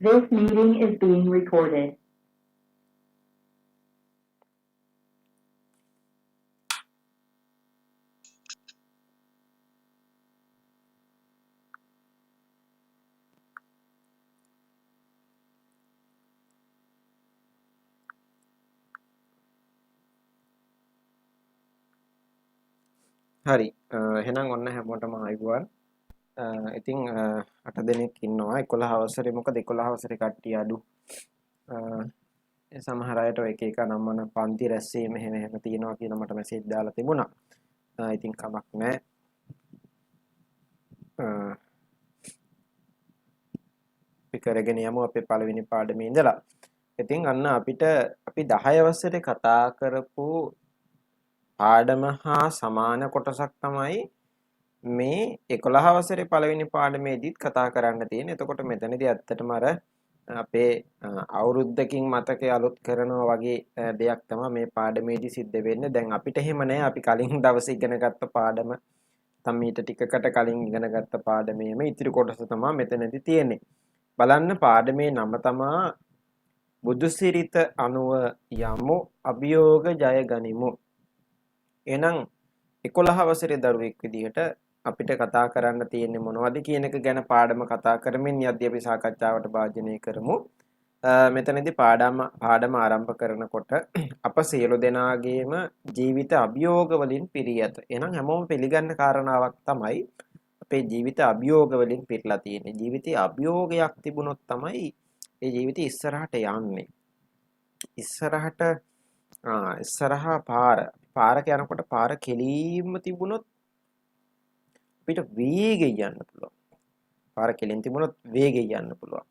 This meeting is being recorded. හරි එහෙනම් ඔන්න හැමෝටම ආයිබුවන්. ඉතින් 8 දෙනෙක් ඉන්නවා 11 අවසරේ. මොකද 11 අවසරේ කට්ටිය අඩු. සමහර අයට ඔය එක එක නම්මන පන්ති රැස්වීම එහෙම තියෙනවා කියලා මට මෙසේජ් දාලා තිබුණා. ඉතින් කමක් නැහැ. අපි කරගෙන යමු අපේ පළවෙනි පාඩමේ ඉඳලා. ඉතින් අන්න අපි 10 අවසරේ කතා කරපු පාඩම හා සමාන කොටසක් තමයි මේ 11 වසරේ පළවෙනි පාඩමේදීත් කතා කරන්න තියෙන්නේ. එතකොට මෙතනදී ඇත්තටම අර අපේ අවුරුද්දකින් මතකය අලුත් කරනවා වගේ දෙයක් තමයි මේ පාඩමේදී සිද්ධ වෙන්නේ. දැන් අපිට එහෙම නැහැ. අපි කලින් දවසේ ඉගෙන ගත්ත පාඩම තමයි ඊට ටිකකට කලින් ඉගෙන ගත්ත පාඩමේම ඉතිරි කොටස තමයි මෙතනදී තියෙන්නේ. බලන්න පාඩමේ නම තමයි බුදුසිරිත අනුව යමු අභියෝග ජය ගනිමු. එහෙනම් 11 වසරේ දරුවෙක් විදිහට අපිට කතා කරන්න තියෙන්නේ මොනවද කියන එක ගැන පාඩම කතා කරමින් යද්දී අපි සාකච්ඡාවට භාජනය කරමු. මෙතනදී පාඩම ආරම්භ කරනකොට අප සියලු දෙනාගේම ජීවිත අභියෝග වලින් පිරී ඇත. එහෙනම් හැමෝම පිළිගන්න කාරණාවක් තමයි අපේ ජීවිත අභියෝග වලින් පිරලා තියෙන්නේ. ජීවිතයේ අභියෝගයක් තිබුණොත් තමයි ඒ ජීවිතය ඉස්සරහට යන්නේ. ඉස්සරහා පාරක යනකොට පාර කෙලින්ම තිබුණොත් අපිට වේගෙන් යන්න පුළුවන්. පාර කෙලින් තිබුණොත් වේගෙන් යන්න පුළුවන්.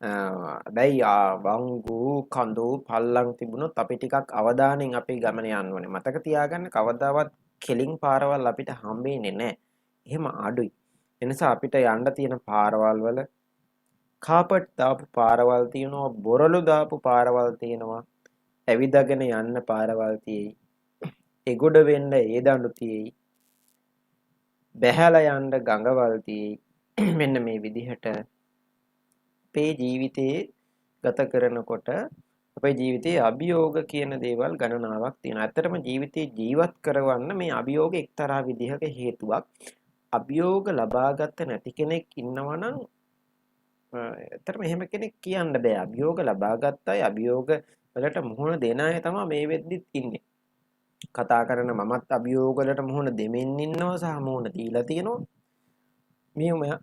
හැබැයි වංගු කඳු පල්ලම් තිබුණොත් අපි ටිකක් අවධානයෙන් අපේ ගමන යන්න ඕනේ. මතක තියාගන්න කවදාවත් කෙලින් පාරවල් අපිට හම්බෙන්නේ නැහැ. එහෙම අඩුයි. ඒ නිසා අපිට යන්න තියෙන පාරවල් වල කාපට් දාපු පාරවල් තියෙනවා, බොරළු දාපු පාරවල් තියෙනවා, ඇවිදගෙන යන්න පාරවල් තියෙයි. එගොඩ වෙන්න ඒ දඬු තියෙයි. බැහැලා යන්න ගඟවල් තියෙයි. මෙන්න මේ විදිහට අපේ ජීවිතයේ ගත කරනකොට අපේ ජීවිතයේ අභියෝග කියන දේවල් ගණනාවක් තියෙනවා. ඇත්තටම ජීවිතේ ජීවත් කරවන්න මේ අභියෝග එක්තරා විදිහක හේතුවක්. අභියෝග ලබාගත්ත නැති කෙනෙක් ඉන්නවා නම් ඇත්තටම එහෙම කෙනෙක් කියන්න බෑ. අභියෝග ලබාගත්තයි අභියෝග වලට මුහුණ දෙන අය තමයි මේ වෙද්දිත් ඉන්නේ. කතා කරන මමත් අභියෝග වලට මුහුණ දෙමින් ඉන්නවා සහ මුහුණ දීලා තියෙනවා.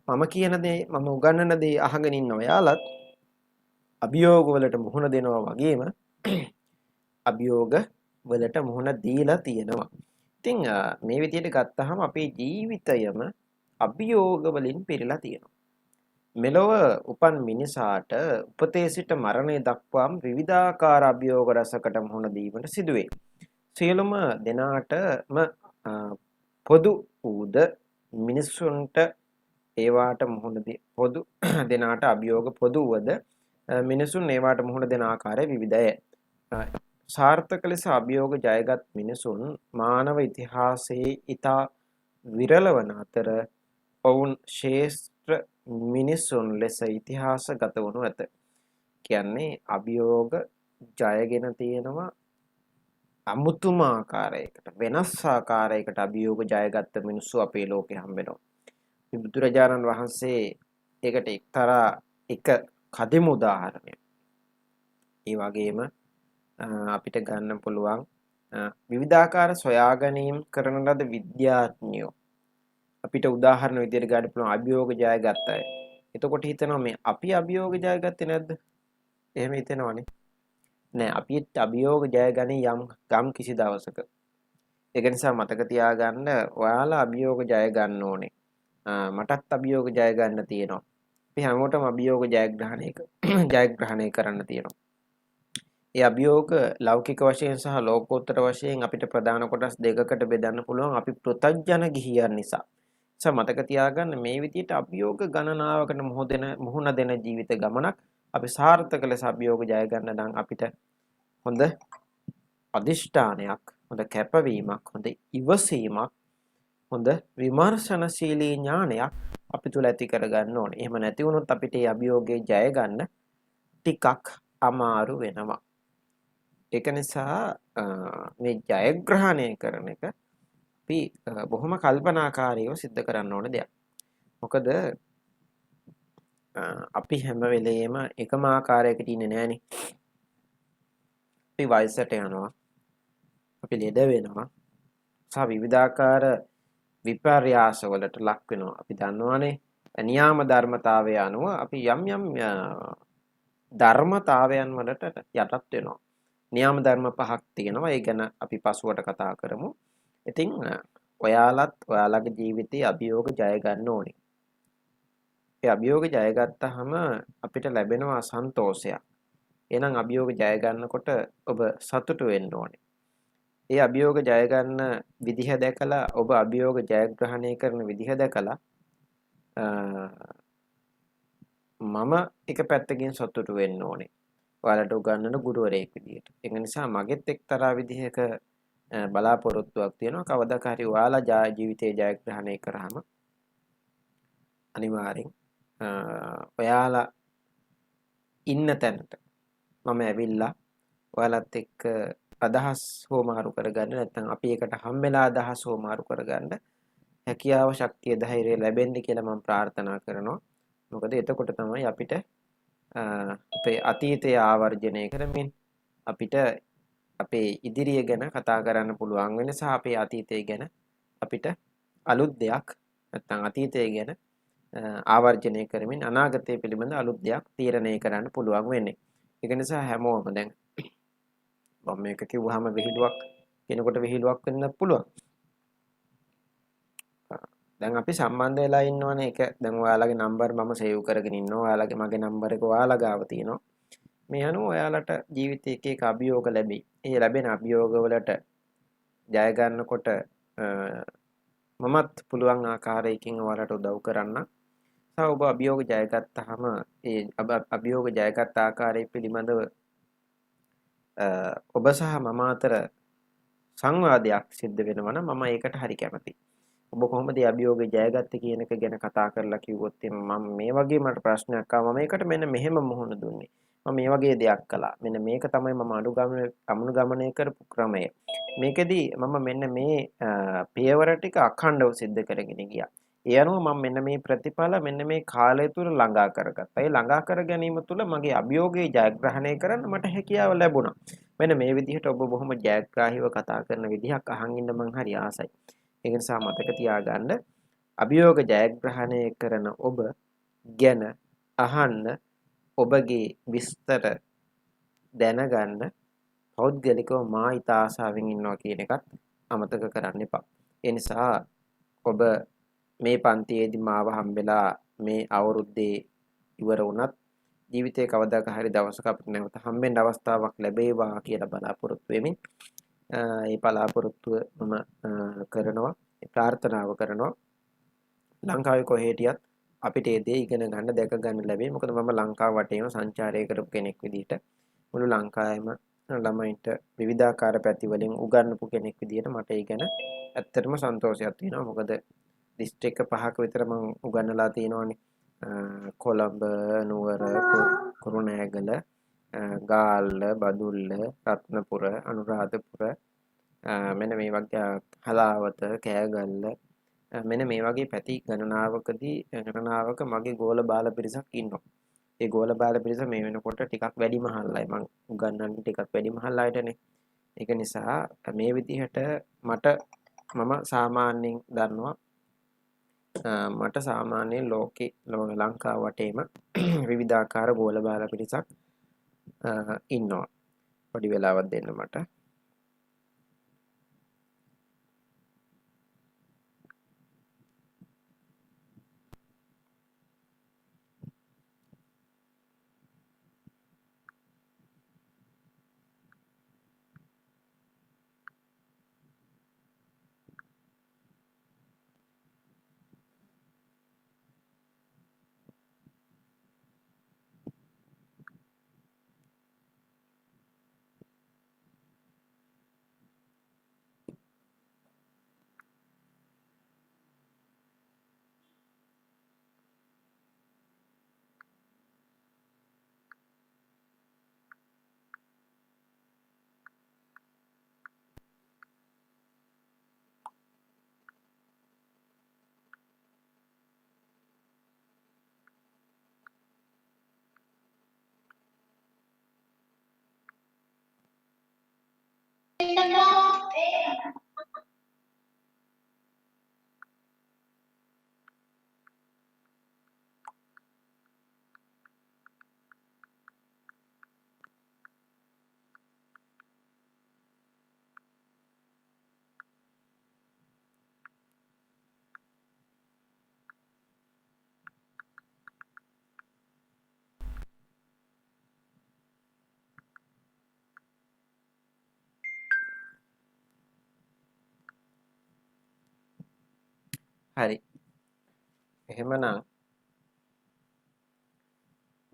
මම කියන දේ මම උගන්වන දේ අහගෙන ඉන්න ඔයාලත් අභියෝග වලට මුහුණ දෙනවා වගේම අභියෝග වලට මුහුණ දීලා තියෙනවා. ඉතින් මේ විදිහට ගත්තාම අපේ ජීවිතයම අභියෝග වලින් පිරීලා තියෙනවා. මෙලොව උපන් මිනිසාට උපතේ සිට මරණය දක්වාම විවිධාකාර අභියෝග රසකට මුහුණ දීමට සිදුවේ. සියලුම දෙනාටම පොදු වූද මිනිසුන්ට ඒවාට මුහුණ පොදු දෙනාට අභියෝග පොදු වූද මිනිසුන් ඒවාට මුහුණ දෙන ආකාරය විවිධය. සාර්ථක ලෙස අභියෝග ජයගත් මිනිසුන් මානව ඉතිහාසයේ ඉතා විරල වන අතර ඔවුන් ශ්‍රේෂ්ඨ මිනිසුන් ලෙස ඉතිහාසගත වනු ඇත. කියන්නේ අභියෝග ජයගෙන තියෙනවා අමුතුම ආකාරයකට වෙනස් ආකාරයකට අභියෝග ජයගත්ත මිනිස්සු අපේ ලෝකේ හම්බෙනවා. බුදුරජාණන් වහන්සේ ඒකට එක්තරා එක කදිම උදාහරණයක්. ඒ වගේම අපිට ගන්න පුළුවන් විවිධාකාර සොයා ගැනීම් කරන ලද විද්‍යාඥයෝ අපිට උදාහරණ විදිහට ගන්න පුළුවන් අභියෝග ජයගත්ත අය. එතකොට හිතනවා මේ අපි අභියෝග ජයගත්තේ නැද්ද? එහෙම හිතනවනේ. නෑ අපිත් අභියෝග ජයගනි යම් කිසි දවසක. ඒක නිසා මතක තියාගන්න ඔයාලා අභියෝග ජය ගන්න ඕනේ. මටත් අභියෝග ජය ගන්න තියෙනවා. අපි හැමෝටම අභියෝග ජයග්‍රහණය කරන්න තියෙනවා. ඒ අභියෝග ලෞකික වශයෙන් සහ ලෝකෝත්තර වශයෙන් අපිට ප්‍රධාන කොටස් දෙකකට බෙදන්න පුළුවන් අපි පෘථග්ජන ගිහියන් නිසා. මතක තියාගන්න මේ විදිහට අභියෝග ගණනාවකට මුහුණ දෙන ජීවිත ගමනක් අපි සාර්ථක ලෙස අභියෝග ජය ගන්න නම් අපිට හොඳ අදිෂ්ඨානයක්, හොඳ කැපවීමක්, හොඳ ඉවසීමක්, හොඳ විමර්ශනශීලී ඥානයක් අපි තුල ඇති කරගන්න ඕනේ. එහෙම නැති වුණොත් අපිට මේ අභියෝගයේ ජය ගන්න ටිකක් අමාරු වෙනවා. ඒක නිසා මේ ජයග්‍රහණය කරන එක අපි බොහොම කල්පනාකාරීව සිද්ධ කරන්න ඕන දෙයක්. මොකද අපි හැම වෙලේම එකම ආකාරයකට ඉන්නේ නැහනේ. අපි වයසට යනවා. අපි ලෙඩ වෙනවා. සහ විවිධාකාර විපර්යාස වලට ලක් වෙනවා. අපි දන්නවනේ නියාම ධර්මතාවය අනුව අපි යම් යම් ධර්මතාවයන් වලට යටත් වෙනවා. නියාම ධර්ම පහක් තියෙනවා. ඒ ගැන අපි පසුවට කතා කරමු. ඉතින් ඔයාලත් ඔයාලගේ ජීවිතයේ අභියෝග ජය ගන්න ඕනේ. ඒ අභියෝග ජය ගත්තාම අපිට ලැබෙනවා සන්තෝෂයක්. එහෙනම් අභියෝග ජය ගන්නකොට ඔබ සතුටු වෙන්න ඕනේ. ඒ අභියෝග ජය ගන්න විදිහ දැකලා ඔබ අභියෝග ජයග්‍රහණය කරන විදිහ දැකලා මම එක පැත්තකින් සතුටු වෙන්න ඕනේ. ඔයාලට උගන්වන ගුරුවරයෙක් විදියට. ඒක නිසා මගෙත් එක්තරා විදිහක බලාපොරොත්තුවක් තියෙනවා. කවදාක හරි ඔයාලා ජීවිතේ ජයග්‍රහණය කරාම අනිවාර්යෙන් ඔයාලා ඉන්න තැනට මම ඇවිල්ලා ඔයාලත් එක්ක අදහස් හෝමාරු කරගන්න නැත්නම් අපි එකට හම්බෙලා අදහස් හෝමාරු කරගන්න හැකියාව ශක්තිය ධෛර්යය ලැබෙන්න කියලා මම ප්‍රාර්ථනා කරනවා. මොකද එතකොට තමයි අපිට අපේ අතීතය ආවර්ජනය කරමින් අපිට අපේ ඉදිරිය ගැන කතා කරන්න පුළුවන් වෙන සහ අපේ අතීතය ගැන අපිට අලුත් දෙයක් නැත්නම් අතීතය ගැන ආවර්ජනය කරමින් අනාගතය පිළිබඳ අලුත් දෙයක් තීරණය කරන්න පුළුවන් වෙන්නේ. ඒක නිසා හැමෝම දැන් මම මේක කිව්වහම විහිළුවක් කෙනෙකුට විහිළුවක් වෙන්න පුළුවන්. දැන් අපි සම්බන්ධ වෙලා ඉන්නවනේ. ඒක දැන් ඔයාලගේ නම්බර් මම සේව් කරගෙන ඉන්නවා. ඔයාලගේ මගේ නම්බර් එක ඔයාලා ගාව තියෙනවා. මේ අනුව ඔයාලට ජීවිතයේ එක එක අභියෝග ලැබෙයි. ඒ ලැබෙන අභියෝග වලට ජය ගන්නකොට මමත් පුළුවන් ආකාරයකින් ඔයාලට උදව් කරන්න. සහ ඔබ අභියෝග ජය ගත්තාම ඒ අභියෝග ජයගත් ආකාරය පිළිබඳව ඔබ සහ මම අතර සංවාදයක් සිද්ධ වෙනවා නම් මම ඒකට හරි කැමතියි. ඔබ කොහොමද මේ අභියෝගය ජයගත්තේ කියන එක ගැන කතා කරලා කිව්වොත් මම මේ වගේ මට ප්‍රශ්නයක් ආවා. මම ඒකට මෙන්න මෙහෙම මුහුණ දුන්නේ. මම මේ වගේ දෙයක් කළා. මෙන්න මේක තමයි මම අනුගමනය කරපු ක්‍රමය. මේකෙදි මම මෙන්න මේ පියවර ටික අඛණ්ඩව සිද්ධ කරගෙන ගියා. ඒ අනුව මම මෙන්න මේ ප්‍රතිඵල මෙන්න මේ කාලය තුල ළඟා කරගත්තා. ඒ ළඟා කර ගැනීම තුල මගේ අභියෝගය ජයග්‍රහණය කරන්න මට හැකියාව ලැබුණා. මෙන්න මේ විදිහට ඔබ බොහොම ජයග්‍රාහීව කතා කරන විදිහක් අහන් ඉන්න මං හරි ආසයි. ඒක නිසා මතක තියාගන්න අභියෝග ජයග්‍රහණය කරන ඔබ ගැන අහන්න ඔබගේ විස්තර දැනගන්න පෞද්ගලිකව මා ඊට ආසාවෙන් ඉන්නවා කියන එකත් අමතක කරන්න එපා. ඒ නිසා ඔබ මේ පන්තියේදී මාව හම්බෙලා මේ අවුරුද්දේ ඉවර වුණත් ජීවිතේ කවදාක හරි දවසක අපිට නැවත හම්බෙන්න අවස්ථාවක් ලැබේවා කියලා බලාපොරොත්තු වෙමින් ඒ බලාපොරොත්තුව මම කරනවා ප්‍රාර්ථනාව කරනවා ලංකාවේ කොහේ හිටියත් අපිට ඒ දේ ඉගෙන ගන්න දැක ගන්න ලැබෙයි. මොකද මම ලංකාව වටේම සංචාරය කරපු කෙනෙක් විදිහට මුළු ලංකාවෙම ළමයින්ට විවිධාකාර පැති වලින් උගන්වපු කෙනෙක් විදිහට මට ඒ ගැන ඇත්තටම සන්තෝෂයක් තියෙනවා. මොකද දිස්ත්‍රික්ක 5ක විතර මම උගන්වලා තියෙනවානේ. කොළඹ, නුවර, කුරුණෑගල, ගාල්ල, බදුල්ල, රත්නපුර, අනුරාධපුර මෙන්න මේ වගේ හලාවත, කෑගල්ල මෙන්න මේ වගේ පැති ගණනාවක මගේ ගෝල බාල පිරිසක් ඉන්නවා. ඒ ගෝල බාල පිරිස මේ වෙනකොට ටිකක් වැඩි මහල්ලයි. මං උගන්වන්නේ ටිකක් වැඩි මහල්ලායටනේ. ඒක නිසා මේ විදිහට මම සාමාන්‍යයෙන් දන්නවා මට සාමාන්‍යයෙන් ලෝකේ ලංකාව වටේම විවිධාකාර ගෝල බාල පිරිසක් ඉන්නවා. පොඩි වෙලාවක් දෙන්න මට. හරි. එහෙමනම්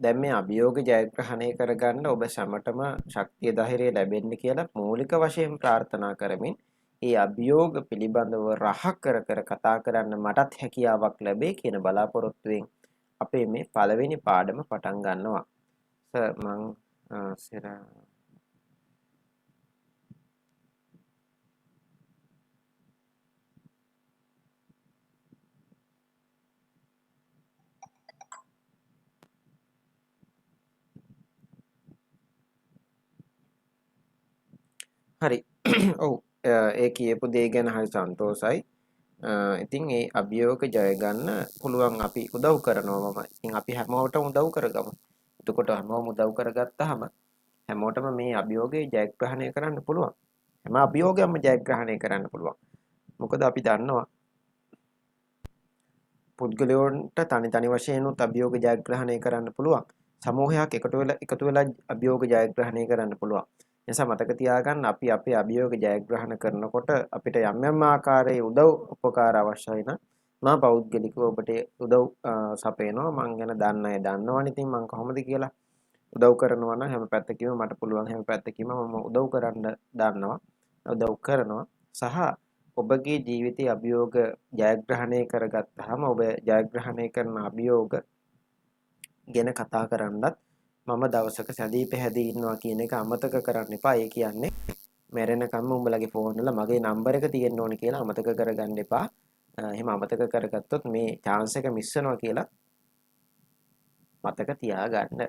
දැන් මේ අභියෝග ජයග්‍රහණය කරගන්න ඔබ සැමටම ශක්තිය ධෛර්යය ලැබෙන්න කියලා මූලික වශයෙන් ප්‍රාර්ථනා කරමින් ඒ අභියෝග පිළිබඳව රහ කර කතා කරන්න මටත් හැකියාවක් ලැබේ කියන බලාපොරොත්තුවෙන් අපේ මේ පළවෙනි පාඩම පටන් ගන්නවා. මං හරි. ඔව්. ඒ කියපු දේ ගැන හරි සන්තෝසයි. ඉතින් ඒ අභියෝග ජය ගන්න පුළුවන් අපි උදව් කරනවා මම. ඉතින් අපි හැමෝටම උදව් කරගමු. එතකොට හැමෝම උදව් කරගත්තාම හැමෝටම මේ අභියෝගේ ජයග්‍රහණය කරන්න පුළුවන්. හැම අභියෝගයක්ම ජයග්‍රහණය කරන්න පුළුවන්. මොකද අපි දන්නවා පුද්ගලයන්ට තනි වශයෙන් උත් අභියෝග ජයග්‍රහණය කරන්න පුළුවන්. සමූහයක් එකතු වෙලා අභියෝග ජයග්‍රහණය කරන්න පුළුවන්. නිසා මතක තියාගන්න අපි අපේ අභියෝග ජයග්‍රහණ කරනකොට අපිට යම් ආකාරයේ උදව් උපකාර අවශ්‍යයි නම් මම පෞද්ගලිකව ඔබට උදව් සපයනවා. මං ගැන දන්න අය දන්නවනේ. ඉතින් මං කොහොමද කියලා උදව් කරනවා නම් හැම පැත්තකින්ම මට පුළුවන් හැම පැත්තකින්ම මම උදව් කරන්න දන්නවා. උදව් කරනවා. සහ ඔබගේ ජීවිතයේ අභියෝග ජයග්‍රහණය කරගත්තාම ඔබ ජයග්‍රහණය කරන අභියෝග ගැන කතා කරන්නත් මම දවසක සැදී පැහැදී ඉන්නවා කියන එක අමතක කරන්න එපා. ඒ කියන්නේ මැරෙනකම්ම උඹලගේ ෆෝන් වල මගේ නම්බර එක තියෙන්න ඕනේ කියලා අමතක කරගන්න එපා. එහෙම අමතක කරගත්තොත් මේ chance එක මිස් වෙනවා කියලා මතක තියාගන්න.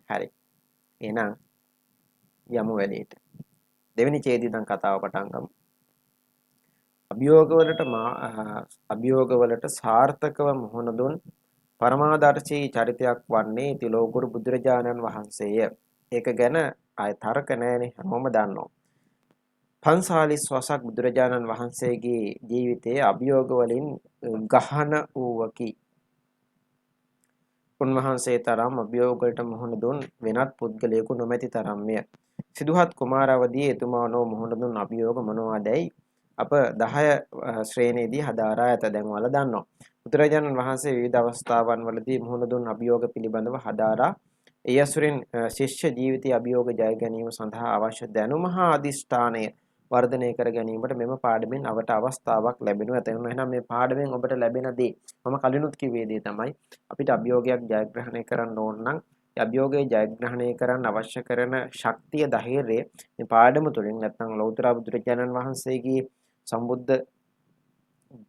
හරි. එහෙනම් යමු වැඩේට. දෙවෙනි ඡේදය දැන් කතාව පටන් ගමු. අභියෝගවලට සාර්ථකව මුහුණ දුන් පරමාදර්ශී චරිතයක් වන්නේ තිලෝගුරු බුදුරජාණන් වහන්සේය. ඒක ගැන ආය තර්ක නැහැනේ, හැමෝම දන්නවා. 45 වසක් බුදුරජාණන් වහන්සේගේ ජීවිතයේ අභියෝග වලින් ගහන වූවකි. උන්වහන්සේ තරම් අභියෝග වලට මුහුණ දුන් වෙනත් පුද්ගලයෙකු නොමැති තරම්ය. සිදුහත් කුමාරවදී එතුමානෝ මුහුණ දුන් අභියෝග මොනවාදැයි අප 10 ශ්‍රේණියේදී හදාරා ඇත. දැන් ඔයාලා දන්නවා. බුදුරජාණන් වහන්සේ විවිධ අවස්ථාවන් වලදී මුහුණ දුන් අභියෝග පිළිබඳව හදාරා ඒ අසුරින් ශිෂ්‍ය ජීවිතයේ අභියෝග ජය ගැනීම සඳහා අවශ්‍ය දැනුම හා අදිෂ්ඨානය වර්ධනය කර ගැනීමට මෙම පාඩමෙන් අපට අවස්ථාවක් ලැබෙනු ඇත. එහෙනම් මේ පාඩමෙන් ඔබට ලැබෙන දේ මම කලිනුත් කිව්වේ දේ තමයි අපිට අභියෝගයක් ජයග්‍රහණය කරන්න ඕන නම් ඒ අභියෝගය ජයග්‍රහණය කරන්න අවශ්‍ය කරන ශක්තිය ධෛර්යය මේ පාඩම තුළින් නැත්නම් ලෞතර බුදුරජාණන් වහන්සේගේ සම්බුද්ධ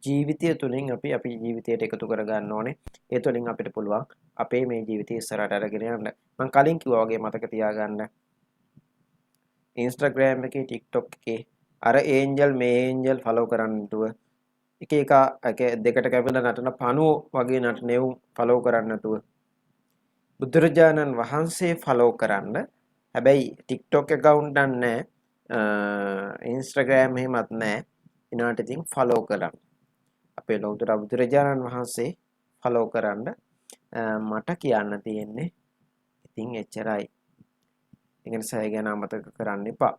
ජීවිතය තුළින් අපි ජීවිතයට එකතු කර ගන්න ඕනේ. ඒ තුළින් අපිට පුළුවන් අපේ මේ ජීවිතය ඉස්සරහට අරගෙන යන්න. මම කලින් කිව්වා වගේ මතක තියාගන්න. Instagram එකේ TikTok එකේ අර ඒන්ජල් මේ ඒන්ජල් ෆලෝ කරන්න නැතුව එක දෙකට කැපිලා නටන පණුව වගේ නටනෙව් ෆලෝ කරන්න නැතුව බුදුරජාණන් වහන්සේ ෆලෝ කරන්න. හැබැයි TikTok account එකක් නැහැ. Instagram එහෙමත් නැහැ. ඊනාට ඉතින් ෆලෝ කරන්න. අපේ ලෞතර බුදුරජාණන් වහන්සේ ෆලෝ කරන්න මට කියන්න තියෙන්නේ ඉතින් එච්චරයි. ඒ නිසා ඒ ගැන අමතක කරන්න එපා.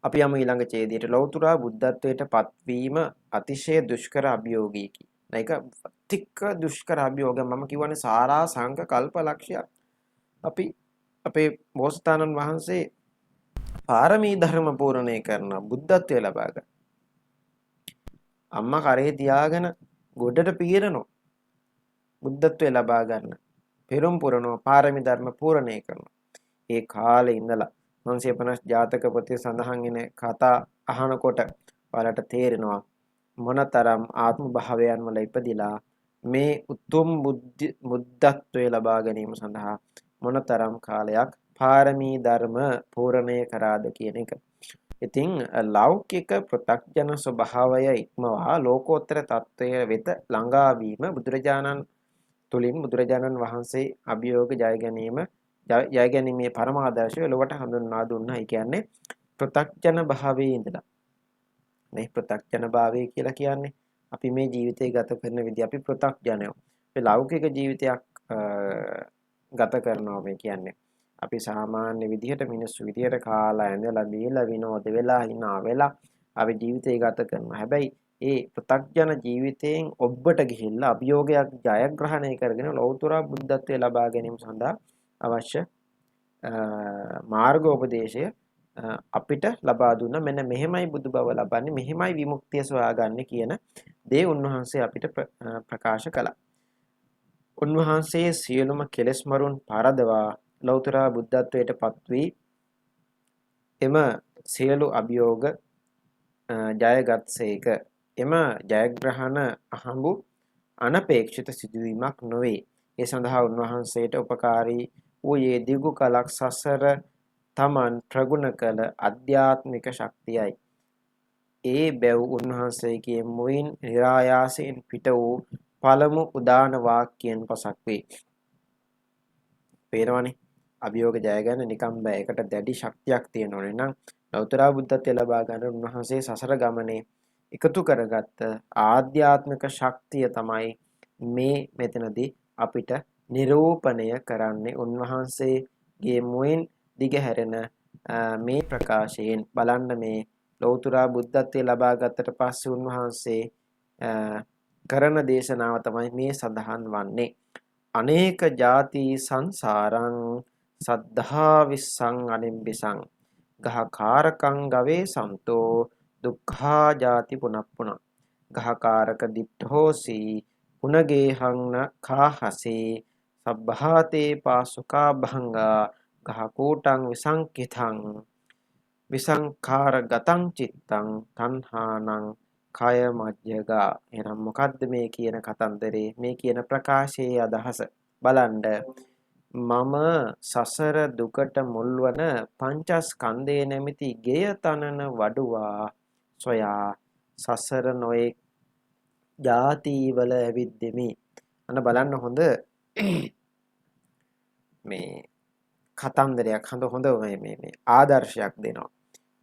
අපි යමු ඊළඟ ඡේදයට. ලෞතර බුද්ධත්වයට පත්වීම අතිශය දුෂ්කර අභියෝගයකි. ඒක තික්ක දුෂ්කර අභියෝගය. මම කියවනේ සාරා සංක කල්ප ලක්ෂයක්. අපි අපේ බෝසතාණන් වහන්සේ පාරමී ධර්ම පූර්ණේ කරන බුද්ධත්වය ලබා ගන්න. අම්මා කරේ තියාගෙන ගොඩට පීරනවා. බුද්ධත්වය ලබා ගන්න. පෙරම් පුරනවා, පාරමී ධර්ම පූර්ණේ කරනවා. ඒ කාලේ ඉඳලා 950 ජාතක පොතේ සඳහන් වෙන කතා අහනකොට ඔයාලට තේරෙනවා මොනතරම් ආත්ම භාවයන් වල ඉපදිලා මේ උතුම් බුද්ධත්වය ලබා ගැනීම සඳහා මොනතරම් කාලයක් පාරමී ධර්ම පූර්ණය කරාද කියන එක. ඉතින් ලෞකික පෘථග්ජන ස්වභාවය ඉක්මවා ලෝකෝත්තර తত্ত্বය වෙත ළඟා වීම බුදුරජාණන් තුලින් බුදුරජාණන් වහන්සේ අභියෝග ජය ගැනීමේ පරමාදර්ශය ලොවට හඳුන්වා දුන්නා. ඒ කියන්නේ පෘථග්ජන භාවයේ ඉඳලා මේ පෘථග්ජන භාවය කියලා කියන්නේ අපි මේ ජීවිතය ගත කරන විදිහ අපි පෘථග්ජනයෝ. මේ ලෞකික ජීවිතයක් ගත කරනවා මේ කියන්නේ. අපි සාමාන්‍ය විදිහට මිනිස්සු විදිහට කාලා ඇඳලා බීලා විනෝද වෙලා hina වෙලා අපි ජීවිතය ගත කරනවා. හැබැයි ඒ පෘථග්ජන ජීවිතයෙන් ඔබට ගිහිල්ලා අභියෝගයක් ජයග්‍රහණය කරගෙන ලෞතර බුද්ධත්වයේ ලබා ගැනීම සඳහා අවශ්‍ය මාර්ගෝපදේශය අපිට ලබා දුන්න. මෙන්න මෙහෙමයි බුදු බව ලබන්නේ, මෙහෙමයි විමුක්තිය සොයාගන්නේ කියන දේ උන්වහන්සේ අපිට ප්‍රකාශ කළා. උන්වහන්සේ සියලුම කෙලෙස් මරුන් පරදවා ලෞතර බුද්ධත්වයට පත්වී එම සියලු අභියෝග ජයගත්සේක. එම ජයග්‍රහණ අහඹු අනපේක්ෂිත සිදුවීමක් නොවේ. ඒ සඳහා උන්වහන්සේට උපකාරී වූයේ දිගු කලක් සසර තමන් ප්‍රගුණ කළ අධ්‍යාත්මික ශක්තියයි. ඒ බැව් උන්වහන්සේගේ මුවින් නිරායාසයෙන් පිට වූ පළමු උදාන වාක්‍යයෙන් පසක් වේ. පේනවනේ අභියෝග ජය ගන්න නිකම් බෑ. ඒකට දැඩි ශක්තියක් තියෙන්න ඕනේ. නම් ලෞතර බුද්ධත්වය ලබා ගන්න උන්වහන්සේ සසර ගමනේ එකතු කරගත්ත ආධ්‍යාත්මික ශක්තිය තමයි මේ මෙතනදී අපිට නිරූපණය කරන්නේ. උන්වහන්සේගේ මුවින් දිගහැරෙන මේ ප්‍රකාශයෙන් බලන්න මේ ලෞතර බුද්ධත්වය ලබා ගත්තට පස්සේ උන්වහන්සේ කරන දේශනාව තමයි මේ සඳහන් වන්නේ. අනේක ಜಾති සංසාරං සද්ධා විස්සං අනිම්බිසං ගහකාරකං ගවේ සන්තෝ දුක්ඛා ಜಾති පුනප්පුන ගහකාරක දිට්ඨෝසි පුනගේහං න කාහසේ සබ්බහාතේ පාසුකා භංගා ගහකූටං විසංකිතං විසංඛාර ගතං චිත්තං තණ්හානං කය මජ්ජගා. එහෙනම් මොකද්ද මේ කියන කතන්දරේ, මේ කියන ප්‍රකාශයේ අදහස බලන්න. මම සසර දුකට මුල්වන පංචස්කන්ධය නැමැති ගෙය තනන වඩුවා සොයා සසර නොයෙක් ಜಾතිවල ඇවිද්දෙමි. අන්න බලන්න හොඳ මේ කතන්දරයක් හොඳ මේ ආදර්ශයක් දෙනවා.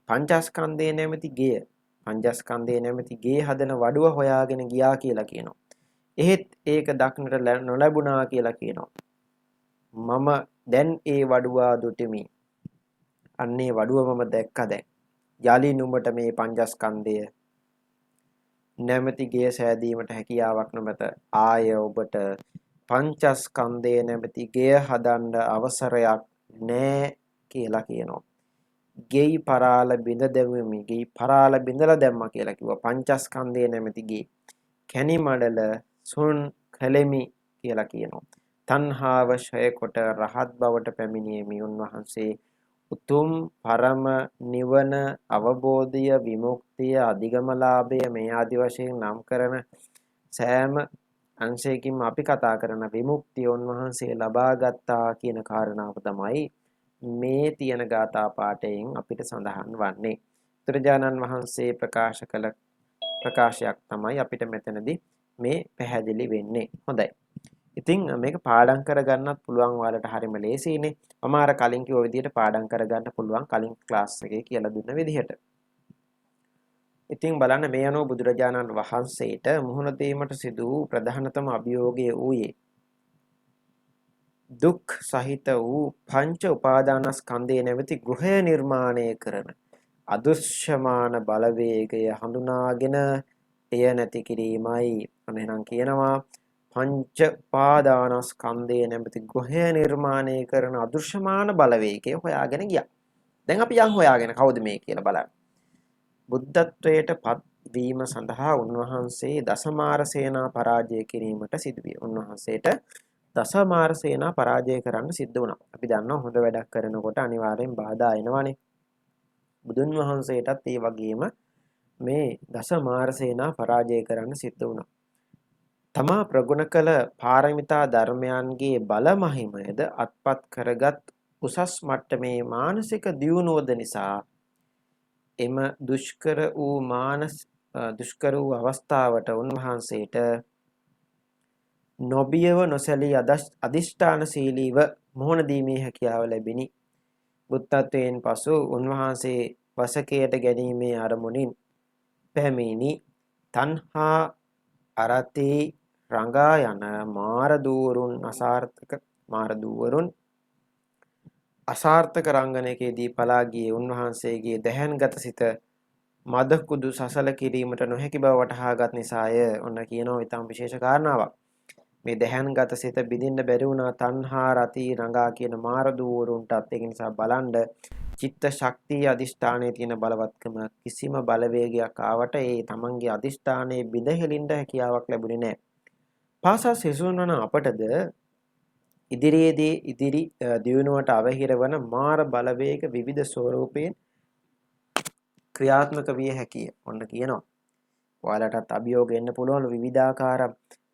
පංචස්කන්ධය නැමැති ගෙය, පංචස්කන්ධය නැමැති ගේ හදන වඩුව හොයාගෙන ගියා කියලා කියනවා. එහෙත් ඒක දක්නට නොලැබුණා කියලා කියනවා. මම දැන් ඒ වඩුවා දුටිමි. අන්නේ වඩුව මම දැක්කා දැන්. යලි නුඹට මේ පංචස්කන්ධය නැමැති ගේ සෑදීමට හැකියාවක් නොමැත. ආය ඔබට පංචස්කන්ධය නැමැති ගේ හදන්න අවසරයක් නෑ කියලා කියනවා. ගෙයි පරාල බිඳ දැමුමි. ගෙයි පරාල බිඳලා දැම්මා කියලා කිව්වා. පංචස්කන්ධය නැමැති ගේ කැණි මඩල සුන් කලෙමි කියලා කියනවා. තණ්හාව ඡය කොට රහත් බවට පැමිණීමේ උන්වහන්සේ උතුම් පරම නිවන අවබෝධය විමුක්තිය අධිගමලාභය මේ ආදි වශයෙන් නම් කරන සෑම අංශයකින්ම අපි කතා කරන විමුක්තිය උන්වහන්සේ ලබා ගත්තා කියන කාරණාව තමයි මේ තියෙන ගාථා පාඨයෙන් අපිට සඳහන් වන්නේ. බුදුරජාණන් වහන්සේ ප්‍රකාශ කළ ප්‍රකාශයක් තමයි අපිට මෙතනදී මේ පැහැදිලි වෙන්නේ. හොඳයි. ඉතින් මේක පාඩම් කරගන්නත් පුළුවන්. ඔයාලට හරියම ලේසියිනේ. මම අර කලින් කිව්ව විදිහට පාඩම් කරගන්න පුළුවන් කලින් ක්ලාස් එකේ කියලා දුන්න විදිහට. ඉතින් බලන්න මේ අනුව බුදුරජාණන් වහන්සේට මුහුණ දීමට සිදු වූ ප්‍රධානතම අභියෝගය වූයේ දුක් සහිත වූ පංච උපාදානස්කන්ධය නැමැති ගෘහය නිර්මාණය කරන අදෘශ්‍යමාන බලවේගය හඳුනාගෙන එය නැති කිරීමයි. අනේනම් කියනවා පංච උපාදානස්කන්ධය නැමැති ගෘහය නිර්මාණය කරන අදෘශ්‍යමාන බලවේගය හොයාගෙන ගියා. දැන් අපි යන් හොයාගෙන කවුද මේ කියලා බලන්න. බුද්ධත්වයට පත්වීම සඳහා උන්වහන්සේ දසමාර සේනා පරාජය කිරීමට සිදුවිය. උන්වහන්සේට දසමාර සේනා පරාජය කරන්න සිද්ධ වුණා. අපි දන්නවා හොඳ වැඩක් කරනකොට අනිවාර්යෙන් බාධා එනවනේ. බුදුන් වහන්සේටත් ඒ වගේම මේ දසමාර සේනා පරාජය කරන්න සිද්ධ වුණා. තමා ප්‍රගුණ කළ පාරමිතා ධර්මයන්ගේ බල මහිමයද අත්පත් කරගත් උසස් මට්ටමේ මානසික දියුණුවද නිසා එම දුෂ්කර වූ අවස්ථාවට උන්වහන්සේට නොබියව නොසැලී අදිෂ්ඨානශීලීව මුහුණ දීමේ හැකියාව ලැබිනි. බුද්ධත්වයෙන් පසු උන්වහන්සේ වසකයට ගැනීමේ අරමුණින් පැමිණි තණ්හා අරතේ රඟා යන මාරදූවරුන් අසාර්ථක රංගනයකදී පලා ගියේ උන්වහන්සේගේ දැහැන්ගත සිත මදකුදු සසල කිරීමට නොහැකි බව වටහාගත් නිසාය. ඔන්න කියනවා ඊටම විශේෂ කාරණාවක්. මේ දැහැන්ගත සිත බිඳින්න බැරි වුණා තණ්හා රති රඟා කියන මාරදූවරුන්ටත්. ඒක නිසා බලන්න චිත්ත ශක්තිය අදිෂ්ඨානයේ තියෙන බලවත්කම කිසිම බලවේගයක් ආවට ඒ තමන්ගේ අදිෂ්ඨානයේ බිඳ හෙලින්න හැකියාවක් ලැබුණේ නැහැ. පාසා සිසුන් වන අපටද ඉදිරියේදී දියුණුවට අවහිර වන මාර බලවේග විවිධ ස්වරූපයෙන් ක්‍රියාත්මක විය හැකිය. ඔන්න කියනවා. ඔයාලටත් අභියෝග එන්න පුළුවන් විවිධාකාර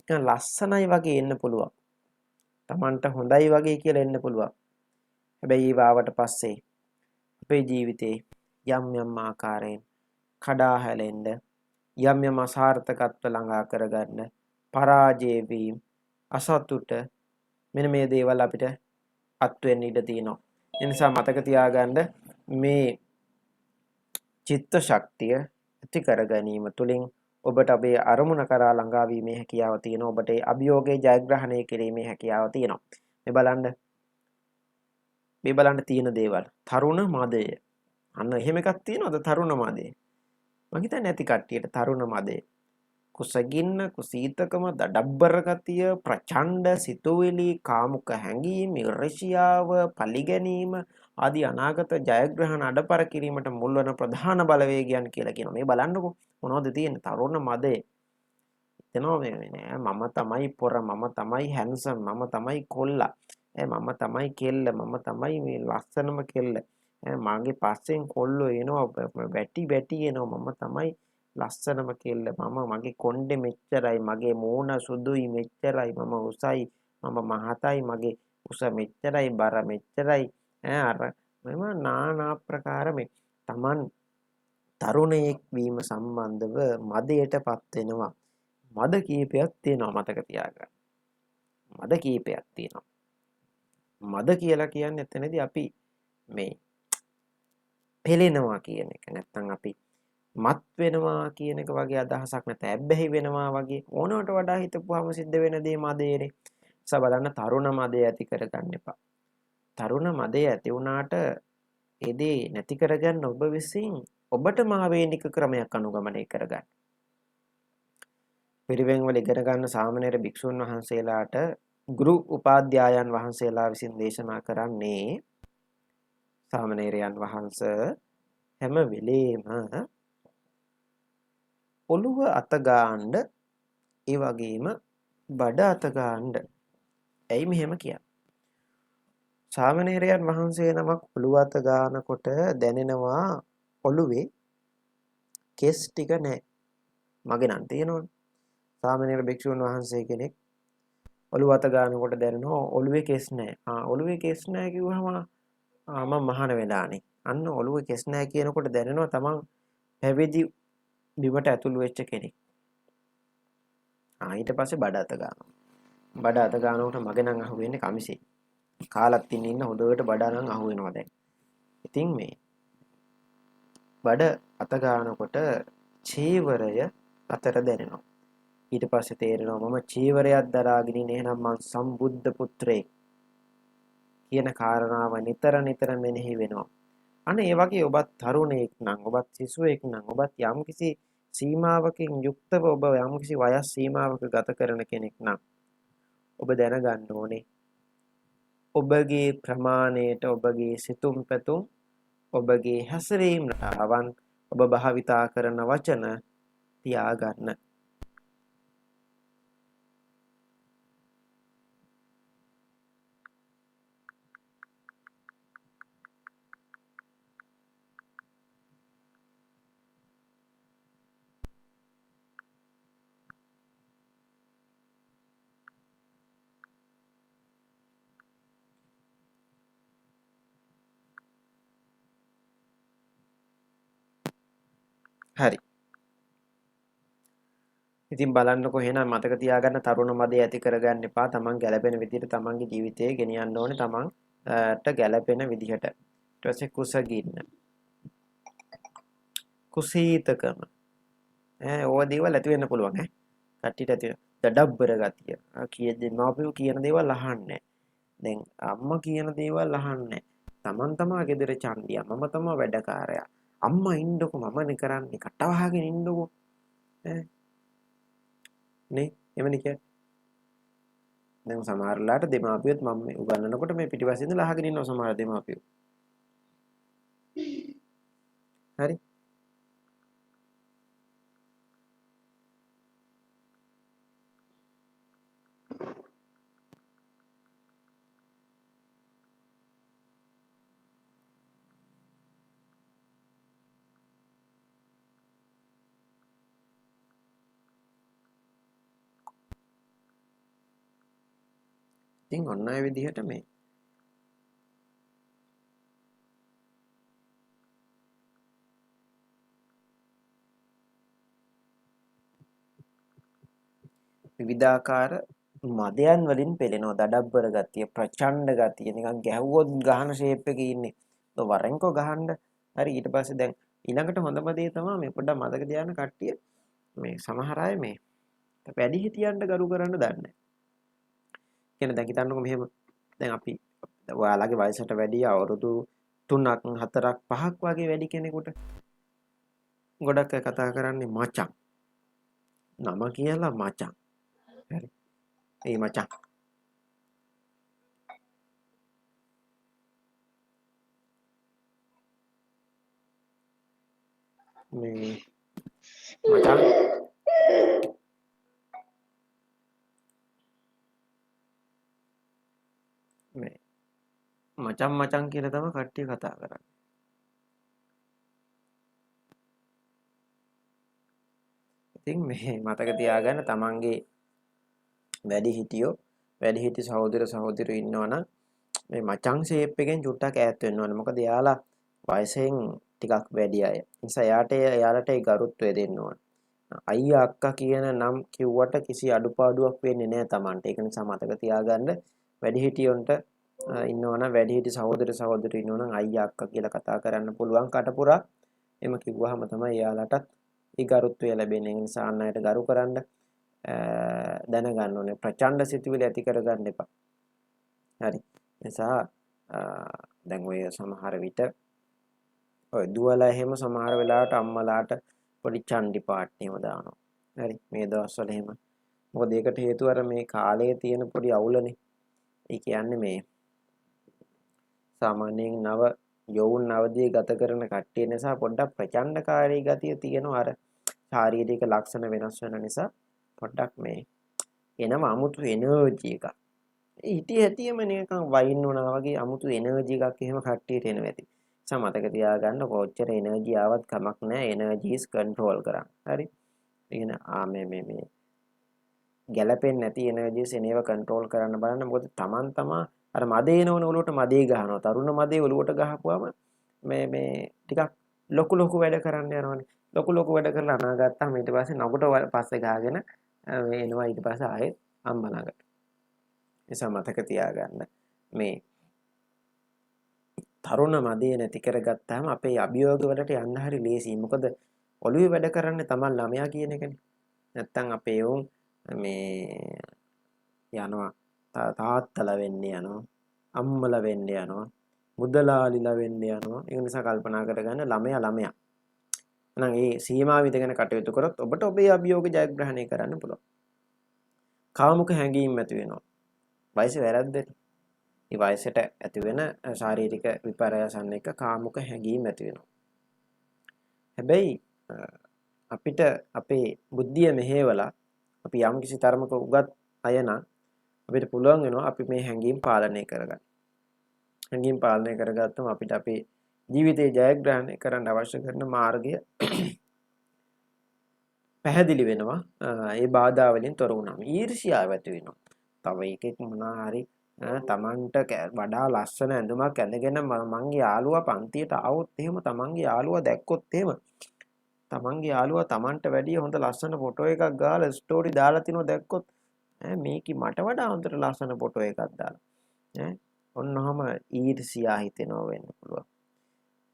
ලස්සනයි වගේ එන්න පුළුවන්. Tamanට හොඳයි වගේ කියලා එන්න පුළුවන්. හැබැයි ඒ වාවට පස්සේ අපේ ජීවිතේ යම් ආකාරයෙන් කඩා හැලෙන්න යම් අසාර්ථකත්ව ළඟා කරගන්න පරාජය වීම අසතුට මෙන්න මේ දේවල් අපිට අත් වෙන්න ඉඩ තියෙනවා. ඒ නිසා මතක තියාගන්න මේ චිත්ත ශක්තිය ඇති කර ගැනීම තුළින් ඔබට අපේ අරමුණ කරා ළඟා වීමේ හැකියාව තියෙනවා. ඔබට ඒ අභියෝගයේ ජයග්‍රහණය කිරීමේ හැකියාව තියෙනවා. මේ බලන්න තියෙන දේවල්. තරුණ මදය. අන්න එහෙම එකක් තියෙනවද තරුණ මදය? මං හිතන්නේ නැති කට්ටියට තරුණ මදය. කුසගින්න, කුසීතකම, දඩබ්බර ගතිය, ප්‍රචණ්ඩ සිතුවිලි, කාමුක හැඟීම්, ඊර්ෂ්‍යාව, පලිගැනීම ආදී අනාගත ජයග්‍රහණ අඩපර කිරීමට මුල් වන ප්‍රධාන බලවේගයන් කියලා කියනවා. මේ බලන්නකෝ මොනවද තියෙන්නේ? තරුණ මදය. එතනවා මේ නෑ මම තමයි පොර, මම තමයි හැන්සම්, මම තමයි කොල්ලා. මම තමයි කෙල්ල, මම තමයි මේ ලස්සනම කෙල්ල. මගේ පස්සෙන් කොල්ලෝ එනවා වැටි එනවා. මම තමයි ලස්සනම කෙල්ල. මගේ කොණ්ඩේ මෙච්චරයි, මගේ මූණ සුදුයි මෙච්චරයි, මම උසයි, මම මහතයි, මගේ උස මෙච්චරයි, බර මෙච්චරයි. අර මෙම নানা ආකාර මේ Taman තරුණයෙක් වීම සම්බන්ධව මදයටපත් වෙනවා. මද කීපයක් තියෙනවා මතක තියාගන්න. මද කීපයක් තියෙනවා. මද කියලා කියන්නේ එතනදී අපි මේ පෙලෙනවා කියන එක. නැත්තම් අපි මත් වෙනවා කියන එක වගේ අදහසක් නැත්නම් ඇබ්බැහි වෙනවා වගේ ඕනකට වඩා හිතපුවාම සිද්ධ වෙන දේ මදේනේ. නිසා බලන්න තරුණ මදේ ඇති කරගන්න එපා. තරුණ මදේ ඇති වුණාට ඒ දේ නැති කරගන්න ඔබ විසින් ඔබටම ආවේනික ක්‍රමයක් අනුගමනය කරගන්න. පිරිවෙන් වල ඉගෙන ගන්න සාමණේර භික්ෂුන් වහන්සේලාට ගුරු උපාධ්‍යායන් වහන්සේලා විසින් දේශනා කරන්නේ සාමණේරයන් වහන්සේ හැම වෙලේම ඔළුව අත ගන්න ඒ වගේම බඩ අත ගන්න. ඇයි මෙහෙම කියන්නේ? සාමණේරයන් වහන්සේ නමක් ඔළුව අත ගන්නකොට දැනෙනවා ඔළුවේ කෙස් ටික නැහැ. මගේ නම් තියෙනවනේ. සාමණේර භික්ෂුන් වහන්සේ කෙනෙක් ඔළුව අත ගන්නකොට දැනෙනවා ඔළුවේ කෙස් නැහැ. ඔළුවේ කෙස් නැහැ කිව්වම මම මහාන වෙලානේ. අන්න ඔළුවේ කෙස් නැහැ කියනකොට දැනෙනවා තමන් පැවිදි බිමට ඇතුළු වෙච්ච කෙනෙක්. ඊට පස්සේ බඩ අත ගන්නවා. බඩ අත ගන්නකොට මගේ නම් අහුවෙන්නේ කමිසේ. කාලත් ඉන්න හොඳට බඩ නම් අහුවෙනවා දැන්. ඉතින් මේ බඩ අත ගන්නකොට චීවරය අතර දැනෙනවා. ඊට පස්සේ තේරෙනවා මම චීවරයක් දරාගෙන ඉන්නේ එහෙනම් මං සම්බුද්ධ පුත්‍රයෙක් කියන කාරණාව නිතර මෙනෙහි වෙනවා. අන්න ඒ වගේ ඔබත් තරුණයෙක් නම් ඔබත් සිසුවෙක් නම් ඔබත් යම්කිසි සීමාවකින් යුක්තව ඔබ යම්කිසි වයස් සීමාවක ගත කරන කෙනෙක් නම් ඔබ දැනගන්න ඕනේ ඔබගේ ප්‍රමාණයට ඔබගේ සිතුම් පැතුම් ඔබගේ හැසිරීම් රටාවන් ඔබ භාවිතා කරන වචන තියාගන්න. හරි. ඉතින් බලන්නකො එහෙනම් මතක තියාගන්න තරුණ මදේ ඇති කරගන්න එපා. තමන් ගැළපෙන විදිහට තමන්ගේ ජීවිතේ ගෙනියන්න ඕනේ තමන්ට ගැළපෙන විදිහට. ඊට පස්සේ කුසගින්න. කුසීතකම. ඕවා දේවල් ඇති වෙන්න පුළුවන් ඈ. කට්ටියට ඇති දඩබ්බර ගතිය. දෙමාපියෝ කියන දේවල් අහන්නේ. දැන් අම්මා කියන දේවල් අහන්නේ. තමන් තමා ගෙදර චන්දියා. මම තමා වැඩකාරයා. අම්මා ඉන්නකො මමනේ කරන්නේ. කට වහගෙන ඉන්නකො. ඈ නේ එවැනි කියන්නේ. දැන් සමහරලාට දෙමාපියොත් මම උගන්වනකොට මේ පිටිපස්සේ ඉඳලා අහගෙන ඉන්නවා සමහර දෙමාපියෝ. හරි. ඉතින් ඔන්න ඔය විදිහට මේ විවිධාකාර මදයන් වලින් පෙළෙනවා. දඩබ්බර ගතිය, ප්‍රචණ්ඩ ගතිය, නිකන් ගැහුවොත් ගහන ෂේප් එකේ ඉන්නේ. වරෙන්කෝ ගහන්න. හරි ඊට පස්සේ දැන් ඊළඟට හොඳම දේ තමයි මේ පොඩ්ඩක් මතක තියාගන්න කට්ටිය මේ සමහර අය මේ වැඩි හිටියන්ට ගරු කරන්න දන්නේ නැහැ. කියන්නේ දැන් හිතන්නකෝ මෙහෙම දැන් අපි ඔයාලගේ වයසට වැඩි අවුරුදු 3ක් 4ක් 5ක් වගේ වැඩි කෙනෙකුට ගොඩක් අය කතා කරන්නේ මචං. නම කියලා මචං. හරි. ඒ මචං. මේ මචං මේ මචං කියලා තමයි කට්ටිය කතා කරන්නේ. ඉතින් මේ මතක තියාගන්න තමන්ගේ වැඩිහිටි සහෝදර සහෝදරියෝ ඉන්නවනම් මේ මචං ෂේප් එකෙන් චුට්ටක් ඈත් වෙන්න ඕනේ. මොකද එයාලා වයසෙන් ටිකක් වැඩි අය. ඒ නිසා එයාලට ඒ ගරුත්වය දෙන්න ඕනේ. අයියා අක්කා කියන නම් කිව්වට කිසි අඩුපාඩුවක් වෙන්නේ නැහැ තමන්ට. ඒක නිසා මතක තියාගන්න වැඩිහිටියොන්ට ඉන්නවනම් වැඩිහිටි සහෝදර සහෝදරියෝ ඉන්නවනම් අයියා අක්කා කියලා කතා කරන්න පුළුවන් කටපුරා. එම කිව්වහම තමයි එයාලටත් ඒ ගරුත්වය ලැබෙන්නේ. ඒ නිසා අන් අයට ගරු කරන්න දැනගන්න ඕනේ. ප්‍රචණ්ඩ සිතුවිලි ඇති කරගන්න එපා. හරි. නිසා දැන් ඔය සමහර විට ඔය දුවලා එහෙම සමහර වෙලාවට අම්මලාට පොඩි චණ්ඩි පාට් එහෙම දානවා. හරි. මේ දවස්වල එහෙම. මොකද ඒකට හේතුව අර මේ කාලයේ තියෙන පොඩි අවුලනේ. ඒ කියන්නේ මේ සාමාන්‍යයෙන් යොවුන් අවදියේ ගත කරන කට්ටිය නිසා පොඩ්ඩක් ප්‍රචණ්ඩකාරී ගතිය තියෙනවා. අර ශාරීරික ලක්ෂණ වෙනස් වෙන නිසා පොඩ්ඩක් මේ එනම අමුතු එනර්ජි එකක්. හිටිය හැටියම නිකන් වයින් වුණා වගේ අමුතු එනර්ජි එකක් එහෙම කට්ටියට එනවා ඇති. නිසා මතක තියාගන්න කොච්චර එනර්ජි ආවත් කමක් නැහැ. එනර්ජිස් කන්ට්‍රෝල් කරන්න. හරි. ඉතින් මේ ගැලපෙන්නේ නැති එනර්ජිස් එනේව කන්ට්‍රෝල් කරන්න බලන්න. මොකද තමන් තමා අර මදේ එනවන ඔලුවට මදේ ගහනවා. තරුණ මදේ ඔලුවට ගහපුවම මේ ටිකක් ලොකු වැඩ කරන්න යනවනේ. ලොකු වැඩ කරලා අනාගත්තාම ඊට පස්සේ නගුට පස්සේ ගහගෙන මේ එනවා ඊට පස්සේ ආයේ අම්මා ළඟට. නිසා මතක තියාගන්න මේ තරුණ මදේ නැති කරගත්තාම අපේ අභියෝග වලට යන්න හරි ලේසියි. මොකද ඔළුවේ වැඩ කරන්නේ තමන් ළමයා කියන එකනේ. නැත්තම් අපේ උන් මේ යනවා තාත්තලා වෙන්න යනවා අම්මලා වෙන්න යනවා මුදලාලිලා වෙන්න යනවා. ඒ නිසා කල්පනා කරගන්න ළමයා. එහෙනම් ඒ සීමාව විදගෙන කටයුතු කරොත් ඔබට ඔබේ අභියෝග ජයග්‍රහණය කරන්න පුළුවන්. කාමුක හැඟීම් ඇති වෙනවා. වයස වැරද්දනේ. මේ වයසට ඇති වෙන ශාරීරික විපර්යාසන් එක කාමුක හැඟීම් ඇති වෙනවා. හැබැයි අපිට අපේ බුද්ධිය මෙහෙवला අපි යම් කිසි තරමක උගත් අය නම් අපිට පුළුවන් වෙනවා අපි මේ හැඟීම් පාලනය කරගන්න. හැඟීම් පාලනය කරගත්තම අපිට අපේ ජීවිතේ ජයග්‍රහණය කරන්න අවශ්‍ය කරන මාර්ගය පැහැදිලි වෙනවා. ඒ බාධා වලින් තොර වුණාම ඊර්ෂ්‍යාව ඇති වෙනවා. තව එකෙක් මොනවා හරි තමන්ට වඩා ලස්සන ඇඳුමක් ඇඳගෙන මංගේ යාළුවා පන්තියට ආවොත් එහෙම තමන්ගේ යාළුවා දැක්කොත් එහෙම තමන්ගේ යාළුවා තමන්ට වැඩිය හොඳ ලස්සන ෆොටෝ එකක් ගාලා ස්ටෝරි දාලා තිනෝ දැක්කොත් මේකි මට වඩා හොඳට ලස්සන ෆොටෝ එකක් දාලා ඔන්නෝම ඊර්ෂියා හිතෙනවා වෙන්න පුළුවන්.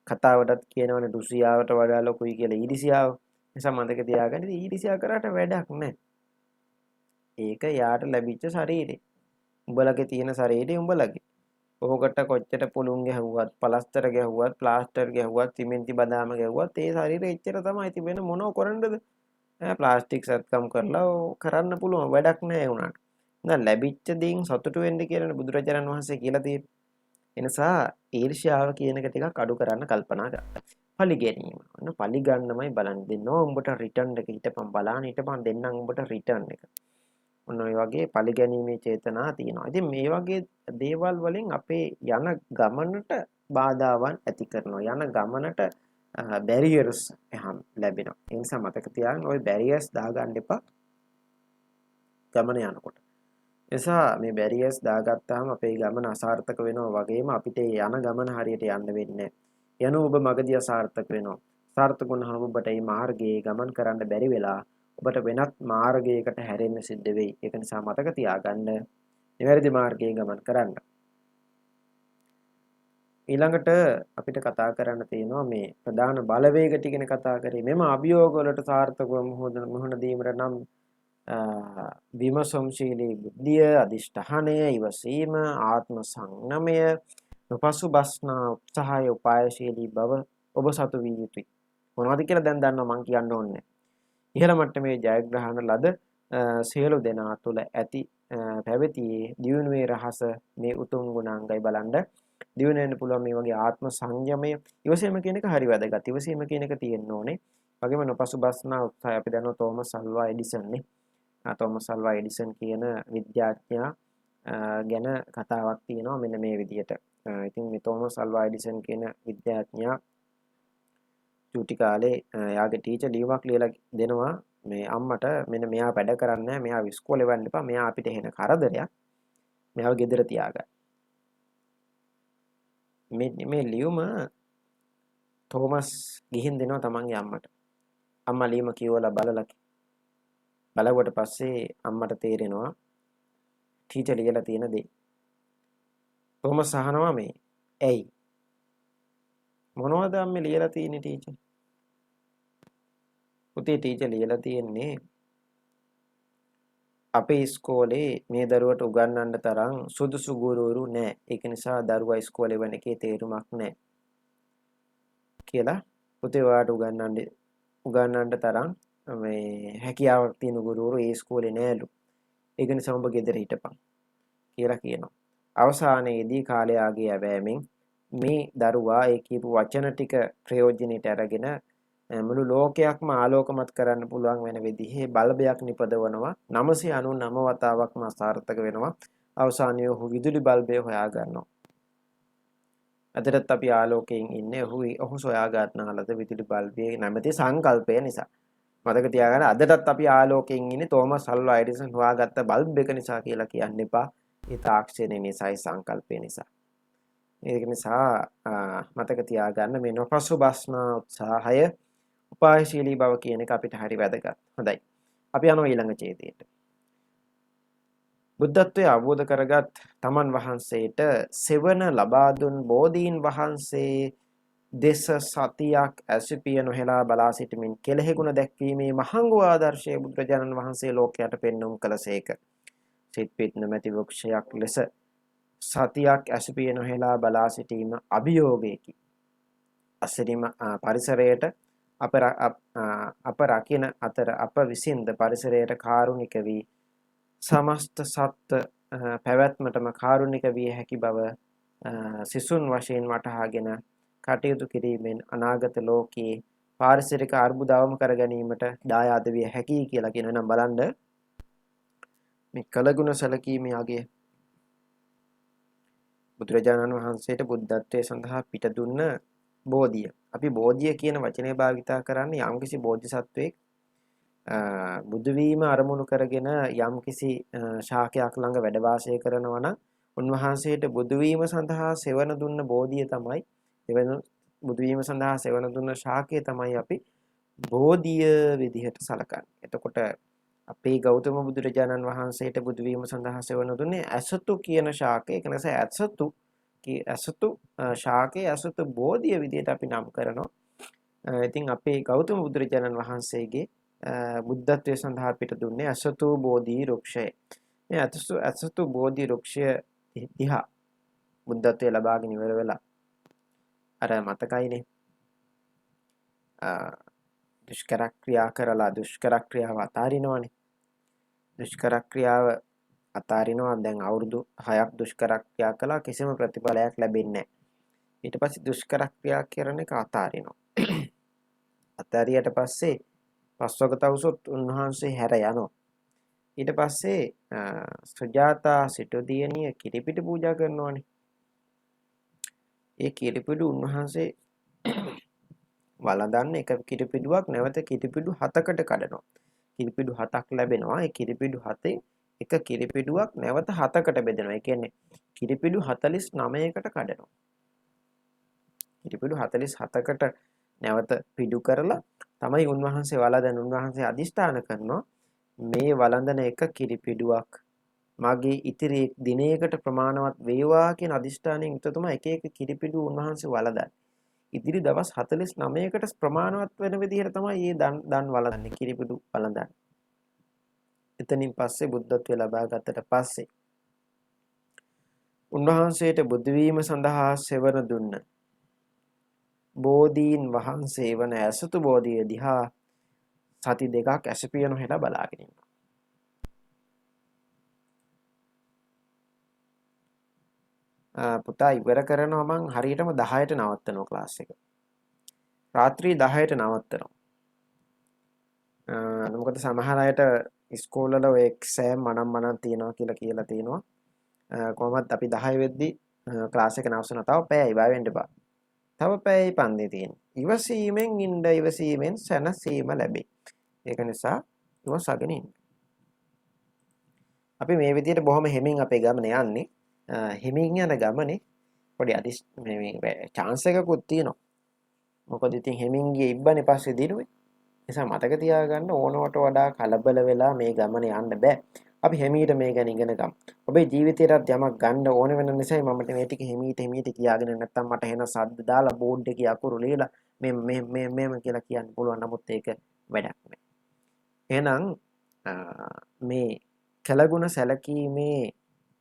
කතාවටත් කියනවනේ රුසියාවට වඩා ලොකුයි කියලා ඊර්ෂියාව. නිසා මතක තියාගන්න ඊර්ෂියා කරාට වැඩක් නැහැ. ඒක යාට ලැබිච්ච ශරීරේ. උඹලගේ තියෙන ශරීරේ උඹලගේ. ඕකට කොච්චර පුළුන් ගැහුවත්, පලස්තර ගැහුවත්, ප්ලාස්ටර් ගැහුවත්, සිමෙන්ති බදාම ගැහුවත් ඒ ශරීරේ එච්චර තමයි. ඉතින් වෙන මොනව කරන්නද? ප්ලාස්ටික් සත්කම් කරලා කරන්න පුළුවන් වැඩක් නැහැ උනාට. දැන් ලැබිච්ච දේෙන් සතුටු වෙන්න කියලා බුදුරජාණන් වහන්සේ කියලා තියෙන්නේ. එනිසා ඊර්ෂ්‍යාව කියන එක ටිකක් අඩු කරන්න කල්පනා කරන්න. පලි ගැනීම. ඔන්න පලි ගන්නමයි බලන්න දෙනවා. උඹට රිටර්න් එක හිටපන් බලාන හිටපන් දෙන්නම් උඹට රිටර්න් එක. ඔන්න ඔය වගේ පලි ගැනීමේ චේතනා තියෙනවා. ඉතින් මේ වගේ දේවල් වලින් අපේ යන ගමනට බාධාවන් ඇති කරනවා. යන ගමනට බැරියර්ස් එහෙම ලැබෙනවා. ඒ නිසා මතක තියාගන්න ওই බැරියර්ස් දාගන්න එපා ගමන යනකොට. එසා මේ බැරියර්ස් දාගත්තාම අපේ ගමන අසාර්ථක වෙනවා වගේම අපිට යන ගමන හරියට යන්න වෙන්නේ නැහැ. යන ඔබ මගදී අසාර්ථක වෙනවා. සාර්ථක වුණාම ඔබට මේ මාර්ගයේ ගමන් කරන්න බැරි වෙලා ඔබට වෙනත් මාර්ගයකට හැරෙන්න සිද්ධ වෙයි. ඒක නිසා මතක තියාගන්න නිවැරදි මාර්ගයේ ගමන් කරන්න. ඊළඟට අපිට කතා කරන්න තියෙනවා මේ ප්‍රධාන බලවේග ටික ගැන කතා කරේ. මෙම අභියෝග වලට සාර්ථකව මුහුණ දීමට නම් විමසම්ශීලී බුද්ධිය, අදිෂ්ඨානය, ඉවසීම, ආත්ම සංයමය, නොපසුබස්නා උත්සාහය, උපායශීලී බව ඔබ සතු විය යුතුයි. මොනවද කියලා දැන් දන්නවා මං කියන්න ඕනේ. ඉහළ මට්ටමේ ජයග්‍රහණ ලද සියලු දෙනා තුළ ඇති පැවතියේ දියුණුවේ රහස මේ උතුම් ගුණාංගයි බලන්න. දියුණු වෙන්න පුළුවන් මේ වගේ ආත්ම සංයමය, ඉවසීම කියන එක හරි වැදගත්. ඉවසීම කියන එක තියෙන්න ඕනේ. වගේම නොපසුබස්නා උත්සාහය අපි දන්නවා තෝමස් අල්වා එඩිසන් නේ. තෝමස් අල්වා එඩිසන් කියන විද්‍යාඥයා ගැන කතාවක් තියෙනවා මෙන්න මේ විදිහට. ඉතින් මේ තෝමස් අල්වා එඩිසන් කියන විද්‍යාඥයා චූටි කාලේ යාගේ ටීචර් ලියුමක් ලියලා දෙනවා මේ අම්මට මෙන්න මෙයා වැඩ කරන්නේ නැහැ, මෙයා ඉස්කෝලේ යන්න එපා, මෙයා අපිට එන කරදරයක්, මෙයාව ගෙදර තියාගන්න. මේ ලියුම තෝමස් ගිහින් දෙනවා තමන්ගේ අම්මට. අම්මා ලියුම කියවලා බලුවට පස්සේ අම්මට තේරෙනවා ටීචර් ලියලා තියෙන දේ. තෝමස් අහනවා මේ ඇයි මොනවද අම්මේ ලියලා තියෙන්නේ ටීචර්? පුතේ ටීචර් ලියලා තියෙන්නේ අපේ ඉස්කෝලේ මේ දරුවට උගන්වන්න තරම් සුදුසු ගුරුවරු නැහැ. ඒක නිසා දරුවා ඉස්කෝලේ වෙන එකේ තේරුමක් නැහැ. කියලා පුතේ ඔයාට උගන්වන්න තරම් මේ හැකියාවක් තියෙන ගුරුවරු ඒ ඉස්කෝලේ නෑලු. ඒක නිසා ඔබ ගෙදර හිටපන් කියලා කියනවා. අවසානයේදී කාලයාගේ ඇවෑමෙන් මේ දරුවා ඒ කියපු වචන ටික ප්‍රයෝජනෙට අරගෙන මුළු ලෝකයක්ම ආලෝකමත් කරන්න පුළුවන් වෙන විදිහේ බල්බයක් නිපදවනවා. 999 වතාවක්ම අසාර්ථක වෙනවා. අවසානයේ ඔහු විදුලි බල්බය හොයා ගන්නවා. අදටත් අපි ආලෝකයෙන් ඉන්නේ ඔහු සොයා ගන්නාලද විදුලි බල්බයේ නැමැති සංකල්පය නිසා. මතක තියාගන්න අදටත් අපි ආලෝකයෙන් ඉන්නේ තෝමස් අල්වා එඩිසන් හොයාගත්ත බල්බ් එක නිසා කියලා කියන්න එපා. ඒ තාක්ෂණය නිසායි සංකල්පය නිසා. ඒක නිසා මතක තියාගන්න මේ නොපසුබස්නා උත්සාහය උපායශීලී බව කියන එක අපිට හරි වැදගත්. හොඳයි. අපි යනවා ඊළඟ ඡේදයට. බුද්ධත්වයේ අවබෝධ කරගත් තමන් වහන්සේට සෙවණ ලබා දුන් බෝධීන් වහන්සේ දෙස සතියක් ඇසිපිය නොහෙලා බලා සිටමින් කෙලෙහිගුණ දැක්වීමේ මහඟු ආදර්ශය බුදුරජාණන් වහන්සේ ලෝකයට පෙන්වුම් කළසේක. සිත් පිට නොමැති වෘක්ෂයක් ලෙස සතියක් ඇසිපිය නොහෙලා බලා සිටීම අභියෝගයකි. අසිරිම පරිසරයට අප රකින අතර අප විසින්ද පරිසරයට කාරුණික වී සමස්ත සත්ත්ව පැවැත්මටම කාරුණික විය හැකි බව සිසුන් වශයෙන් වටහාගෙන කටයුතු කිරීමෙන් අනාගත ලෝකයේ පාරිසරික අර්බුද අවම කර ගැනීමට දායාද විය හැකියි කියලා කියන නම් බලන්න මේ කලගුණ සැලකීමේ අගය බුදුරජාණන් වහන්සේට බුද්ධත්වයේ සඳහා පිට දුන්න බෝධිය. අපි බෝධිය කියන වචනේ භාවිතා කරන්නේ යම්කිසි බෝධිසත්වයෙක් බුදු වීම අරමුණු කරගෙන යම්කිසි ශාකයක් ළඟ වැඩ වාසය කරනවා නම් උන්වහන්සේට බුදු වීම සඳහා සෙවණ දුන්න බෝධිය තමයි එවන බුදු වීම සඳහා සෙවණ දුන්න ශාකය තමයි අපි බෝධිය විදිහට සලකන්නේ. එතකොට අපේ ගෞතම බුදුරජාණන් වහන්සේට බුදු වීම සඳහා සෙවණ දුන්නේ ඇසතු කියන ශාකය. ඒක නිසා ඇසතු ශාකයේ ඇසතු බෝධිය විදිහට අපි නම් කරනවා. ඉතින් අපේ ගෞතම බුදුරජාණන් වහන්සේගේ බුද්ධත්වයේ සඳහා අපිට දුන්නේ ඇසතු බෝධි වෘක්ෂය. මේ ඇසතු බෝධි වෘක්ෂය දිහා බුද්ධත්වයේ ලබාගෙන ඉවර වෙලා අර මතකයිනේ දුෂ්කර ක්‍රියා කරලා දුෂ්කර ක්‍රියාව අතාරිනවනේ. දුෂ්කර ක්‍රියාව අතාරිනවා. දැන් අවුරුදු 6ක් දුෂ්කර ක්‍රියා කළා කිසිම ප්‍රතිඵලයක් ලැබෙන්නේ නැහැ. ඊට පස්සේ දුෂ්කර ක්‍රියා කරන එක අතාරිනවා. අතාරියට පස්සේ පස්වක තවුසොත් උන්වහන්සේ හැර යනවා. ඊට පස්සේ සුජාතා සිටු දියණිය කිරිපිටි පූජා කරනවානේ. ඒ කිරිපිඩු උන්වහන්සේ වළඳන්න එක කිරිපිඩුවක් නැවත කිරිපිඩු 7කට කඩනවා. කිරිපිඩු 7ක් ලැබෙනවා. ඒ කිරිපිඩු 7න් එක කිරිපිඩුවක් නැවත 7කට බෙදෙනවා. ඒ කියන්නේ කිරිපිඩු 49කට කඩනවා. කිරිපිඩු 47කට නැවත පිඩු කරලා තමයි උන්වහන්සේ වළඳන. උන්වහන්සේ අදිෂ්ඨාන කරනවා මේ වළඳන එක කිරිපිඩුවක් මගේ ඉතිරි දිනයකට ප්‍රමාණවත් වේවා කියන අදිෂ්ඨානයෙන් යුත තමයි එක එක කිරිපිඩු උන්වහන්සේ වළඳන්නේ. ඉදිරි දවස් 49කට ප්‍රමාණවත් වෙන විදිහට තමයි මේ දන් වළඳන්නේ, කිරිපිඩු වළඳන්නේ. එතනින් පස්සේ බුද්ධත්වයේ ලබා ගත්තට පස්සේ උන්වහන්සේට බුදු වීම සඳහා සෙවණ දුන්න බෝධීන් වහන්සේ වන ඇසතු බෝධිය දිහා සති දෙකක් ඇසපිය නොහෙලා බලාගෙන ඉන්නවා. පුතා ඉවර කරනවා මං හරියටම 10ට නවත්තනවා ක්ලාස් එක. රාත්‍රී 10ට නවත්තනවා. මොකද සමහර අයට ඉස්කෝලවල ඔය එක්සෑම් මනම් තියනවා කියලා තියෙනවා. කොහොමත් අපි 10 වෙද්දි ක්ලාස් එක නවත්තනවා. තව පැයයි බය වෙන්න එපා. තව පැයයි පන්දි තියෙනවා. ඉවසීමෙන් ඉන්න ඉවසීමෙන් සැනසීම ලැබේ. ඒක නිසා ඉවසගෙන ඉන්න. අපි මේ විදිහට බොහොම හිමින් අපේ ගමන යන්නේ. හිමින් යන ගමනේ පොඩි මේ chance එකකුත් තියෙනවා. මොකද ඉතින් හිමින් ගියේ ඉබ්බනේ පස්සේ දිනුවේ. නිසා මතක තියාගන්න ඕනවට වඩා කලබල වෙලා මේ ගමන යන්න බෑ. අපි හිමීට මේ ගැන ඉගෙන ගමු. ඔබේ ජීවිතේටත් යමක් ගන්න ඕන වෙන නිසායි මම මේ ටික හිමීට කියාගෙන නැත්තම් මට එන සද්ද දාලා බෝඩ් එකේ අකුරු ලියලා මේ කියලා කියන්න පුළුවන්. නමුත් ඒක වැඩක් නෑ. එහෙනම් මේ කලගුණ සැලකීමේ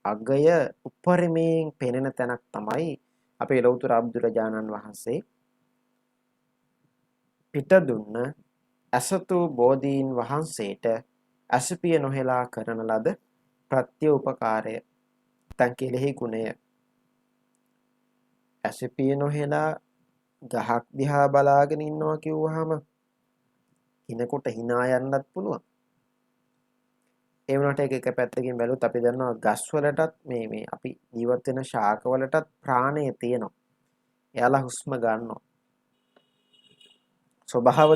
අගය උපරිමයෙන් පෙනෙන තැනක් තමයි අපේ ලෞතර බුදුරජාණන් වහන්සේ පිට දුන්න අසතු බෝධීන් වහන්සේට අසපිය නොහෙලා කරන ලද ප්‍රත්‍යඋපකාරය තන් කෙලෙහි ගුණය. අසපිය නොහෙලා ගහක් දිහා බලාගෙන ඉන්නවා කිව්වහම කිනකොට hina යන්නත් පුළුවන්. ඒ වුණාට එක පැත්තකින් බැලුවොත් අපි දන්නවා ගස් වලටත් මේ අපි ජීවත් වෙන ශාක වලටත් ප්‍රාණය තියෙනවා. එයාලා හුස්ම ගන්නවා. ස්වභාව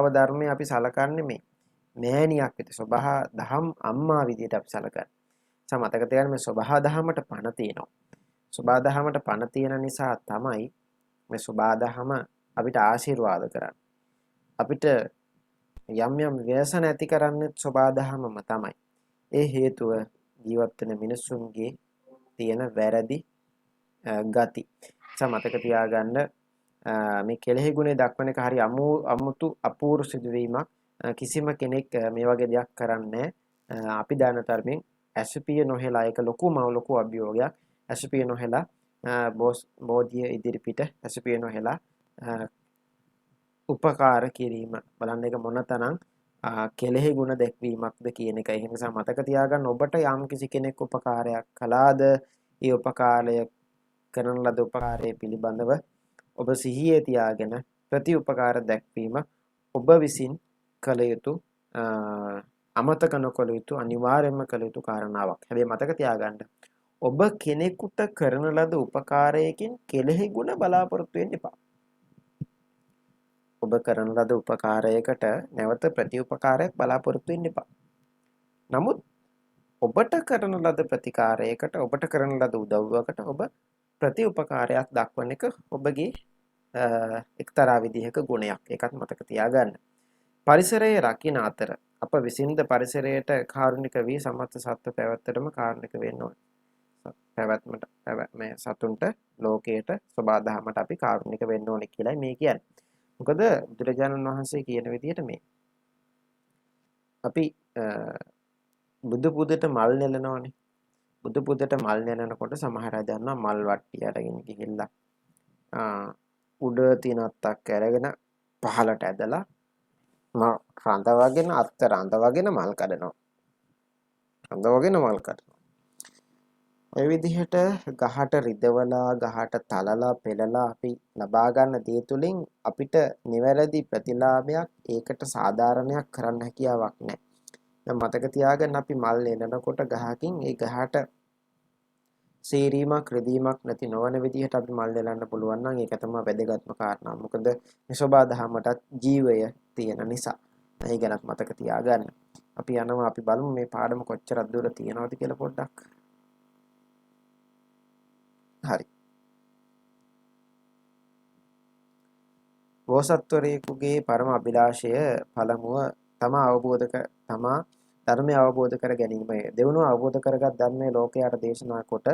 ධර්මයේ අපි සලකන්නේ මේ මෑණියක් විදිහට ස්වභාව දහම් අම්මා විදිහට අපි සලකන්නේ. සමතක තියාගන්න මේ ස්වභාව දහමට පණ තියෙනවා. ස්වභාව දහමට පණ තියෙන නිසා තමයි මේ ස්වභාව දහම අපිට ආශිර්වාද කරන්නේ. අපිට යම් ව්‍යසන ඇති කරන්නේ ස්වභාව දහමම තමයි. ඒ හේතුව ජීවත් වෙන මිනිසුන්ගේ තියෙන වැරදි ගති. සමතක තියාගන්න මේ කෙලෙහි ගුණේ දක්වන එක හරි අමුතු අපූර්ව සිදුවීමක්. කිසිම කෙනෙක් මේ වගේ දෙයක් කරන්නේ අපි දාන තරමින් ඇසපිය නොහෙලා ඒක ලොකු අභියෝගයක්. ඇසපිය නොහෙලා බෝධිය ඉදිරිපිට ඇසපිය නොහෙලා උපකාර කිරීම බලන්න එක මොනතරම් කෙලෙහි ගුණ දැක්වීමක්ද කියන එක. ඒ නිසා මතක තියාගන්න ඔබට යම් කිසි කෙනෙක් උපකාරයක් කළාද ඒ උපකාරය කරන ලද උපකාරයේ පිළිබඳව ඔබ සිහියේ තියාගෙන ප්‍රතිඋපකාර දැක්වීම ඔබ විසින් කළ යුතු අමතක නොකළ යුතු අනිවාර්යයෙන්ම කළ යුතු කාරණාවක්. හැබැයි මතක තියාගන්න ඔබ කෙනෙකුට කරන ලද උපකාරයකින් කෙලෙහි ගුණ බලාපොරොත්තු වෙන්න එපා. ඔබ කරන ලද උපකාරයකට නැවත ප්‍රතිඋපකාරයක් බලාපොරොත්තු වෙන්න එපා. නමුත් ඔබට කරන ලද ප්‍රතිකාරයකට ඔබට කරන ලද උදව්වකට ඔබ ප්‍රතිඋපකාරයක් දක්වන එක ඔබගේ එක්තරා විදිහක ගුණයක්. ඒකත් මතක තියාගන්න. පරිසරයේ රකින්න අතර අප විසින්ද පරිසරයට කාරුණික වී සමස්ත සත්ව පැවැත්මටම කාරුණික වෙන්න ඕනේ. පැවැත්මට මේ සතුන්ට ලෝකයට සබාධමයට අපි කාරුණික වෙන්න ඕනේ කියලායි මේ කියන්නේ. මොකද බුදුරජාණන් වහන්සේ කියන විදිහට මේ අපි බුදු පුදට මල් නෙලනවානේ. බුදු පුදට මල් නෙලනකොට සමහර අය දන්නවා මල් වට්ටිය අරගෙන ගිහිල්ලා උඩ තියෙන අත්තක් අරගෙන පහලට ඇදලා රඳවගෙන අත්ත රඳවගෙන මල් කඩනවා. රඳවගෙන මල් කඩනවා. ඒ විදිහට ගහට රිදවලා ගහට තලලා පෙළලා අපි ලබා ගන්න දේ තුලින් අපිට නිවැරදි ප්‍රතිලාභයක් ඒකට සාධාරණයක් කරන්න හැකියාවක් නැහැ. දැන් මතක තියාගන්න අපි මල් එනනකොට ගහකින් ඒ ගහට සීරීමක් රිදීමක් නැති නොවන විදිහට අපි මල් එලන්න පුළුවන් නම් ඒක තමයි වැදගත්ම කාරණා. මොකද මේ සබා දහමටත් ජීවය තියෙන නිසා. ඒ ගැනත් මතක තියාගන්න. අපි යනවා අපි බලමු මේ පාඩම කොච්චරක් දුර තියෙනවද කියලා පොඩ්ඩක්. හරි. බෝසත්වරයෙකුගේ පරම අභිලාෂය පළමුව තමා ධර්මය අවබෝධ කර ගැනීමය. දෙවනුව අවබෝධ කරගත් ධර්මයේ ලෝකයට දේශනා කොට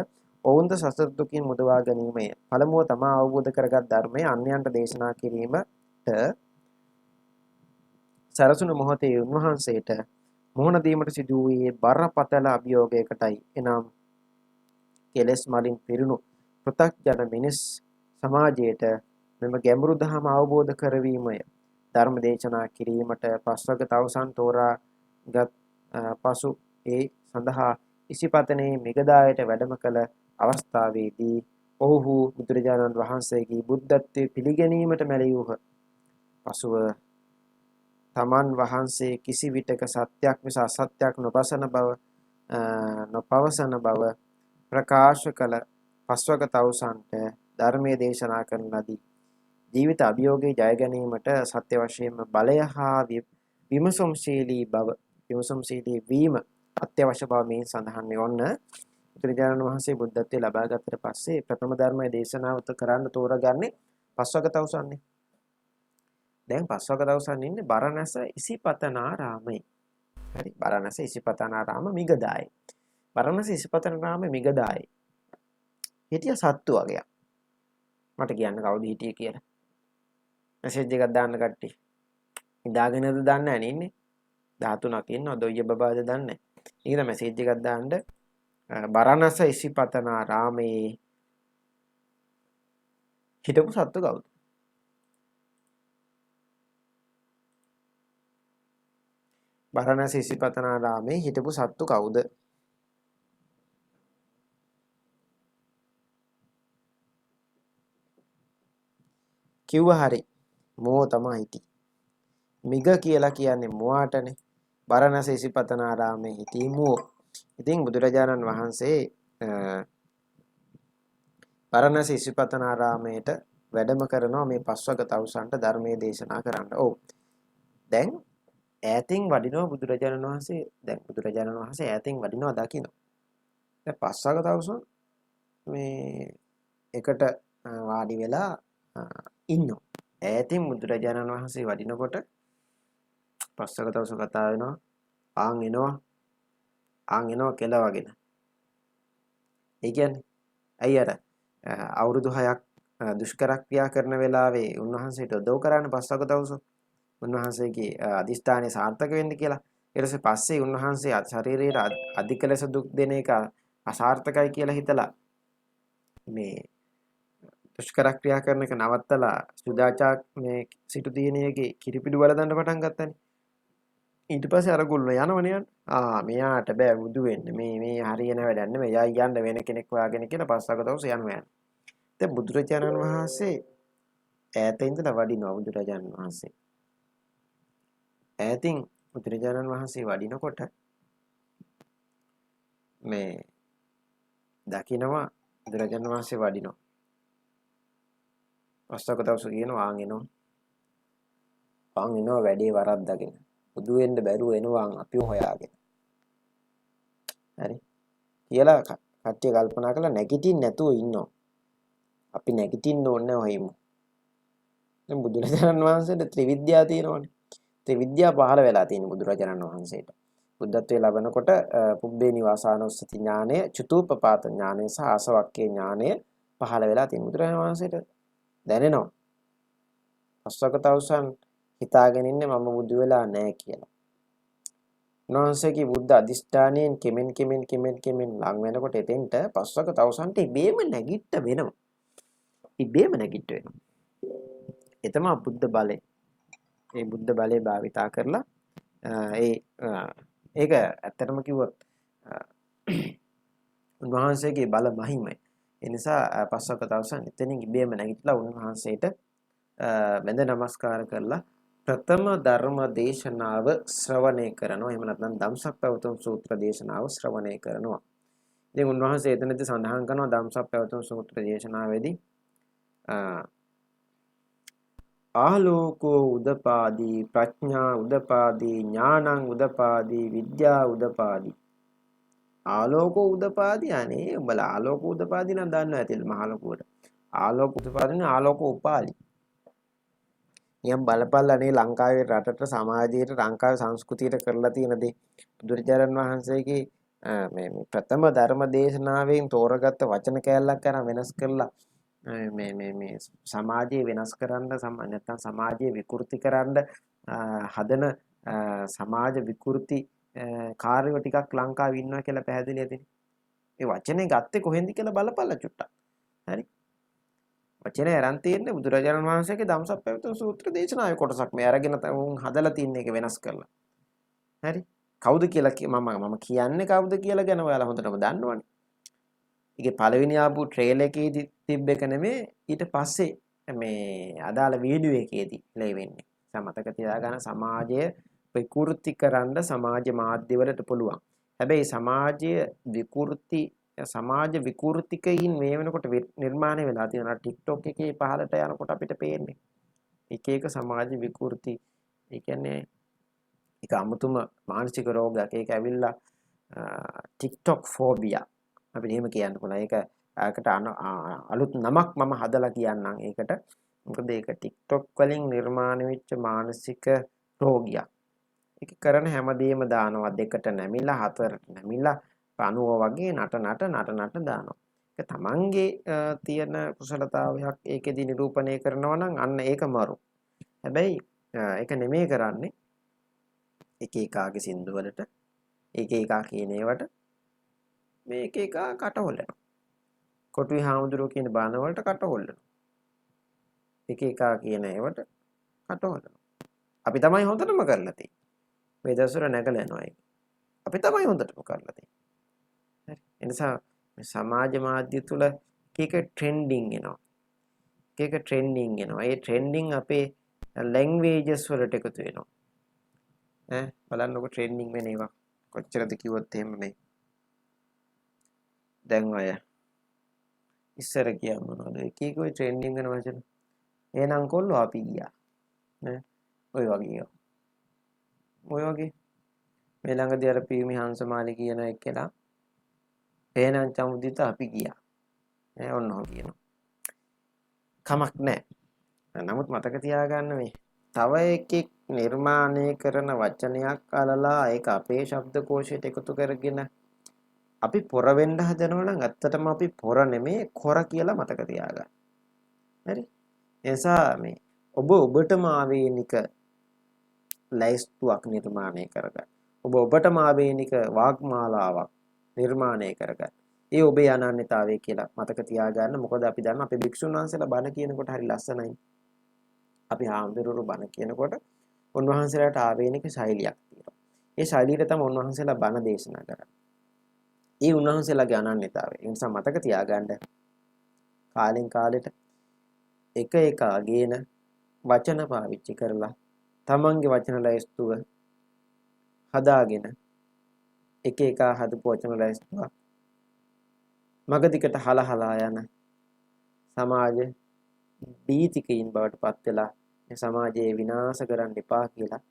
ඔවුන්ද සසර දුකින් මුදවා ගැනීමය. පළමුව තමා අවබෝධ කරගත් ධර්මය අන්‍යයන්ට දේශනා කිරීමට සරසුන මොහොතේ උන්වහන්සේට මුහුණ දීමට සිදු වූයේ බරපතල අභියෝගයකටයි. එනම් කෙලෙස් මලින් පිරුණු පෘථග්ජන මිනිස් සමාජයට මෙම ගැඹුරු දහම අවබෝධ කරවීමය. ධර්ම දේශනා කිරීමට පස්වග තවුසන් තෝරාගත් පසු ඒ සඳහා ඉසිපතනේ මිගදායට වැඩම කළ අවස්ථාවේදී ඔහු බුදුරජාණන් වහන්සේගේ බුද්ධත්වයේ පිළිගැනීමට මැලියූහ. පසුව තමන් වහන්සේ කිසි විටක සත්‍යක් මිස අසත්‍යක් නොපවසන බව ප්‍රකාශ කළ පස්වග තවුසන්ට ධර්මයේ දේශනා කරන ලදී. ජීවිත අභියෝගයේ ජය ගැනීමට සත්‍ය වශයෙන්ම බලය හා විමසුම්ශීලී වීම අත්‍යවශ්‍ය බව මේ සඳහන් වෙන්නේ. බුදුරජාණන් වහන්සේ බුද්ධත්වයේ ලබා ගත්තට පස්සේ ප්‍රථම ධර්මයේ දේශනාව කරන්න තෝරගන්නේ පස්වග තවුසන්නේ. දැන් පස්වග තවුසන් ඉන්නේ බරණැස ඉසිපතනාරාමයේ. හරි, බරණැස ඉසිපතනාරාම මිගදායේ. බරණැස ඉසිපතනාරාම මිගදායේ. හිටිය සත්තු වගේක්. මට කියන්න කවුද හිටියේ කියලා. මෙසේජ් එකක් දාන්න කට්ටිය. ඉඳාගෙනද දන්නේ නැහැ නේ. 13ක් ඉන්නවා. දොයිය බබාද දන්නේ නැහැ. ඊට මෙසේජ් එකක් දාන්න බරණැස ඉසිපතනාරාමේ හිටපු සත්තු කවුද? බරණැස ඉසිපතනාරාමේ හිටපු සත්තු කවුද? කිව්වා හරි. මෝ තමයි හිටි. මිග කියලා කියන්නේ මුවාටනේ. බරණැස ඉසිපතනාරාමේ හිටි මුවෝ. ඉතින් බුදුරජාණන් වහන්සේ බරණැස ඉසිපතනාරාමයට වැඩම කරනවා මේ පස්වග තවුසන්ට ධර්මයේ දේශනා කරන්න. ඔව්. දැන් ඈතින් වඩිනවා බුදුරජාණන් වහන්සේ. දැන් බුදුරජාණන් වහන්සේ ඈතින් වඩිනවා දකින්න. දැන් පස්වග තවුසන් මේ එකට වාඩි වෙලා ඉන්නවා. ඈතින් බුදුරජාණන් වහන්සේ වඩිනකොට පස්වග තවුස කතා වෙනවා. ආන් එනවා කෙලවගෙන. ඒ කියන්නේ අයි අර අවුරුදු 6ක් දුෂ්කර ක්‍රියා කරන වෙලාවේ උන්වහන්සේට උදව් කරන්න පස්වග තවුස උන්වහන්සේගේ අදිෂ්ඨානය සාර්ථක වෙන්න කියලා. ඊට පස්සේ උන්වහන්සේ ශරීරයට අධික ලෙස දුක් දෙන එක අසාර්ථකයි කියලා හිතලා මේ දුෂ්කර ක්‍රියා කරන එක නවත්තලා සුදාචා මේ සිටු දිනේගේ කිරිපිඩු වලදන්න පටන් ගත්තානේ. ඊට පස්සේ අර ගුල්ල යනවනේ යන්න. මෙයාට බෑ බුදු වෙන්න. මේ හරියන වැඩක් නෙමෙයි. යයි යන්න වෙන කෙනෙක් හොයාගෙන කියලා පස්වග තවුස යනවා. දැන් බුදුරජාණන් වහන්සේ ඈත ඉඳලා වඩිනවා බුදුරජාණන් වහන්සේ. ඈතින් බුදුරජාණන් වහන්සේ වඩිනකොට මේ දකින්නවා බුදුරජාණන් වහන්සේ වඩිනවා. පස්වග තවුස කියනවා ආන් එනවා වැඩේ වරද්දාගෙන. බුදු වෙන්න බැරුව එනවා අපිව හොයාගෙන. හරි. කියලා කට්ටිය කල්පනා කළා නැගිටින්න නැතුව ඉන්නවා. අපි නැගිටින්න ඕනේ හොයමු. දැන් බුදුරජාණන් වහන්සේට ත්‍රිවිද්‍යාව තියෙනවනේ. ත්‍රිවිද්‍යාව පහළ වෙලා තියෙන බුදුරජාණන් වහන්සේට. බුද්ධත්වයේ ලබනකොට පුබ්බේ නිවාසානුස්සති ඥානය, චතුූපපාත ඥානය සහ ආසවක්ඛේ ඥානය පහළ වෙලා තියෙන බුදුරජාණන් වහන්සේට දැනෙනවා. පස්වක තවුසන් හිතාගෙන ඉන්නේ මම බුදු වෙලා නැහැ කියලා. උන්වහන්සේගේ බුද්ධ අධිෂ්ඨානයෙන් කෙමෙන් ලං වෙනකොට එතෙන්ට පස්වක තවුසන්ට ඉබේම නැගිට වෙනවා. ඉබේම නැගිට වෙනවා. ඒ තමයි බුද්ධ බලය. ඒ බුද්ධ බලය භාවිතා කරලා ඒක ඇත්තටම කිව්වොත් උන්වහන්සේගේ බල මහිමයි. ඒ නිසා පස්වක තවුසන් එතනින් ඉබේම නැගිටලා උන්වහන්සේට වැඳ නමස්කාර කරලා ප්‍රථම ධර්ම දේශනාව ශ්‍රවණය කරනවා. එහෙම නැත්නම් ධම්සප්පවතුම් සූත්‍ර දේශනාව ශ්‍රවණය කරනවා. ඉතින් උන්වහන්සේ එතනදී සඳහන් කරනවා ධම්සප්පවතුම් සූත්‍ර දේශනාවේදී ආලෝකෝ උදපාදී ප්‍රඥා උදපාදී ඥානං උදපාදී විද්‍යා උදපාදී ආලෝකෝ උදපාදී අනේ උඹලා ආලෝකෝ උදපාදී නම් දන්නවා ඇතිල් මහ ලොකුවට ආලෝක උදපාදී ආලෝක උපාලි නියම් බලපල්ලානේ ලංකාවේ රටට සමාජයට ලංකාවේ සංස්කෘතියට කරලා තියෙන දේ බුදුරජාණන් වහන්සේගේ මේ ප්‍රථම ධර්ම දේශනාවෙන් තෝරගත්ත වචන කෑල්ලක් කරන් වෙනස් කරලා මේ සමාජය වෙනස් කරන්න නැත්නම් සමාජය විකෘති කරන්න හදන සමාජ විකෘති කාර්යව ටිකක් ලංකාවේ ඉන්නවා කියලා පැහැදිලි ඇතිනේ. ඒ වචනේ ගත්තේ කොහෙන්ද කියලා බලපල්ලා චුට්ටක්. හරි. වචනේ අරන් තියෙන්නේ බුදුරජාණන් වහන්සේගේ ධම්සප්පවතුම් සූත්‍ර දේශනාවේ කොටසක්. මේ අරගෙන උන් හදලා තින්න එක වෙනස් කරලා. හරි. කවුද කියලා මම කියන්නේ කවුද කියලා ගැන ඔයාලා හොඳටම දන්නවනේ. ඒකේ පළවෙනි ආපු ට්‍රේලර් එකේදී තිබ්බ එක නෙමෙයි ඊට පස්සේ මේ අදාළ වීඩියෝ එකේදී ප්ලේ වෙන්නේ. මතක තියාගන්න සමාජය විකෘති කරන්න සමාජ මාධ්‍ය වලට පුළුවන්. හැබැයි සමාජ විකෘතිකයින් මේ වෙනකොට නිර්මාණය වෙලා තියෙනවා. TikTok එකේ පහළට යනකොට අපිට පේන්නේ. එක එක සමාජ විකෘති. ඒ කියන්නේ ඒක අමුතුම මානසික රෝගයක්. ඒක ඇවිල්ලා TikTok ෆෝබියා. අපිට එහෙම කියන්න පුළුවන්. ඒකට අලුත් නමක් මම හදලා කියන්නම් ඒකට. මොකද ඒක TikTok වලින් නිර්මාණය වෙච්ච මානසික රෝගියක්. ඒක කරන හැමදේම දානවා. දෙකට නැමිලා හතරට නැමිලා 90 වගේ නට දානවා. ඒක තමන්ගේ තියෙන කුසලතාවයක් ඒකෙදි නිරූපණය කරනවා නම් අන්න ඒක මරු. හැබැයි ඒක නෙමෙයි කරන්නේ එක එකාගේ සින්දු වලට එක එකා කියන ඒවට මේ එක එකා කටහොල්ලනවා. කොටුවේ හාමුදුරුවෝ කියන බාන වලට කටහොල්ලනවා. එක එකා කියන ඒවට කටහොල්ලනවා. අපි තමයි හොඳටම කරලා තියෙන්නේ. මේ දවස්වල නැගලා යනවා ඒක. අපි තමයි හොඳටම කරලා තියෙන්නේ. හරි. ඒ නිසා මේ සමාජ මාධ්‍ය තුල එක ට්‍රෙන්ඩින් එනවා. එක ට්‍රෙන්ඩින් එනවා. ඒ ට්‍රෙන්ඩින් අපේ ලැන්ග්වේජස් වලට එකතු වෙනවා. බලන්නකො ට්‍රෙන්ඩින් වෙන ඒවා කොච්චරද කිව්වොත් එහෙම මේ දැන් අය ඉස්සර කියන්න මොනවද එක එක ඔය ට්‍රෙන්ඩින් වෙන වචන එහෙනම් කොල්ලෝ අපි ගියා නේ ඔය වගේ මේ ළඟදී අර පියුමි හංසමාලි කියන එක්කෙනා එහෙනම් චමුදිත අපි ගියා නේ ඔන්න ඔය කියනවා කමක් නැහැ නමුත් මතක තියාගන්න මේ තව එකෙක් නිර්මාණය කරන වචනයක් අලලා ඒක අපේ ශබ්දකෝෂයට එකතු කරගෙන අපි පොර වෙන්න හදනවා නම් ඇත්තටම අපි පොර නෙමේ කොර කියලා මතක තියාගන්න. හරි? එසා මේ ඔබටම ආවේනික ලයිස්තුවක් නිර්මාණය කරගන්න. ඔබටම ආවේනික වාග්මාලාවක් නිර්මාණය කරගන්න. ඒ ඔබේ අනන්‍යතාවය කියලා මතක තියාගන්න. මොකද අපි දන්නවා අපේ භික්ෂුන් වහන්සේලා බණ කියනකොට හරි ලස්සනයි. අපි හාමුදුරුවෝ බණ කියනකොට උන්වහන්සේලාට ආවේනික ශෛලියක් තියෙනවා. ඒ ශෛලියට තමයි උන්වහන්සේලා බණ දේශනා කරන්නේ. ඒ උන්වහන්සේලාගේ අනන්‍යතාවය. ඒ නිසා මතක තියාගන්න කාලෙන් කාලෙට එක එක ගේන වචන පාවිච්චි කරලා තමන්ගේ වචන ලැයිස්තුව හදාගෙන එක එක හදපු වචන ලැයිස්තුව මගදිකට හලහලා යන සමාජ බීතිකයින් බවට පත් වෙලා මේ සමාජයේ විනාශ කරන්න එපා කියලා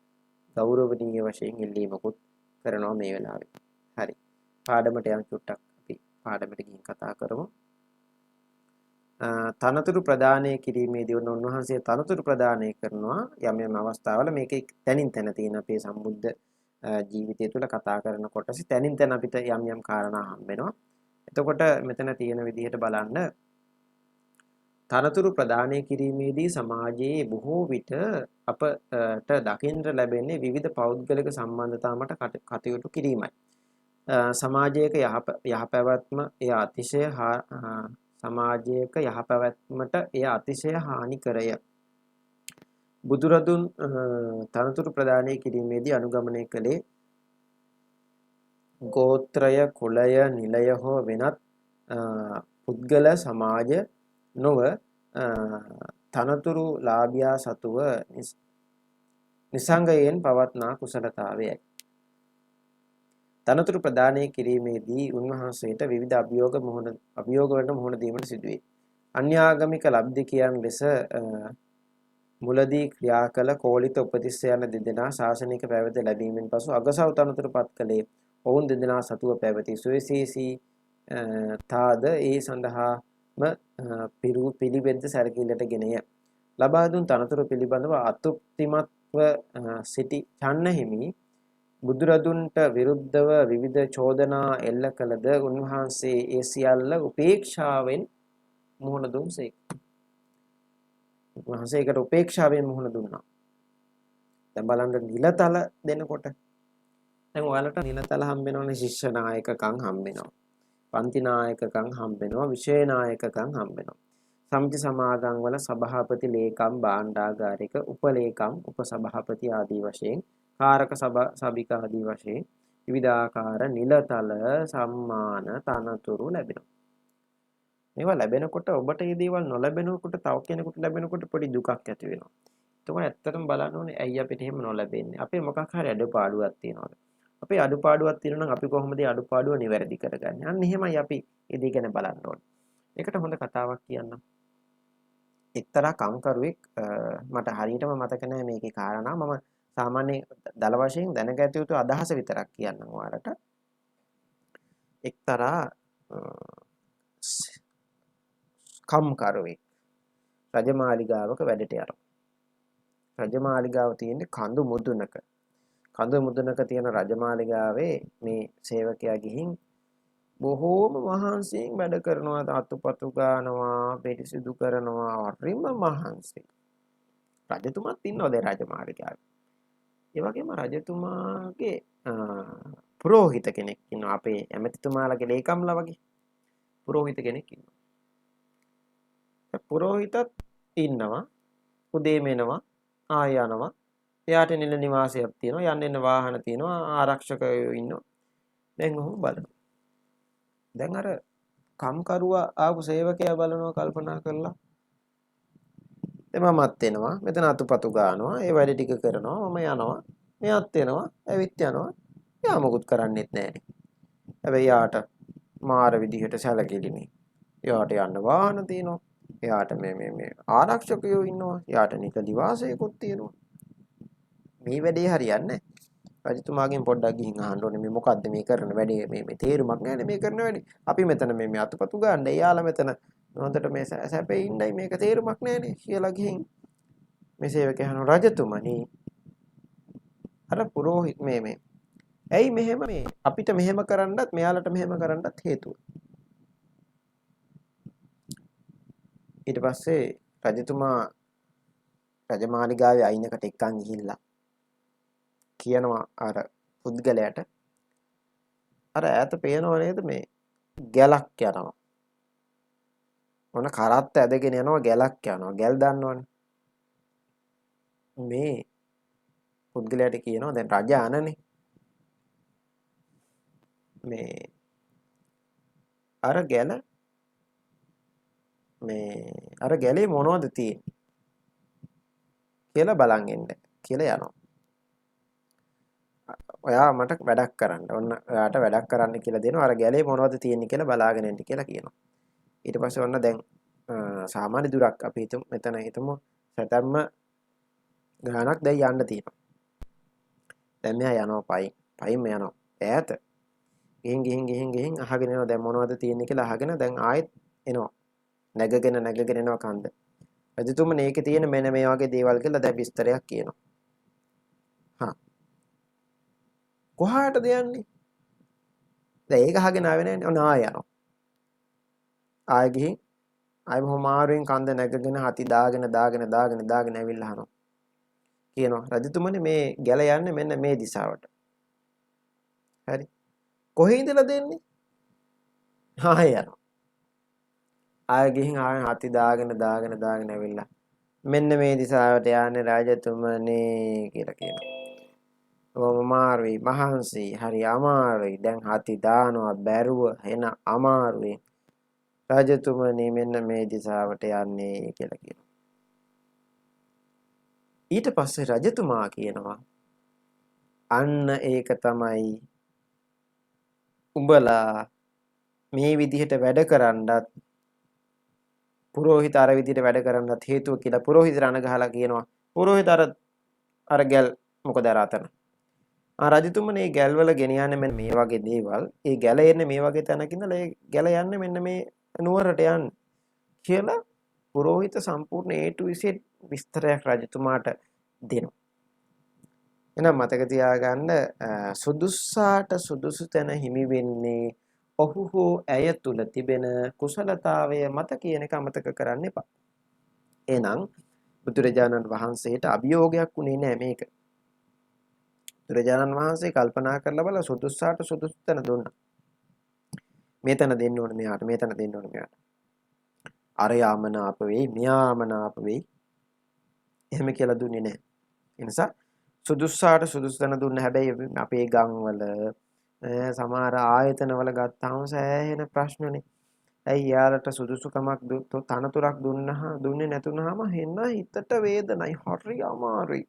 ගෞරවණීය වශයෙන් ඉල්ලීමකුත් කරනවා මේ වෙලාවේ. හරි. පාඩමට යන චුට්ටක් අපි පාඩමට ගිහින් කතා කරමු. තනතුරු ප්‍රදානය කිරීමේදී උන්වහන්සේ තනතුරු ප්‍රදානය කරනවා යම් අවස්ථාවල මේකේ තැනින් තැන තියෙන අපේ සම්බුද්ධ ජීවිතය තුළ කතා කරන කොටස තැනින් තැන අපිට යම් කාරණා හම්බ වෙනවා. එතකොට මෙතන තියෙන විදිහට බලන්න තනතුරු ප්‍රදානය කිරීමේදී සමාජයේ බොහෝ විට අපට දකින්න ලැබෙන්නේ විවිධ පෞද්ගලික සම්බන්ධතා මත කටයුතු කිරීමයි. සමාජයක යහපැවැත්ම එය අතිශය සමාජයක යහපැවැත්මට එය අතිශය හානිකරය. බුදුරදුන් තනතුරු ප්‍රදානය කිරීමේදී අනුගමනය කළේ ගෝත්‍රය, කුලය, නිලය හෝ වෙනත් පුද්ගල සමාජ නොව තනතුරු ලාභියා සතුව නිසංගයෙන් පවත්නා කුසලතාවයයි. තනතුරු ප්‍රදානය කිරීමේදී උන්වහන්සේට විවිධ අභියෝග වලට මුහුණ දීමට සිදුවේ. අන්‍යාගමික ලබ්ධිකයන් ලෙස මුලදී ක්‍රියා කළ කෝලිත උපතිස්ස යන දෙදෙනා ශාසනික පැවැත ලැබීමෙන් පසු අගසව් තනතුරු පත් කළේ ඔවුන් දෙදෙනා සතුව පැවති සුවිශේෂී තාද ඒ සඳහාම පිළිවෙද්ද සැලකිල්ලට ගෙනය. ලබා දුන් තනතුරු පිළිබඳව අතෘප්තිමත්ව සිටි චන්න හිමි බුදුරදුන්ට විරුද්ධව විවිධ චෝදනා එල්ල කළද උන්වහන්සේ ඒ සියල්ල උපේක්ෂාවෙන් මුහුණ දුන්සේක. උන්වහන්සේකට උපේක්ෂාවෙන් මුහුණ දුන්නා. දැන් බලන්න නිලතල දෙනකොට දැන් ඔයාලට නිලතල හම්බ වෙනවනේ, ශිෂ්‍ය නායකකම් හම්බ වෙනවා. පන්ති නායකකම් හම්බ වෙනවා, විෂය නායකකම් හම්බ වෙනවා. සමිති සමාගම් වල සභාපති, ලේකම්, භාණ්ඩාගාරික, උපලේකම්, උපසභාපති ආදී වශයෙන් කාරක සභික ආදී වශයෙන් විවිධාකාර නිලතල සම්මාන තනතුරු ලැබෙනවා. මේවා ලැබෙනකොට ඔබට මේ දේවල් නොලැබෙනකොට තව කෙනෙකුට ලැබෙනකොට පොඩි දුකක් ඇති වෙනවා. ඒක ඇත්තටම බලන්න ඕනේ ඇයි අපිට එහෙම නොලැබෙන්නේ? අපේ මොකක් හරි අඩුපාඩුවක් තියෙනවද? අපේ අඩුපාඩුවක් තියෙනවා නම් අපි කොහොමද ඒ අඩුපාඩුව නිවැරදි කරගන්නේ? අන්න එහෙමයි අපි ඒ දේ ගැන බලන්න ඕනේ. ඒකට හොඳ කතාවක් කියන්නම්. එක්තරා කම්කරුවෙක් මට හරියටම මතක නැහැ මේකේ කාරණා. මම සාමාන්‍ය දල වශයෙන් දැනගත යුතු අදහස විතරක් කියන්නම් ඔයාලට. එක්තරා කම්කරුවෙක් රජමාලිගාවක වැඩට යනවා. රජමාලිගාව තියෙන්නේ කඳු මුදුනක. කඳු මුදුනක තියෙන රජමාලිගාවේ මේ සේවකයා ගිහින් බොහෝම මහන්සියෙන් වැඩ කරනවා, අතුපතු ගන්නවා, පිරිසිදු කරනවා, හරිම මහන්සි. රජතුමාත් ඉන්නවා දැන් රජමාලිගාවේ. ඒ වගේම රජතුමාගේ පුරෝහිත කෙනෙක් ඉන්නවා. අපේ ඇමතිතුමාලගේ ලේකම්ලා වගේ පුරෝහිත කෙනෙක් ඉන්නවා. පුරෝහිතත් ඉන්නවා. උදේම එනවා, ආය යනවා. එයාට නිල නිවාසයක් තියෙනවා, යන්න එන්න වාහන තියෙනවා, ආරක්ෂකයෝ ඉන්නවා. දැන් ඔහොම බලනවා. දැන් අර කම්කරුවා ආපු සේවකයා බලනවා කල්පනා කරලා. දැන් මමත් එනවා, මෙතන අතුපතු ගන්නවා, ඒ වැඩ ටික කරනවා, මම යනවා, මෙයාත් එනවා, ඇවිත් යනවා. එයා මොකුත් කරන්නේත් නැහැනේ. හැබැයි යාට මාර විදිහට සැලකිලිනේ. එයාට යන්න වාහන තියෙනවා. එයාට මේ ආරක්ෂකයෝ ඉන්නවා. එයාට නිකලි වාසයකුත් තියෙනවා. මේ වැඩේ හරියන්නේ නැහැ. රජතුමාගෙන් පොඩ්ඩක් ගිහින් අහන්න ඕනේ මේ මොකද්ද මේ කරන වැඩේ, මේ තේරුමක් නැහැනේ මේ කරන වැඩේ. අපි මෙතන මේ අතුපතු ගන්න, එයාලා මෙතන හොඳට මේ සැපේ ඉන්නයි, මේක තේරුමක් නැහැනේ කියලා ගිහින් මේ සේවකයා අහනවා රජතුමනි අර පුරෝහිත මේ ඇයි මෙහෙම මේ අපිට මෙහෙම කරන්නත් මෙයාලට මෙහෙම කරන්නත් හේතුව. ඊට පස්සේ රජතුමා රජමාලිගාවේ අයිනකට එක්කන් ගිහිල්ලා කියනවා අර පුද්ගලයාට අර ඈත පේනව නේද මේ ගැලක් යනවා. මොන කරත්ත ඇදගෙන යනවා ගැලක් යනවා. ගැල් දන්නවනේ. මේ පුද්ගලයාට කියනවා දැන් රජ අනනේ. මේ අර ගැල අර ගැලේ මොනවද තියෙන්නේ කියලා බලන් එන්න කියලා යනවා. ඔයා මට වැඩක් කරන්න. ඔන්න ඔයාට වැඩක් කරන්න කියලා දෙනවා. අර ගැලේ මොනවද තියෙන්නේ කියලා බලාගෙන එන්න කියලා කියනවා. ඊට පස්සේ ඔන්න දැන් සාමාන්‍ය දුරක් අපි හිතමු මෙතන හිතමු සැතැම්ම ගානක් දැන් යන්න තියෙනවා. දැන් මෙයා යනවා පයින්ම යනවා. ඈත ගිහින් අහගෙන යනවා දැන් මොනවද තියෙන්නේ කියලා අහගෙන දැන් ආයෙත් එනවා. නැගගෙන එනවා කන්ද. රජතුමනි ඒකේ තියෙන මෙන්න මේ වගේ දේවල් කියලා දැන් විස්තරයක් කියනවා. හා කොහාටද යන්නේ? දැන් ඒක අහගෙන ආවේ නැන්නේ. ඔන්න ආය යනවා. ආය ගිහින් ආය බොහොම අමාරුවෙන් කන්ද නැගගෙන හති දාගෙන ඇවිල්ලා අහනවා. කියනවා රජතුමනි මේ ගැල යන්නේ මෙන්න මේ දිශාවට. හරි. කොහේ ඉඳලා දෙන්නේ? ආය යනවා. ආය ගිහින් ආය හති දාගෙන ඇවිල්ලා මෙන්න මේ දිශාවට යන්නේ රජතුමනි කියලා කියනවා. අමාරුයි මහන්සි හරි අමාරුයි දැන් හති දානවා බැරුව එන අමාරුයි රජතුමනි මෙන්න මේ දිශාවට යන්නේ කියලා කියනවා. ඊට පස්සේ රජතුමා කියනවා අන්න ඒක තමයි උඹලා මේ විදිහට වැඩ කරන්නත් පුරෝහිත අර විදිහට වැඩ කරන්නත් හේතුව කියලා පුරෝහිත රණ ගහලා කියනවා. පුරෝහිත අර ගැල් මොකද අර අතන රජතුමනි මේ ගැල්වල ගෙනියන්නේ මෙන්න මේ වගේ දේවල්. ඒ ගැල එන්නේ මේ වගේ තැනක ඉඳලා ඒ ගැල යන්නේ මෙන්න මේ නුවරට යන්නේ කියලා පුරෝහිත සම්පූර්ණ A to Z විස්තරයක් රජතුමාට දෙනවා. එහෙනම් මතක තියාගන්න සුදුස්සාට සුදුසු තැන හිමි වෙන්නේ ඔහු හෝ ඇය තුල තිබෙන කුසලතාවය මත කියන එක අමතක කරන්න එපා. එහෙනම් බුදුරජාණන් වහන්සේට අභියෝගයක් උනේ නෑ මේක. බුදුරජාණන් වහන්සේ කල්පනා කරලා බලලා සුදුස්සාට සුදුසු තැන දුන්නා. මේ තැන දෙන්න ඕනේ මෙයාට, මේ තැන දෙන්න ඕනේ මෙයාට. අර යාමනාප වෙයි, මෙයාමනාප වෙයි. එහෙම කියලා දුන්නේ නැහැ. ඒ නිසා සුදුස්සාට සුදුසු තැන දුන්න හැබැයි අපේ ගම්වල සමහර ආයතනවල ගත්තාම සෑහෙන ප්‍රශ්නනේ. ඇයි යාලට සුදුසුකමක් තනතුරක් දුන්නේ නැතුනහම හෙන්න හිතට වේදනයි, හරි අමාරුයි.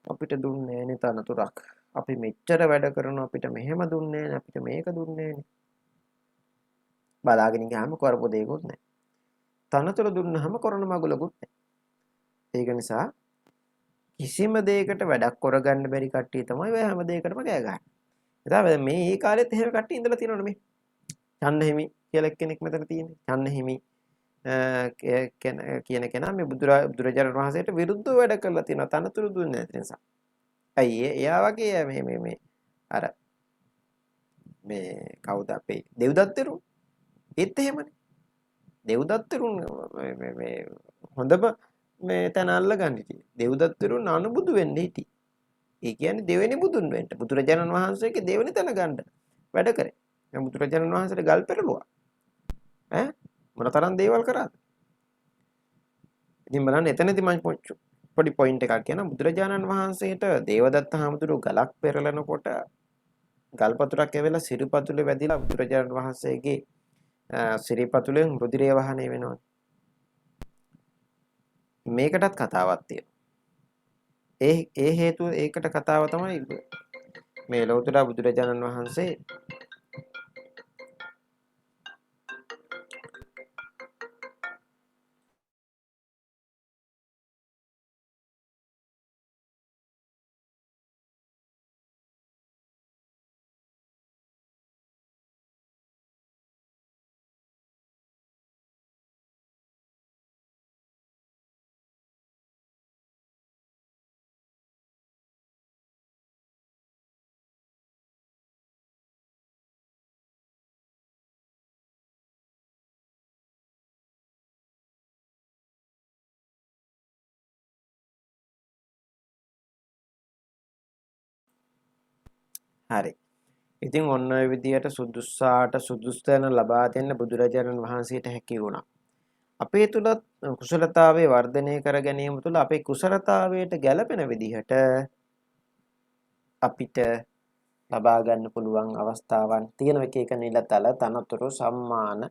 අපිට දුන්නේ නැනේ තනතුරක්. අපි මෙච්චර වැඩ කරනවා අපිට මෙහෙම දුන්නේ නැහැ, අපිට මේක දුන්නේ නැහැ. බලාගෙන ගියාම කරපො දෙයක්වත් නැහැ. තනතුර දුන්නාම කරන මගුලකුත් නැහැ. ඒක නිසා කිසිම දෙයකට වැඩක් කරගන්න බැරි කට්ටිය තමයි ඔය හැම දෙයකටම කෑ ගහන්නේ. ඉතින් මේ කාලෙත් එහෙම කට්ටිය ඉඳලා තියෙනවනේ මේ. චන්නහිමි කියලා කෙනෙක් මෙතන තියෙන්නේ. චන්නහිමි කියන කෙනා මේ බුදුරජාණන් වහන්සේට විරුද්ධව වැඩ කරලා තියෙනවා. තනතුරු දුන්නේ නැති නිසා. අයියේ එයා වගේ මේ අර මේ කවුද අපේ දෙව්දත්තරුන් ඒත් එහෙමනේ. දෙව්දත්තරුන් මේ හොඳම මේ තැන අල්ලගන්න හිටියේ. දෙව්දත්තරුන් අනුබුදු වෙන්න හිටියේ. ඒ කියන්නේ දෙවෙනි බුදුන් වෙන්න. බුදුරජාණන් වහන්සේගේ දෙවෙනි තැන ගන්න වැඩ කරේ. දැන් බුදුරජාණන් වහන්සේට ගල් පෙරළුවා. ඈ මොනතරම් දේවල් කරාද? ඉතින් බලන්න එතනදී මම පොඩි පොයින්ට් එකක් කියනවා. බුදුරජාණන් වහන්සේට දේවදත්ත හාමුදුරුවෝ ගලක් පෙරලනකොට ගල්පතුරක් ඇවිල්ලා සිරිපතුලේ වැදිලා බුදුරජාණන් වහන්සේගේ සිරිපතුලෙන් රුධිරය වහනය වෙනවා. මේකටත් කතාවක් තියෙනවා. ඒ හේතුව ඒකට කතාව තමයි මේ ලෞතර බුදුරජාණන් වහන්සේ හරි. ඉතින් ඔන්න ඔය විදියට සුදුස්සාට සුදුස්තැන ලබා දෙන්න බුදුරජාණන් වහන්සේට හැකි වුණා. අපේ තුලත් කුසලතාවයේ වර්ධනය කර ගැනීම තුළ අපේ කුසලතාවයට ගැළපෙන විදිහට අපිට ලබා ගන්න පුළුවන් අවස්ථාවන් තියෙන එක නිලතල තනතුරු සම්මාන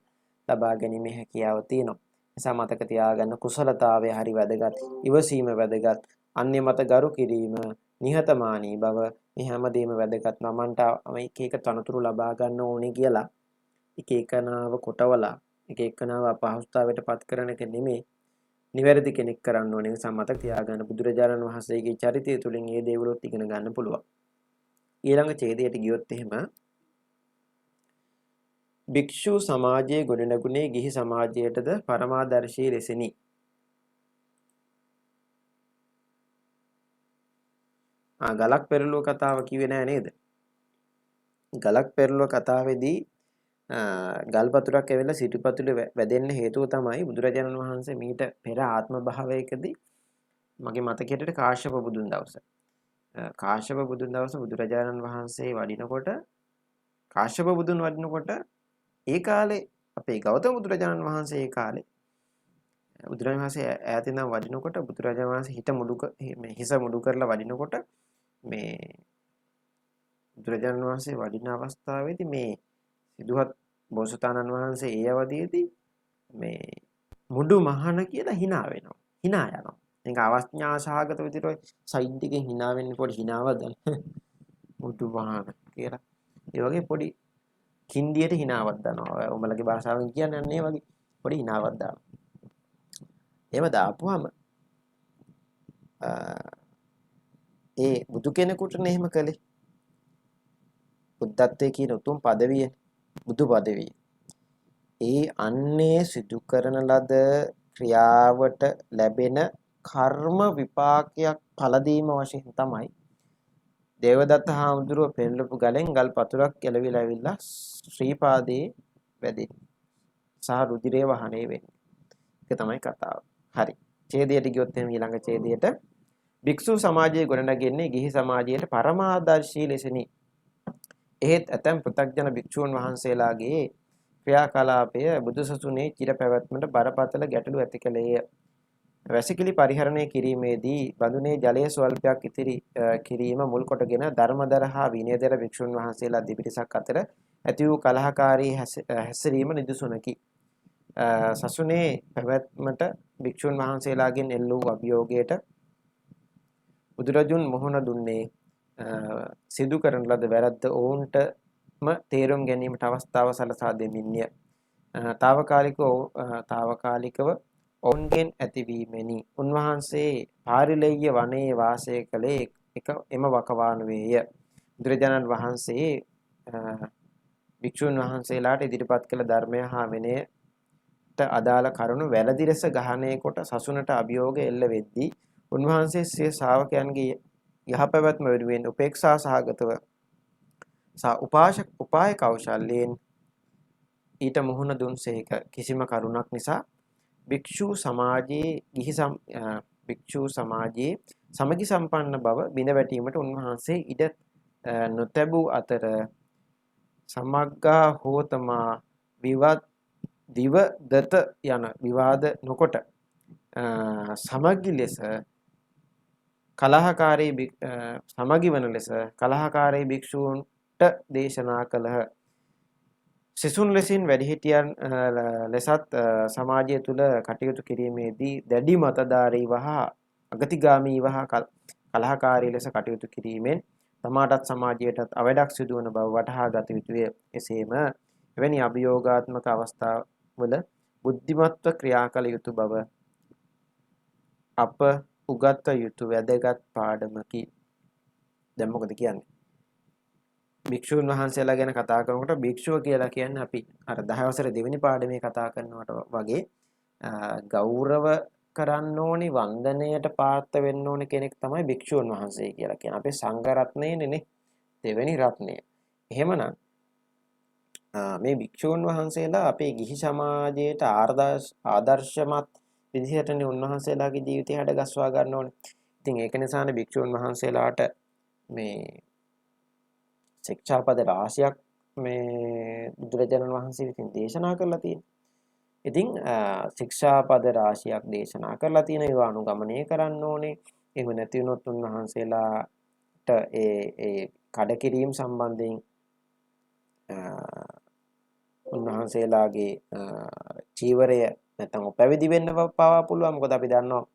ලබා ගැනීමේ හැකියාව තියෙනවා. නිසා මතක තියාගන්න කුසලතාවය හරි වැදගත්, ඉවසීම වැදගත්, අන්‍ය මත ගරු කිරීම, නිහතමානී බව මේ හැමදේම වැදගත්. මමන්ට එක එක තනතුරු ලබා ගන්න ඕනේ කියලා එක එකනාව කොටවලා එක එකනාව අපහසුතාවයට පත් කරන එක නෙමෙයි. නිවැරදි කෙනෙක් කරන්න ඕනේ. නිසා මතක තියාගන්න බුදුරජාණන් වහන්සේගේ චරිතය තුළින් මේ දේවලුත් ඉගෙන ගන්න පුළුවන්. ඊළඟ ඡේදයට ගියොත් එහෙම භික්ෂු සමාජයේ ගොඩනැගුණේ ගිහි සමාජයටද පරමාදර්ශී ලෙසිනි. ගලක් පෙරළුව කතාව කිව්වේ නෑ නේද? ගලක් පෙරළුව කතාවේදී ගල් පතුරක් ඇවිල්ලා සිටුපතුලේ වැදෙන්න හේතුව තමයි බුදුරජාණන් වහන්සේ මීට පෙර ආත්ම භාවයකදී මගේ මතකයට කාශ්‍යප බුදුන් දවස. කාශ්‍යප බුදුන් දවස බුදුරජාණන් වහන්සේ වඩිනකොට කාශ්‍යප බුදුන් වඩිනකොට ඒ කාලේ අපේ ගෞතම බුදුරජාණන් වහන්සේ ඒ කාලේ බුදුරජාණන් වහන්සේ ඈත ඉඳන් වඩිනකොට බුදුරජාණන් වහන්සේ හිස මුඩු කරලා වඩිනකොට මේ බුදුරජාණන් වහන්සේ වඩින අවස්ථාවේදී මේ සිදුහත් බෝසතාණන් වහන්සේ ඒ අවදීදී මේ මුඩු මහන කියලා hina වෙනවා. hina යනවා. ඒක අවස්ඥා සහගත විදිහට සයිඩ් එකෙන් hina වෙන්නේ පොඩි hinaවක් දැන්. මුඩු මහන කියලා. ඒ වගේ පොඩි හින්දියට hinaවක් දානවා. උඹලගේ භාෂාවෙන් කියන්නේ අන්න ඒ වගේ පොඩි hinaවක් දානවා. එහෙම දාපුවාම ඒ බුදු කෙනෙකුටනේ එහෙම කළේ. බුද්ධත්වයේ කියන උතුම් පදවිය බුදු පදවිය. ඒ අන්නේ සිදු කරන ලද ක්‍රියාවට ලැබෙන කර්ම විපාකයක් පළදීම වශයෙන් තමයි දේවදත්ත හාමුදුරුව පෙරළපු ගලෙන් ගල් පතුරක් කෙලවිලා ඇවිල්ලා ශ්‍රීපාදේ වැදෙන්නේ. සහ රුධිරේ වහනේ වෙන්නේ. ඒක තමයි කතාව. හරි. ඡේදයට ගියොත් එහෙනම් ඊළඟ ඡේදයට භික්ෂු සමාජයේ ගොඩනැගෙන්නේ ගිහි සමාජයට පරමාදර්ශී ලෙසිනි. එහෙත් ඇතැම් පෘථග්ජන භික්ෂූන් වහන්සේලාගේ ක්‍රියාකලාපය බුදුසසුනේ චිර පැවැත්මට බරපතල ගැටලු ඇති කළේය. වැසිකිලි පරිහරණය කිරීමේදී බඳුනේ ජලයේ ස්වල්පයක් ඉතිරි කිරීම මුල් කොටගෙන ධර්මදර හා විනයදර භික්ෂුන් වහන්සේලා දෙපිරිසක් අතර ඇති වූ කලහකාරී හැසිරීම නිදසුනකි. සසුනේ පැවැත්මට භික්ෂුන් වහන්සේලාගෙන් එල්ල වූ අභියෝගයට බුදුරජුන් මුහුණ දුන්නේ සිදු කරන ලද වැරද්ද ඔවුන්ටම තේරුම් ගැනීමට අවස්ථාව සලසා දෙමින්ය. తాවකාලිකව ඔවුන්ගෙන් ඇතිවීමෙනි. උන්වහන්සේ පාරිලෙය්‍ය වනයේ වාසය කළේ එම වකවානුවේය. බුදුරජාණන් වහන්සේ භික්ෂුන් වහන්සේලාට ඉදිරිපත් කළ ධර්මය හා විනයට අදාළ කරුණු වැළඳි ලෙස ග්‍රහණය කොට සසුනට අභියෝග එල්ල වෙද්දී උන්වහන්සේ සිය ශ්‍රාවකයන්ගේ යහපැවැත්ම වෙනුවෙන් උපේක්ෂා සහගතව උපාය කෞශල්‍යයෙන් ඊට මුහුණ දුන්සේක. කිසිම කරුණක් නිසා භික්ෂු සමාජයේ සමගි සම්පන්න බව බිඳ වැටීමට උන්වහන්සේ ඉඩ නොතැබූ අතර සමග්ගා හෝතමා දිවදත යන විවාද නොකොට සමගි ලෙස සමගි වන ලෙස කලහකාරී භික්ෂූන්ට දේශනා කළහ. සිසුන් ලෙසින් වැඩිහිටියන් ලෙසත් සමාජය තුළ කටයුතු කිරීමේදී දැඩි මතධාරීව හා අගතිගාමීව හා කලහකාරී ලෙස කටයුතු කිරීමෙන් තමාටත් සමාජයටත් අවැඩක් සිදුවන බව වටහා ගත යුතුය. එසේම එවැනි අභියෝගාත්මක අවස්ථාවල බුද්ධිමත්ව ක්‍රියා කළ යුතු බව අප උගත යුතු වැදගත් පාඩමකි. දැන් මොකද කියන්නේ? භික්ෂුන් වහන්සේලා ගැන කතා කරනකොට භික්ෂුව කියලා කියන්නේ අපි අර 10 වසර දෙවෙනි පාඩමේ කතා කරනවට වගේ ගෞරව කරන්න ඕනි, වන්දනයට පාත්‍ර වෙන්න ඕනි කෙනෙක් තමයි භික්ෂුන් වහන්සේ කියලා කියන්නේ. අපේ සංඝ රත්නයේනේ දෙවෙනි රත්නය. එහෙමනම් මේ භික්ෂුන් වහන්සේලා අපේ ගිහි සමාජයට ආදර්ශමත් විදිහටනේ උන්වහන්සේලාගේ ජීවිතය හැඩගස්වා ගන්න ඕනේ. ඉතින් ඒක නිසානේ භික්ෂුන් වහන්සේලාට මේ ශික්ෂාපද රාශියක් මේ බුදුරජාණන් වහන්සේ විසින් දේශනා කරලා තියෙනවා. ඉතින් ශික්ෂාපද රාශියක් දේශනා කරලා තියෙන ඒවා අනුගමනය කරන්න ඕනේ. එහෙම නැති වුණොත් උන්වහන්සේලාට ඒ කඩකිරීම සම්බන්ධයෙන් උන්වහන්සේලාගේ චීවරය නැත්නම් පැවිදි වෙන්න පවා පුළුවන්. මොකද අපි දන්නවා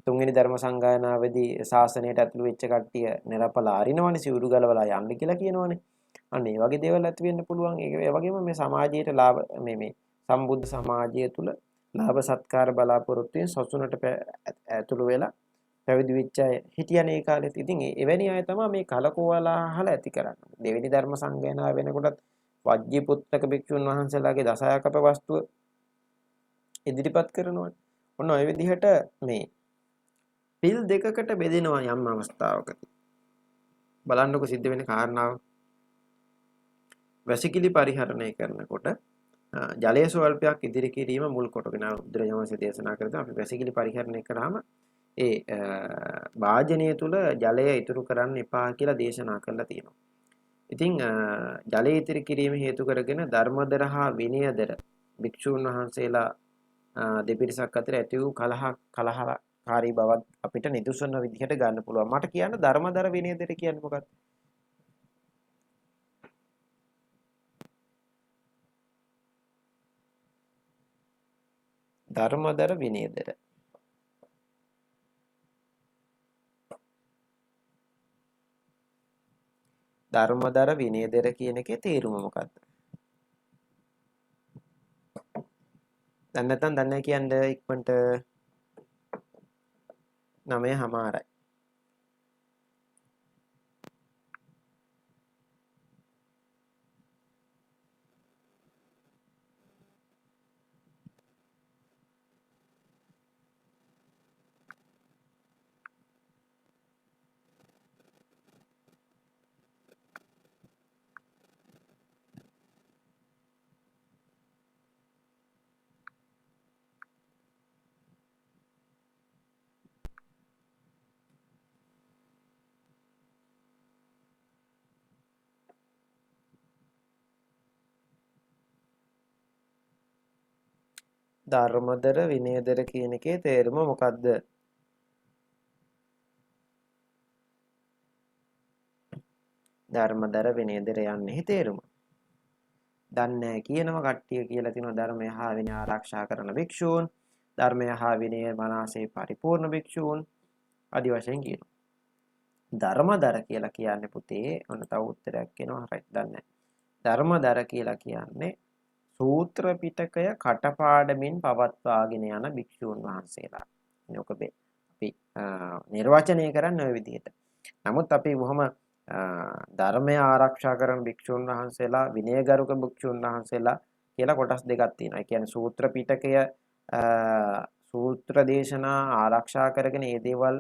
තුන්වෙනි ධර්ම සංගායනාවේදී ශාසනයට ඇතුළු වෙච්ච කට්ටිය නිරපලා අරිනවනේ, සිවුරු ගලවලා යන්න කියලා කියනවනේ. අන්න ඒ වගේ දේවල් ඇති වෙන්න පුළුවන්. ඒ වගේම මේ සමාජයට ලාභ මේ සම්බුද්ධ සමාජය තුළ ලාභ සත්කාර බලාපොරොත්තුෙන් සසුනට ඇතුළු වෙලා පැවිදි වෙච්ච අය හිටියනේ ඒ කාලෙත්. ඉතින් එවැනි අය තමයි මේ කලකෝලාහල ඇති කරන්නේ. දෙවෙනි ධර්ම සංගායනාව වෙනකොටත් වජ්ජිපුත්තක භික්ෂුන් වහන්සේලාගේ දසයකප වස්තුව ඉදිරිපත් කරනවා. ඔන්න ඔය විදිහට මේ පිල් දෙකකට බෙදෙනවා යම් අවස්ථාවකදී. බලන්නකො සිද්ධ වෙන කාරණාව. වැසිකිලි පරිහරණය කරනකොට ජලය ස්වල්පයක් ඉදිරි කිරීම මුල් කොටගෙන බුදුරජාණන් වහන්සේ දේශනා කරනවා අපි වැසිකිලි පරිහරණය කරාම ඒ වාජනය තුල ජලය ඉතුරු කරන්න එපා කියලා දේශනා කරලා තියෙනවා. ඉතින් ජලය ඉතිරි කිරීම හේතු කරගෙන ධර්මදර හා විනයදර භික්ෂූන් වහන්සේලා දෙපිරිසක් අතර ඇති වූ කලහකාරී බවක් අපිට නිදුසන විදිහට ගන්න පුළුවන්. මට කියන්න ධර්මදර විනයදර කියන්නේ මොකක්ද? ධර්මදර විනයදර. ධර්මදර විනයදර කියන එකේ තේරුම මොකක්ද? දැන් නැත්නම් දන්නේ කියන්නේ ඉක්මනට 9:00. ධර්මදර විනයදර කියන එකේ තේරුම මොකක්ද? ධර්මදර විනයදර යන්නේ තේරුම. දන්නේ කියනවා කට්ටිය කියලා තිනවා ධර්මය හා විනය ආරක්ෂා කරන භික්ෂූන්, ධර්මය හා විනය මනසේ පරිපූර්ණ භික්ෂූන් ආදි වශයෙන් කියනවා. ධර්මදර කියලා කියන්නේ පුතේ ඔන්න තව උත්තරයක් එනවා හරියට දන්නේ. ධර්මදර කියලා කියන්නේ සූත්‍ර පිටකය කටපාඩමින් පවත්වාගෙන යන භික්ෂූන් වහන්සේලා. මේක අපි නිර්වචනය කරන්න ඔය විදිහට. නමුත් අපි බොහොම ධර්මය ආරක්ෂා කරන භික්ෂූන් වහන්සේලා විනයගරුක භික්ෂූන් වහන්සේලා කියලා කොටස් දෙකක් තියෙනවා. ඒ කියන්නේ සූත්‍ර පිටකය සූත්‍ර දේශනා ආරක්ෂා කරගෙන ඒ දේවල්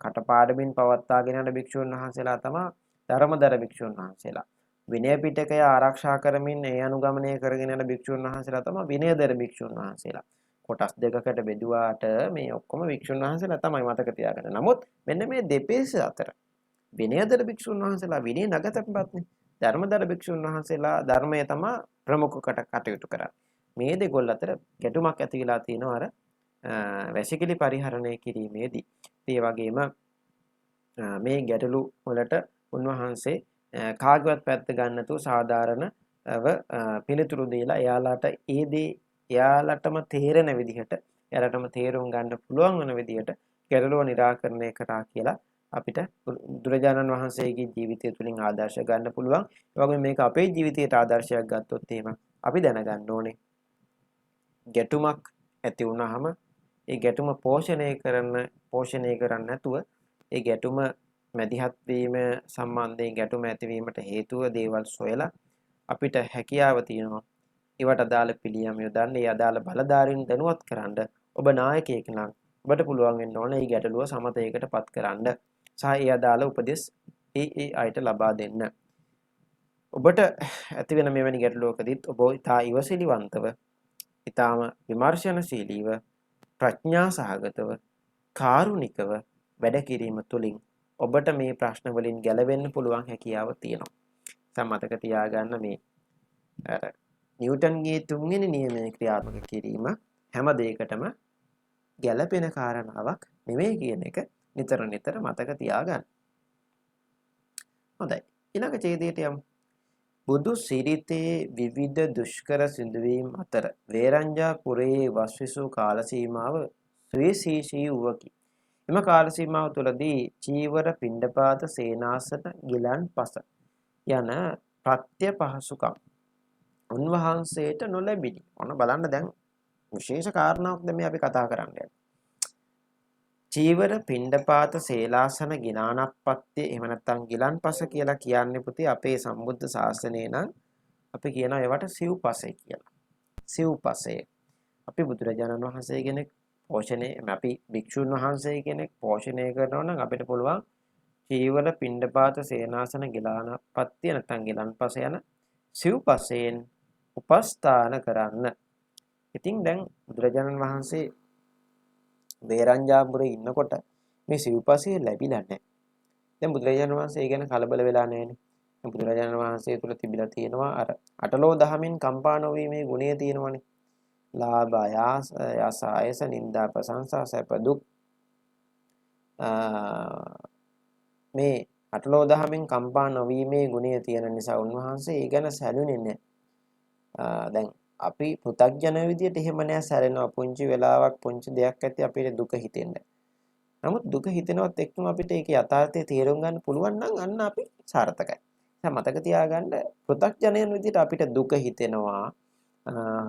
කටපාඩමින් පවත්වාගෙන යන භික්ෂූන් වහන්සේලා තමයි ධර්මදර භික්ෂූන් වහන්සේලා. විනය පිටකය ආරක්ෂා කරමින් ඒ අනුගමනය කරගෙන යන භික්ෂූන් වහන්සේලා තමයි විනයදර භික්ෂූන් වහන්සේලා. කොටස් දෙකකට බෙදුවාට මේ ඔක්කොම භික්ෂූන් වහන්සේලා තමයි මතක තියාගන්න. නමුත් මෙන්න මේ දෙපෙස් අතර විනයදර භික්ෂුන් වහන්සේලා විනය නගතපත්නේ. ධර්මදර භික්ෂුන් වහන්සේලා ධර්මය තමයි ප්‍රමුඛ කටයුතු කරන්නේ. මේ දෙකොල්ල අතර ගැටුමක් ඇති වෙලා තියෙනවා අර වැසිකිලි පරිහරණය කිරීමේදී. ඒ වගේම මේ ගැටලු වලට උන්වහන්සේ කාගවත් පැත්ත ගන්නතු සාධාරණව පිළිතුරු දීලා එයාලට ඒ දේ එයාලටම තේරෙන විදිහට එයාලටම තේරුම් ගන්න පුළුවන් වෙන විදිහට ගැටලුව निराකරණය කරා කියලා අපිට බුදුරජාණන් වහන්සේගේ ජීවිතය තුළින් ආදර්ශ ගන්න පුළුවන්. ඒ වගේම මේක අපේ ජීවිතයට ආදර්ශයක් ගත්තොත් එහෙම අපි දැනගන්න ඕනේ. ගැටුමක් ඇති වුණාම ඒ ගැටුම පෝෂණය කරන්නේ නැතුව ඒ ගැටුම මැදිහත් වීම සම්බන්ධයෙන් ගැටුම ඇතිවීමට හේතුව දේවල් සොයලා අපිට හැකියාව තියෙනවා. ඒවට අදාළ පිළියම් යොදන්න, ඒ අදාළ බලධාරීන් දැනුවත් කරන්න. ඔබ නායකයෙක් නම් ඔබට පුළුවන් වෙන්න ඕනේ මේ ගැටලුව සමතයකටපත් කරන්න. සහ ඒ අදාළ උපදෙස් ඒ අයට ලබා දෙන්න. ඔබට ඇති වෙන මෙවැනි ගැටලුවකදීත් ඔබ ඉතා ඉවසිලිවන්තව, ඉතාම විමර්ශනශීලීව, ප්‍රඥා සහගතව, කාරුණිකව වැඩ කිරීම තුළින් ඔබට මේ ප්‍රශ්න වලින් ගැලවෙන්න පුළුවන් හැකියාව තියෙනවා. සමතක තියාගන්න මේ නිව්ටන්ගේ තුන්වෙනි නියමය ක්‍රියාත්මක කිරීම හැම දෙයකටම ගැළපෙන කාරණාවක් නෙමෙයි කියන එක නිතර මතක තියාගන්න. හොඳයි. ඊළඟ ඡේදයට යමු. බුදු සිරිතේ විවිධ දුෂ්කර සිදුවීම් අතර වේරංජා පුරයේ වස්විසු කාල සීමාව සුවිශේෂී වූවකි. එම කාල සීමාව තුළදී චීවර, පිණ්ඩපාත, සේනාසන, ගිලන්පස යන ප්‍රත්‍ය පහසුකම් උන්වහන්සේට නොලැබිනි. ඔන්න බලන්න දැන් විශේෂ කාරණාවක් දැන් මේ අපි කතා කරන්නේ. චීවර, පිණ්ඩපාත, සේලාසන, ගිනානප්පත්‍ය එහෙම නැත්නම් ගිලන්පස කියලා කියන්නේ පුතේ අපේ සම්බුද්ධ ශාසනයේ නම් අපි කියනවා ඒවට සිව්පසය කියලා. සිව්පසය. අපි බුදුරජාණන් වහන්සේ කෙනෙක් පෝෂණය අපි භික්ෂුන් වහන්සේ කෙනෙක් පෝෂණය කරනවා නම් අපිට පුළුවන් චීවර පිණ්ඩපාත සේනාසන ගිලානපත්ති නැත්නම් ගිලන්පස යන සිව්පසයෙන් උපස්ථාන කරන්න. ඉතින් දැන් බුදුරජාණන් වහන්සේ වේරංජාපුරේ ඉන්නකොට මේ සිව්පසය ලැබිලා නැහැ. දැන් බුදුරජාණන් වහන්සේ ඒ ගැන කලබල වෙලා නැහැනේ. දැන් බුදුරජාණන් වහන්සේ තුල තිබිලා තියෙනවා අර අටලෝ දහමින් කම්පා නොවීමේ ගුණය තියෙනවනේ. ලාභ යස ආයස නින්දා ප්‍රශංසා සැප දුක් මේ අටලෝ දහමින් කම්පා නොවීමේ ගුණය තියෙන නිසා උන්වහන්සේ ඒ ගැන සැලුනේ නැහැ. දැන් අපි පෘථග්ජන විදියට එහෙම නෑ සැලෙනවා පුංචි වෙලාවක් පුංචි දෙයක් ඇති අපිට දුක හිතෙන්නේ. නමුත් දුක හිතෙනවත් එක්කම අපිට ඒකේ යථාර්ථය තේරුම් ගන්න පුළුවන් නම් අන්න අපි සාර්ථකයි. දැන් මතක තියාගන්න පෘථග්ජනයන් විදියට අපිට දුක හිතෙනවා,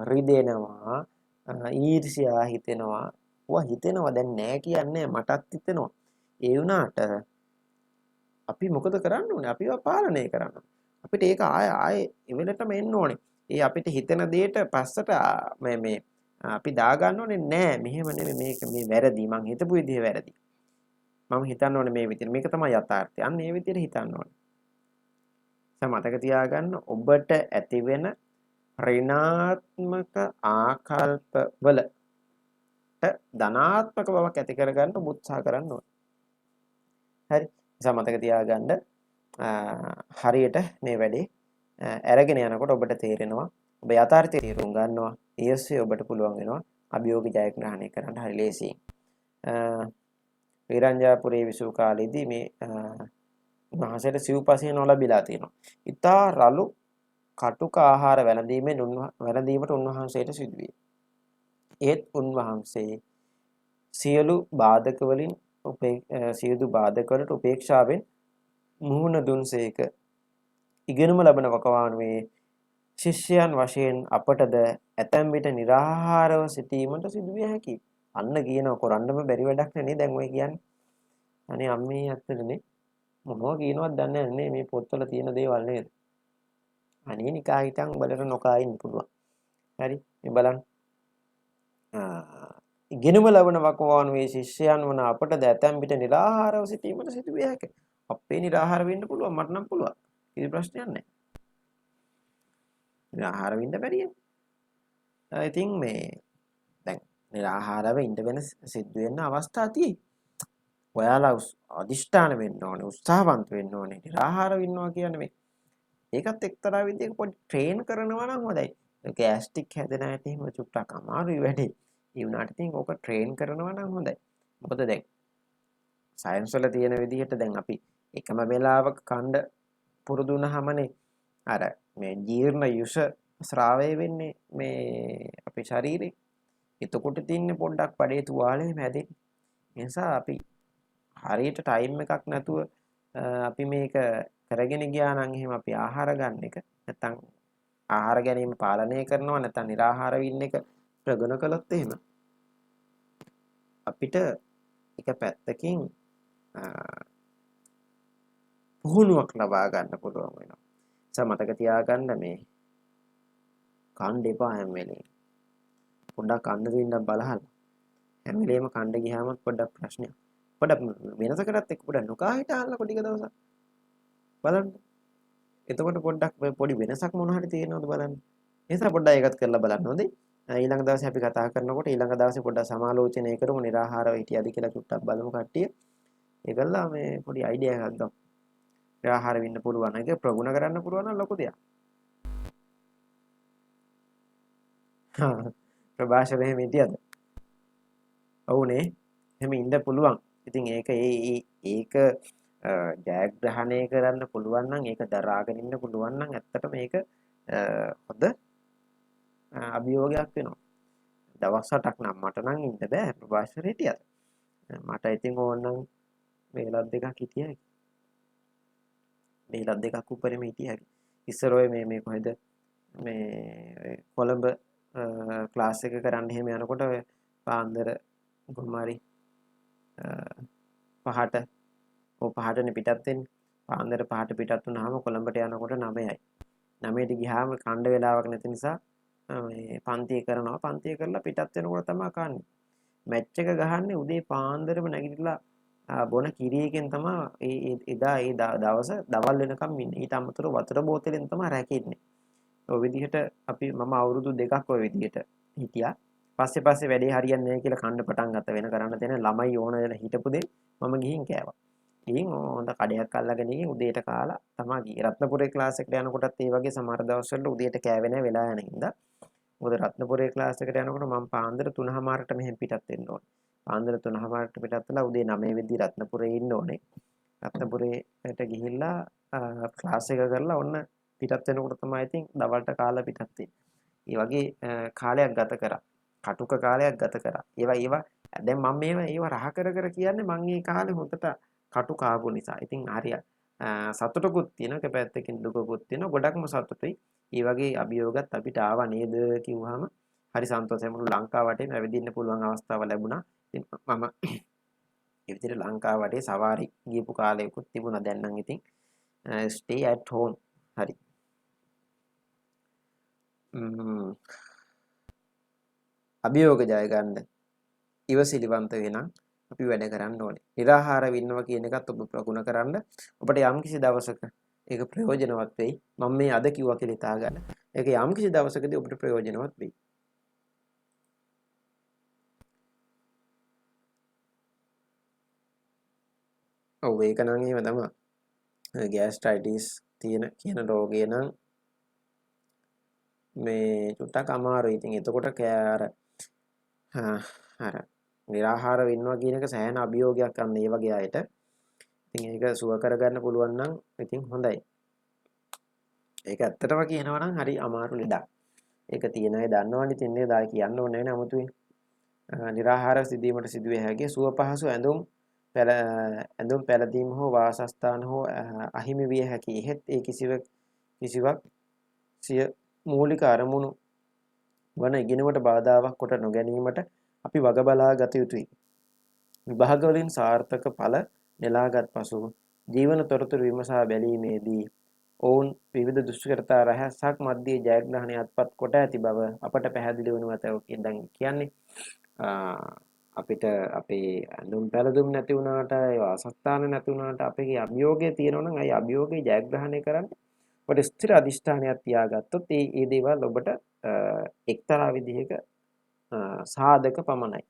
රිදෙනවා, ඊර්ෂ්‍යා හිතෙනවා. ඔවා හිතෙනවා දැන් නෑ කියන්නේ මටත් හිතෙනවා. ඒ වුණාට අපි මොකද කරන්න ඕනේ? අපිව පාලනය කරන්න. අපිට ඒක ආයේ එවෙලටම එන්න ඕනේ. ඒ අපිට හිතෙන දෙයට පස්සට මේ අපි දාගන්න ඕනේ නෑ මෙහෙම නෙමෙයි මේක මේ වැරදි මං හිතපු විදිහ වැරදි මම හිතන්න ඕනේ මේ විදිහට මේක තමයි යථාර්ථය අන්න ඒ විදිහට හිතන්න ඕනේ මතක තියාගන්න ඔබට ඇති වෙන ඍණාත්මක ආකල්ප වලට ධනාත්මක බවක් ඇති කරගන්න ඔබ උත්සාහ කරන්න ඕනේ හරි මතක තියාගන්න හරියට මේ වැඩේ අරගෙන යනකොට ඔබට තේරෙනවා ඔබ යථාර්ථය තේරුම් ගන්නවා ඊයස්සේ ඔබට පුළුවන් වෙනවා අභියෝග ජයග්‍රහණය කරන්න හරි ලේසියෙන්. විරංජාපුරේ විසූ කාලේදී මේ මහසෙට සිව්පසය නොලැබිලා තියෙනවා. ඉතා රළු කටුක ආහාර වැළඳීමට උන්වහන්සේට සිදුවේ. ඒත් උන්වහන්සේ සියලු බාධක වලින් සියලු බාධක වලට උපේක්ෂාවෙන් මුහුණ දුන්සේක. ඉගෙනුම ලබන වකවානුවේ ශිෂ්‍යයන් වශයෙන් අපටද ඇතැම් විට निराहाරව සිටීමට සිදුවිය හැකියි. අන්න කියනවා කරන්නම බැරි වැඩක් නේ දැන් ඔය කියන්නේ. අනේ අම්මේ ඇත්තටනේ මොනවා කියනවද දන්නේ නැහැ මේ පොත්වල තියෙන දේවල් නේද? අනේ නිකා හිටන් බලර නොකා ඉන්න පුළුවන්. හරි මේ බලන්න. ඉගෙනුම ලබන වකවානුවේ ශිෂ්‍යයන් වන අපටද ඇතැම් විට निराहाරව සිටීමට සිදුවිය හැකියි. අපේ निराहाර වෙන්න පුළුවන් මට නම් පුළුවන්. කිසි ප්‍රශ්නයක් නැහැ. නිරාහාර වෙන්න බැරිය. ඉතින් මේ දැන් නිරාහාරව ඉන්න වෙන සිද්ධ වෙන අවස්ථා තියෙයි. ඔයාලා අදිෂ්ඨාන වෙන්න ඕනේ, උත්සාහවන්ත වෙන්න ඕනේ. නිරාහාරව ඉන්නවා කියන්නේ මේ. ඒකත් එක්තරා විදිහක පොඩි ට්‍රේන් කරනවා නම් හොඳයි. ගෑස්ට්‍රික් හැදෙන ඇට එහෙම චුට්ටක් අමාරුයි වැඩේ. ඒ වුණාට ඉතින් ඕක ට්‍රේන් කරනවා නම් හොඳයි. මොකද දැන් සයන්ස් වල තියෙන විදිහට දැන් අපි එකම වෙලාවක කණ්ඩ පුරුදු වුණාමනේ අර මේ ජීර්ණ යුෂ ස්‍රාවය වෙන්නේ මේ අපේ ශරීරේ. එතකොට තින්නේ පොඩ්ඩක් බඩේ තුවාලේ හැදෙන්නේ. ඒ නිසා අපි හරියට ටයිම් එකක් නැතුව අපි මේක කරගෙන ගියා නම් එහෙම අපි ආහාර ගන්න එක නැත්තම් ආහාර ගැනීම පාලනය කරනවා නැත්තම් निराहाරව ඉන්න එක ප්‍රගුණ කළොත් එහෙම අපිට එක පැත්තකින් පුහුණුවක් ලබා ගන්න පුළුවන් වෙනවා. මතක තියාගන්න මේ කන්න එපා හැම වෙලේම. පොඩ්ඩක් කන්න දෙන්න බලහන්. හැම වෙලේම කන්න ගියාම පොඩ්ඩක් ප්‍රශ්නයක්. පොඩ්ඩක් වෙනසකටත් එක්ක පොඩ්ඩක් නොකා හිටහල්ලා ටික දවසක්. බලන්න. එතකොට පොඩ්ඩක් පොඩි වෙනසක් මොන හරි තේරෙනවද බලන්න. ඒ නිසා පොඩ්ඩක් ඒකත් කරලා බලන්න හොඳේ. ඊළඟ දවසේ අපි කතා කරනකොට ඊළඟ දවසේ පොඩ්ඩක් සමාලෝචනය කරමු निराहारව හිටියද කියලා චුට්ටක් බලමු කට්ටිය. ඒකල්ලා මේ පොඩි අයිඩියා එකක් ගමු. निराहार වෙන්න පුළුවන්. ඒක ප්‍රගුණ කරන්න පුළුවන් නම් ලොකු දෙයක්. ප්‍රභාෂර එහෙම හිටියද? ඔව්නේ. එහෙම ඉන්න පුළුවන්. ඉතින් ඒක ඒක ජයග්‍රහණය කරන්න පුළුවන් නම් ඒක දරාගෙන ඉන්න පුළුවන් නම් ඇත්තටම මේක හොඳ අභියෝගයක් වෙනවා. දවස් 8ක් නම් මට නම් ඉන්න බෑ ප්‍රභාෂර හිටියද? මට ඉතින් ඕනනම් වේලක් දෙකක් හිටියයි. වේලක් දෙකක් උඩරෙම හිටියයි. ඉස්සර ඔය මේ කොහෙද මේ කොළඹ ක්ලාස් එක කරන්න එහෙම යනකොට ඔය පාන්දර කොහමරි පහටනේ පිටත් වෙන්නේ. පාන්දර පහට පිටත් වුණාම කොළඹට යනකොට 9යි. 9ට ගියාම කණ්ඩ වෙලාවක් නැති නිසා මේ පන්තිය කරනවා. පන්තිය කරලා පිටත් වෙනකොට තමයි කන්නේ. මැච් එක ගහන්නේ උදේ පාන්දරම නැගිටලා බොන කිරියකින් තමයි එදා ඒ දවස දවල් වෙනකම් ඉන්නේ. ඊට අමතරව වතුර බෝතලෙන් තමයි රැකෙන්නේ. ඔය විදිහට මම අවුරුදු 2ක් ඔය විදිහට හිටියා. පස්සේ වැඩේ හරියන්නේ නැහැ කියලා කන්න පටන් ගත්ත. වෙන කරන්න තියෙන ළමයි ඕන වෙන හිටපු දේ මම ගිහින් කෑවා. ඉතින් හොඳ කඩයක් අල්ලගෙන ගිහින් උදේට කාලා තමයි ගියේ. රත්නපුරේ ක්ලාස් එකට යනකොටත් ඒ වගේ සමහර දවස්වල උදේට කෑවේ නැහැ වෙලා යන හින්දා. මොකද රත්නපුරේ ක්ලාස් එකට යනකොට මම පාන්දර 3:00ට මෙහෙන් පිටත් වෙන්න ඕනේ. පාන්දර 3:00ට පිටත් වෙලා උදේ 9 වෙද්දි රත්නපුරේ ඉන්න ඕනේ. රත්නපුරේට ගිහිල්ලා ක්ලාස් එක කරලා ඔන්න පිටත් වෙනකොට තමයි ඉතින් දවල්ට කාලා පිටත් වෙන්නේ. ඒ වගේ කාලයක් ගත කරා. කටුක කාලයක් ගත කරා. ඒවා දැන් මම ඒවා රහ කර කියන්නේ මම ඒ කාලේ හොඳට කටු කාපු නිසා. ඉතින් හරිය සතුටකුත් තියෙනවා. එක පැත්තකින් දුකකුත් තියෙනවා. ගොඩක්ම සතුටුයි. ඒ වගේ අභියෝගත් අපිට ආවා නේද කිව්වහම හරි සන්තෝෂයි. මුළු ලංකාව වටේම ඇවිදින්න පුළුවන් අවස්ථාව ලැබුණා. ඉතින් මම ඒ විදිහට ලංකාව වටේ සවාරි ගියපු කාලයකුත් තිබුණා. දැන් නම් ඉතින් stay at home. හරි. අභියෝග ජය ගන්න ඉවසිලිවන්ත වෙනම් අපි වැඩ කරන්න ඕනේ. निराහාරව ඉන්නවා කියන එකත් ඔබ ප්‍රගුණ කරන්න. ඔබට යම්කිසි දවසක ඒක ප්‍රයෝජනවත් වෙයි. මම මේ අද කිව්වා කියලා හිතා ගන්න. ඒක යම්කිසි දවසකදී ඔබට ප්‍රයෝජනවත් වෙයි. ඔව් ඒක නම් එහෙම තමයි. ගෑස්ට්‍රයිටිස් කියන රෝගය නම් මේ චුට්ටක් අමාරුයි. ඉතින් එතකොට අර निराහාරව ඉන්නවා කියන එක සෑහෙන අභියෝගයක් ගන්න ඒ වගේ අයට. ඉතින් ඒක සුව කරගන්න පුළුවන් නම් ඉතින් හොඳයි. ඒක ඇත්තටම කියනවා නම් හරි අමාරු ලෙඩක්. ඒක තියෙන අය දන්නවනේ ඉතින් නේද? ආයි කියන්න ඕනේ නැහැ නමුතුයි. निराහාරව සිටීමට සිදුවේ හැකි සුව පහසු ඇඳුම් පැළඳීම හෝ වාසස්ථාන හෝ අහිමි විය හැකි. එහෙත් ඒ කිසිවක් සිය මූලික අරමුණු වන ඉගෙනුමට බාධාවක් කොට නොගැනීමට අපි වග බලා ගත යුතුයි. විභාග වලින් සාර්ථක ඵල නෙලාගත් පසු ජීවන තොරතුරු විමසා බැලීමේදී ඔවුන් විවිධ දුෂ්කරතා රහසක් මැද්දේ ජයග්‍රහණය අත්පත් කොට ඇති බව අපට පැහැදිලි වනු ඇත. දැන් කියන්නේ අපිට අපේ ඇඳුම් පැළඳුම් නැති වුණාට ඒ වාසස්ථාන නැති වුණාට අපේ අභියෝගය තියෙනවා නම් ඒ අභියෝගේ ජයග්‍රහණය කරන්න ඔබට ස්ථිර අධිෂ්ඨානයක් තියාගත්තොත් ඒ දේවල් ඔබට එක්තරා විදිහක සාධක පමණයි.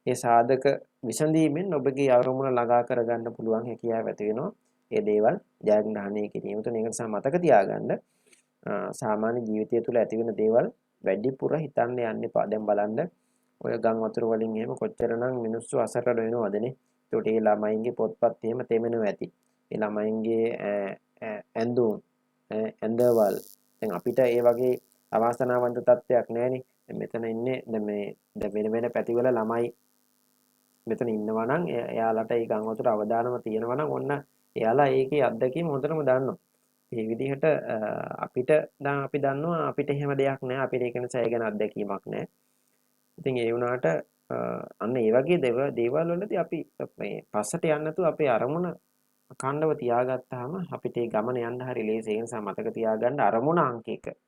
ඒ සාධක විසඳීමෙන් ඔබගේ අරමුණ ළඟා කරගන්න පුළුවන් හැකියාව ඇති වෙනවා. ඒ දේවල් ජයග්‍රහණය කිරීමට. ඒක නිසා මතක තියාගන්න සාමාන්‍ය ජීවිතය තුළ ඇතිවෙන දේවල් වැඩිපුර හිතන්න යන්න එපා. දැන් බලන්න ඔය ගම් වතුර වලින් එහෙම කොච්චරනම් මිනිස්සු අසරණ වෙනවදනේ. ඒකට ඒ ළමයින්ගේ පොත්පත් එහෙම තෙමෙනවා ඇති. ඒ ළමයින්ගේ ඇඳුම් ඇඳවල් දැන් අපිට ඒ වගේ අවාසනාවන්ත තත්ත්වයක් නැහැනේ. මෙතන ඉන්නේ දැන් වෙන පැතිවල ළමයි මෙතන ඉන්නවා නම් එයාලට ඒ ගම් වතුර අවදානම තියෙනවා නම් ඔන්න එයාලා ඒකේ අත්දැකීම් හොඳටම දන්නවා. මේ විදිහට අපි දන්නවා අපිට එහෙම දෙයක් නැහැ. අපිට ඒක නිසා ඒ ගැන අත්දැකීමක් නැහැ. ඉතින් ඒ වුණාට අන්න ඒ වගේ දේවල් වලදී අපි මේ පස්සට යන්නේ නැතුව අපේ අරමුණ අඛණ්ඩව තියාගත්තාම අපිට ඒ ගමන යන්න හරි ලේසි. ඒ නිසා මතක තියාගන්න අරමුණ අංක 1.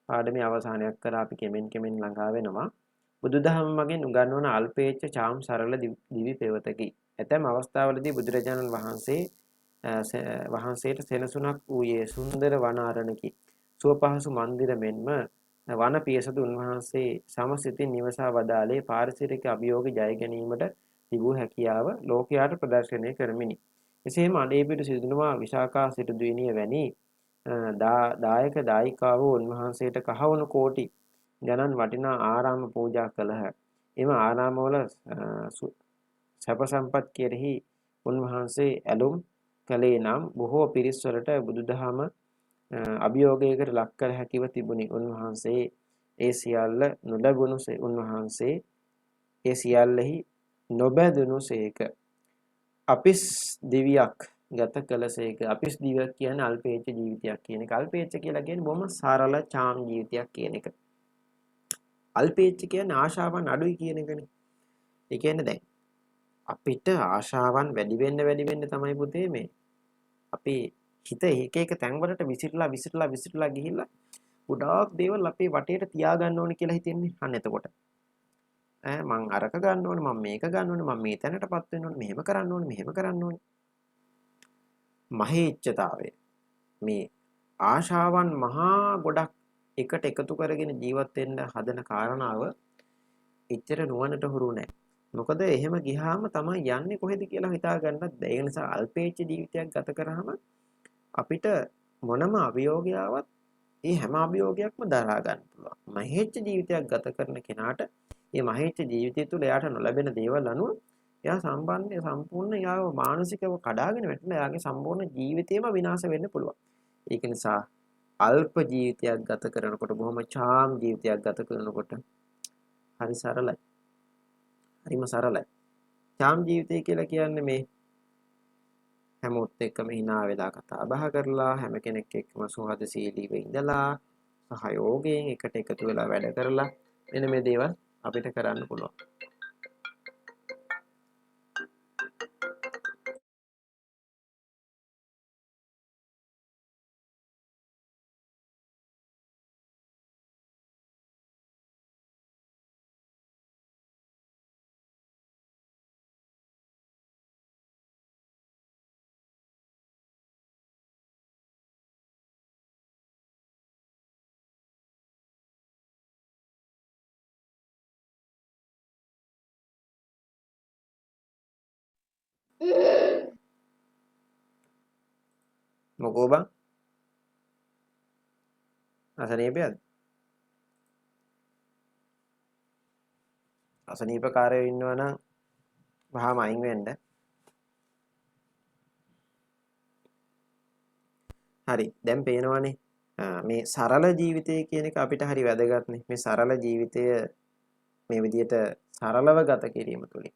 පාඩමේ අවසානයක් කරලා අපි කෙමෙන් ළඟා වෙනවා. බුදුදහම මගින් උගන්වන අල්පේච්ඡ චාම් සරල දිවි පෙවතකි. ඇතැම් අවස්ථාවලදී බුදුරජාණන් වහන්සේට සෙනසුනක් වූයේ සුන්දර වනාරණකි. සුවපහසු මන්දිර මෙන්ම වන පියසද උන්වහන්සේ සමසිතින් නිවසා වදාළේ පාරිසරික අභියෝග ජය ගැනීමට තිබූ හැකියාව ලෝකයාට ප්‍රදර්ශනය කරමිනි. එසේම අඩේපිට සිදුනවා විශාකා සිටුදුවිනිය වැනි දායක දායිකාවෝ උන්වහන්සේට කහවණු කෝටි ගණන් වටිනා ආරාම පූජා කළහ. එම ආරාමවල සැප සම්පත් කෙරෙහි උන්වහන්සේ ඇලුම් කළේ නම් බොහෝ පිරිස් වලට බුදුදහම අභියෝගයකට ලක් කර හැකිව තිබුණි. උන්වහන්සේ ඒ සියල්ල නොලැබුණුසේ උන්වහන්සේ ඒ සියල්ලෙහි නොබැඳුණුසේක. අපිස් දිවියක් ගත කළසේක. අපිස් දිවියක් කියන්නේ අල්පේච්ඡ ජීවිතයක් කියන එක. අල්පේච්ඡ කියලා කියන්නේ බොහොම සරල චාම් ජීවිතයක් කියන එක. අල්පේච්ඡ කියන්නේ ආශාවන් අඩුයි කියන එකනේ. ඒ කියන්නේ දැන් අපිට ආශාවන් වැඩි වෙන්න තමයි පුතේ මේ අපි හිත එක එක තැන්වලට විසිරලා ගිහිල්ලා ගොඩාක් දේවල් අපේ වටේට තියාගන්න ඕනේ කියලා හිතෙන්නේ. අන්න එතකොට මං අරක ගන්න ඕනේ, මම මේක ගන්න ඕනේ, මම මේ තැනටපත් වෙන්න ඕනේ, මෙහෙම කරන්න ඕනේ, මෙහෙම කරන්න ඕනේ. මහේච්ඡතාවය. මේ ආශාවන් මහා ගොඩක් එකට එකතු කරගෙන ජීවත් වෙන්න හදන කාරණාව එච්චර නුවණට හුරු නැහැ. මොකද එහෙම ගියාම තමයි යන්නේ කොහෙද කියලා හිතා ගන්නත් බැහැ. ඒ නිසා අල්පේච්ඡ ජීවිතයක් ගත කරාම අපිට මොනම අභියෝගයාවක් ඒ හැම අභියෝගයක්ම දරා ගන්න පුළුවන්. මහේච්ඡ ජීවිතයක් ගත කරන කෙනාට මේ මහේච්ඡ ජීවිතය තුළ එයාට නොලැබෙන දේවල් අනුව එයා සම්පූර්ණ එයාව මානසිකව කඩාගෙන වැටෙන එයාගේ සම්පූර්ණ ජීවිතේම විනාශ වෙන්න පුළුවන්. ඒක නිසා අල්ප ජීවිතයක් ගත කරනකොට බොහොම චාම් ජීවිතයක් ගත කරනකොට හරි සරලයි. හරිම සරලයි. චාම් ජීවිතය කියලා කියන්නේ මේ හැමෝත් එක්කම hina වෙලා කතා බහ කරලා හැම කෙනෙක් එක්කම සුහදශීලීව ඉඳලා සහයෝගයෙන් එකට එකතු වෙලා වැඩ කරලා මෙන්න මේ දේවල් අපිට කරන්න පුළුවන්. මොකෝ බං අසනීපයක්ද? අසනීපකාරයෝ ඉන්නවා නම් වහාම අයින් වෙන්න. හරි. දැන් පේනවනේ මේ සරල ජීවිතය කියන එක අපිට හරි වැදගත්නේ. මේ සරල ජීවිතය මේ විදිහට සරලව ගත කිරීම තුළින්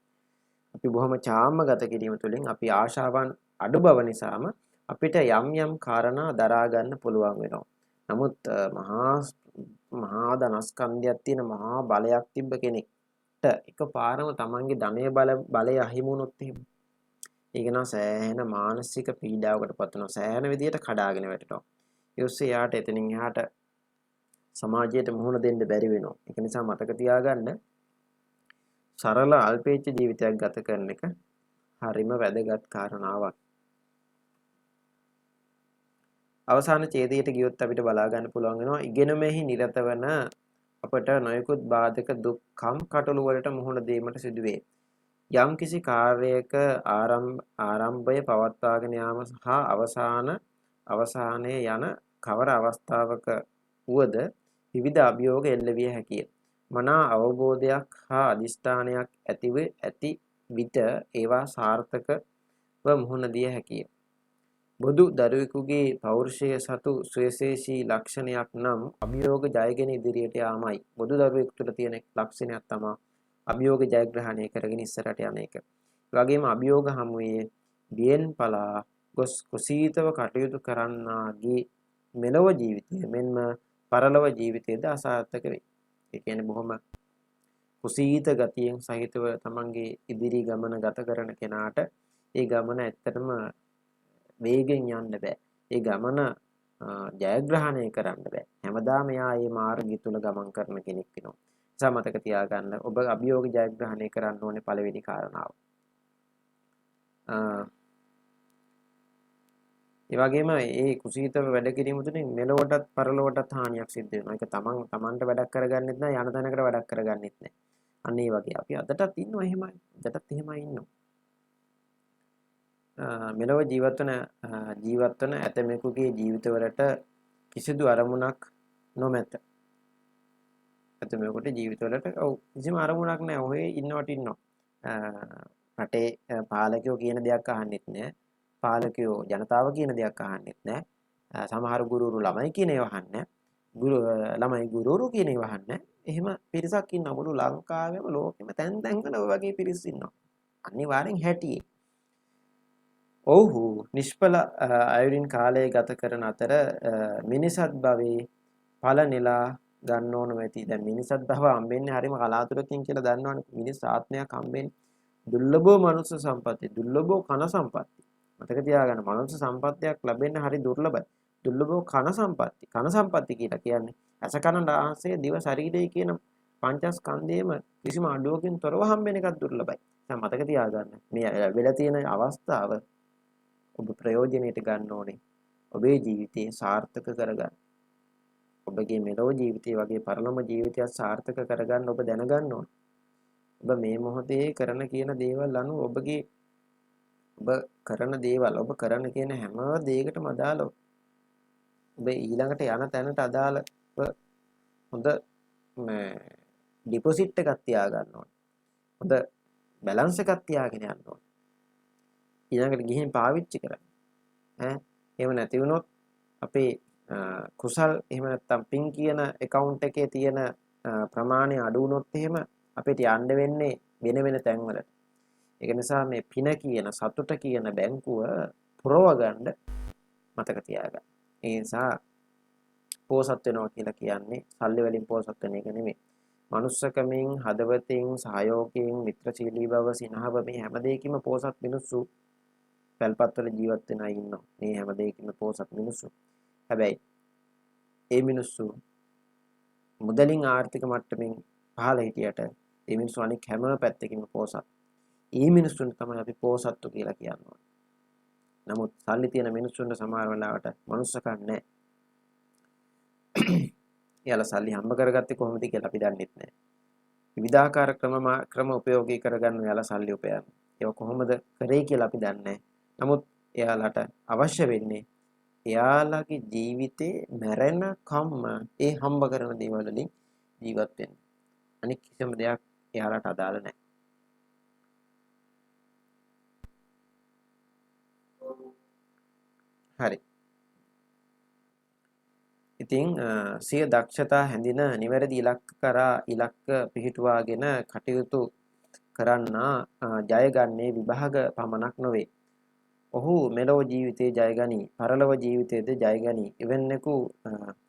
අපි බොහොම චාම්ම ගත කිරීම තුළින් අපි ආශාවන් අඩු බව නිසාම අපිට යම් කාරණා දරා ගන්න පුළුවන් වෙනවා. නමුත් මහා ධනස්කන්ධයක් තියෙන මහා බලයක් තිබ්බ කෙනෙක්ට එකපාරම තමන්ගේ ධනය බලය අහිමි වුණොත් එහෙම ඒක නම් සෑහෙන මානසික පීඩාවකටපත් වෙනවා. සෑහෙන විදියට කඩාගෙන වැටෙනවා. ඒ ඔස්සේ යාට එතනින් එහාට සමාජයට මුහුණ දෙන්න බැරි වෙනවා. ඒක නිසා මතක තියාගන්න සරල අල්පේච්ඡ ජීවිතයක් ගත කරන එක හරිම වැදගත් කාරණාවක්. අවසාන ඡේදයට ගියොත් අපිට බලා ගන්න පුළුවන් වෙනවා ඉගෙනුමෙහි නිරත වන අපට නොයෙකුත් බාධක දුක්ඛම් කටළු වලට මුහුණ දීමට සිදුවේ. යම් කිසි කාර්යයක ආරම්භය පවත්වාගෙන යාම සහ අවසානයේ යන කවර අවස්ථාවක වුවද විවිධ අභියෝග එල්ල විය හැකිය. මනා අවබෝධයක් හා අදිෂ්ඨානයක් ඇතිව ඇති විට ඒවා සාර්ථකව මුහුණ දිය හැකිය. බොදු දරුවෙකුගේ පෞරුෂය සතු සුවිශේෂී ලක්ෂණයක් නම් අභියෝග ජයගෙන ඉදිරියට යාමයි. බොදු දරුවෙකු තුළ තියෙන ලක්ෂණයක් තමයි අභියෝග ජයග්‍රහණය කරගෙන ඉස්සරහට යන එක. ඒ වගේම අභියෝග හමුවේ බියෙන් පලා ගොස් කුසීතව කටයුතු කරන්නාගේ මෙලොව ජීවිතය මෙන්ම පරලොව ජීවිතයේද අසාර්ථක වේ. ඒ කියන්නේ බොහොම කුසීත ගතියෙන් සහිතව තමන්ගේ ඉදිරි ගමන ගත කරන කෙනාට ඒ ගමන ඇත්තටම වේගෙන් යන්න බෑ. ඒ ගමන ජයග්‍රහණය කරන්න බෑ. හැමදාම එයා මේ මාර්ගය තුල ගමන් කරන කෙනෙක් වෙනවා. නිසා මතක තියාගන්න ඔබ අභියෝග ජයග්‍රහණය කරන්න ඕනේ පළවෙනි කාරණාව. ඒ වගේම මේ කුසීතව වැඩ කිරීම තුළින් මෙලොවටත් පරලොවටත් හානියක් සිද්ධ වෙනවා. ඒක තමන්ට වැඩක් කරගන්නෙත් නැහැ, යන තැනකට වැඩක් කරගන්නෙත් නැහැ. අන්න ඒ වගේ අපි අදටත් ඉන්නවා එහෙමයි. අදටත් එහෙමයි ඉන්නවා. මෙලොව ජීවත් වන ඇතමෙකුගේ ජීවිතවලට කිසිදු අරමුණක් නොමැත. ඇතමෙකුට ජීවිතවලට කිසිම අරමුණක් නැහැ. ඔහේ ඉන්නවට ඉන්නවා. රටේ පාලකයෝ කියන දෙයක් අහන්නෙත් නැහැ. පාලකයෝ ජනතාව කියන දෙයක් අහන්නෙත් නැහැ. සමහර ගුරුවරු ළමයි කියන ඒවා අහන්නේ නැහැ. ළමයි ගුරුවරු කියන ඒවා අහන්නේ නැහැ. එහෙම පිරිසක් ඉන්නවා. මුළු ලංකාවෙම ලෝකෙම තැන් තැන්වල ඔය වගේ පිරිස් ඉන්නවා. අනිවාර්යෙන් හැටියේ. ඔව්හු නිෂ්ඵල අයුරින් කාලය ගත කරන අතර මිනිසත් භවයේ ඵල නෙලා ගන්න ඕන වෙති. දැන් මිනිසත් භව හම්බෙන්නේ හරිම කලාතුරකින් කියලා දන්නවනේ. මිනිස් ආත්මයක් හම්බෙන්නේ දුර්ලභෝ මනුස්ස සම්පatti, දුර්ලභෝ කන සම්පatti. මතක තියාගන්න මනුස්ස සම්පත්තියක් ලැබෙන්න හරි දුර්ලභයි. දුර්ලභව කන සම්පatti. කන සම්පatti කියලා කියන්නේ ඇස කන නාසය දිව ශරීරය කියන පංචස්කන්ධයේම කිසිම අඩුවකින් තොරව හම්බෙන එකක් දුර්ලභයි. දැන් මතක තියාගන්න. මේ ලැබිලා තියෙන අවස්ථාව ඔබ ප්‍රයෝජනෙට ගන්න ඕනේ. ඔබේ ජීවිතේ සාර්ථක කරගන්න. ඔබගේ මෙලොව ජීවිතය වගේ පරලොව ජීවිතයත් සාර්ථක කරගන්න ඔබ දැනගන්න ඕනේ. ඔබ මේ මොහොතේ කරන කියන දේවල් අනුව ඔබ කරන දේවල් ඔබ කරන කියන හැම දෙයකටම අදාළව ඔබ ඊළඟට යන තැනට අදාළව හොඳ ඩිපොසිට් එකක් තියාගන්න ඕනේ. හොඳ බැලන්ස් එකක් තියාගෙන යන්න ඕනේ. ඊළඟට ගිහින් පාවිච්චි කරන්න. එහෙම නැති වුණොත් අපේ කුසල් එහෙම නැත්නම් පින් කියන account එකේ තියෙන ප්‍රමාණය අඩු වුණොත් එහෙම අපිට යන්න වෙන්නේ වෙන තැන්වලට. ඒක නිසා මේ පින කියන සතුට කියන බැංකුව පුරව ගන්න මතක තියාගන්න. ඒ නිසා පෝසත් වෙනවා කියලා කියන්නේ සල්ලි වලින් පෝසත් වෙන එක නෙමෙයි. මනුස්සකමින් හදවතින් සහයෝගයෙන් මිත්‍රශීලී බව සිනහව මේ හැම දෙයකින්ම පෝසත් මිනිස්සු පැල්පත්වල ජීවත් වෙන අය ඉන්නවා. මේ හැම දෙයකින්ම පෝසත් මිනිස්සු. හැබැයි ඒ මිනිස්සු මුදලින් ආර්ථික මට්ටමින් පහළ හිටියට ඒ මිනිස්සු අනික් හැම පැත්තකින්ම පෝසත්. ඒ මිනිස්සුන්ට තමයි අපි පෝසත්තු කියලා කියන්නේ. නමුත් සල්ලි තියෙන මිනිස්සුන්ට සමහර වෙලාවට මනුස්සකම් නැහැ. එයාලා සල්ලි හම්බ කරගත්තේ කොහොමද කියලා අපි දන්නේ නැහැ. විවිධාකාර ක්‍රම උපයෝගී කරගන්න එයාලා සල්ලි උපයන්නේ. ඒක කොහොමද කරේ කියලා අපි දන්නේ නැහැ. නමුත් එයාලට අවශ්‍ය වෙන්නේ එයාලගේ ජීවිතේ මැරෙන කම්ම ඒ හම්බ කරන දේවල් වලින් ජීවත් වෙන්න. අනික කිසිම දෙයක් එයාලට අදාළ නැහැ. හරි. ඉතින් සිය දක්ෂතා හැඳින නිවැරදි ඉලක්ක පිහිටුවාගෙන කටයුතු කරන්නා ජයගන්නේ විභාග පමණක් නොවේ. ඔහු මෙලොව ජීවිතයේ ජයගනී, පරලොව ජීවිතයේද ජයගනී.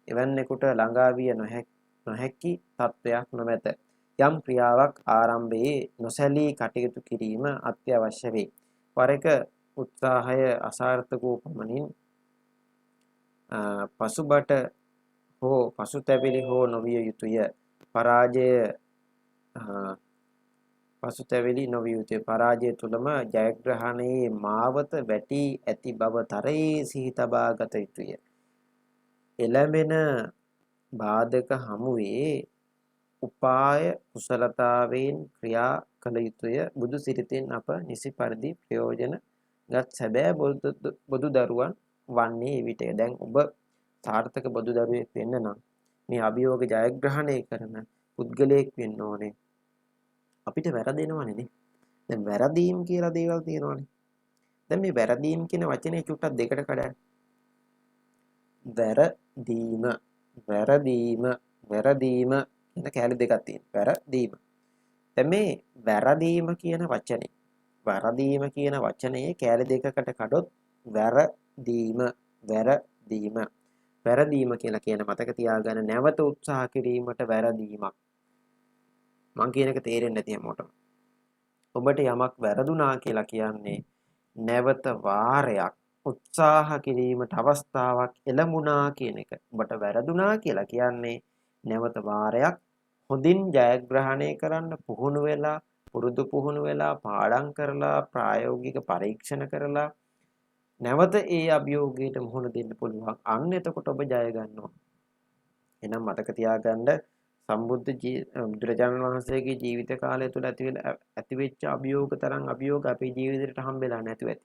එවැන්නෙකුට ළඟා විය නොහැකි තත්වයක් නොමැත. යම් ක්‍රියාවක් ආරම්භයේ නොසැලී කටයුතු කිරීම අත්‍යවශ්‍ය වේ. වරක උත්සාහය අසාර්ථක වූ පමණින් පසුබට හෝ පසුතැවිලි හෝ නොවිය යුතුය. පරාජය තුළම ජයග්‍රහණයේ මාවත වැටී ඇති බව තරයේ සිහි තබා ගත යුතුය. එළඹෙන බාධක හමුවේ උපාය කුසලතාවෙන් ක්‍රියා කළ යුතුය. බුදු සිරිතෙන් අප නිසි පරිදි ප්‍රයෝජන ගත් සැබෑ බොදු දරුවන් වන්නේ එවිටය. දැන් ඔබ සාර්ථක බොදු දරුවෙක් වෙන්න නම් මේ අභියෝග ජයග්‍රහණය කරන පුද්ගලයෙක් වෙන්න ඕනේ. අපිට වැරදෙනවනේ නේ. දැන් වැරදීම් කියලා දේවල් තියෙනවනේ. දැන් මේ වැරදීම් කියන වචනේ චුට්ටක් දෙකට කඩන්න. වැරදීම කියන කැලේ දෙකක් තියෙනවා. වැරදීම. දැන් මේ වැරදීම කියන වචනේ කැලේ දෙකකට කඩොත් වැරදීම කියලා කියන මතක තියාගන්න නැවත උත්සාහ කිරීමට වැරදීමක්. මං කියන එක තේරෙන්නේ නැති හැමෝටම. ඔබට යමක් වැරදුනා කියලා කියන්නේ නැවත වාරයක් උත්සාහ කිරීමට අවස්ථාවක් එළඹුණා කියන එක. ඔබට වැරදුනා කියලා කියන්නේ නැවත වාරයක් හොඳින් ජයග්‍රහණය කරන්න පුහුණු වෙලා පාඩම් කරලා ප්‍රායෝගික පරීක්ෂණ කරලා නැවත ඒ අභියෝගයට මුහුණ දෙන්න පුළුවන්. අන්න එතකොට ඔබ ජය ගන්නවා. එහෙනම් මතක තියාගන්න බුදුරජාණන් වහන්සේගේ ජීවිත කාලය තුළ ඇතිවෙච්ච අභියෝග තරම් අභියෝග අපේ ජීවිතේට හම්බෙලා නැතුව ඇති.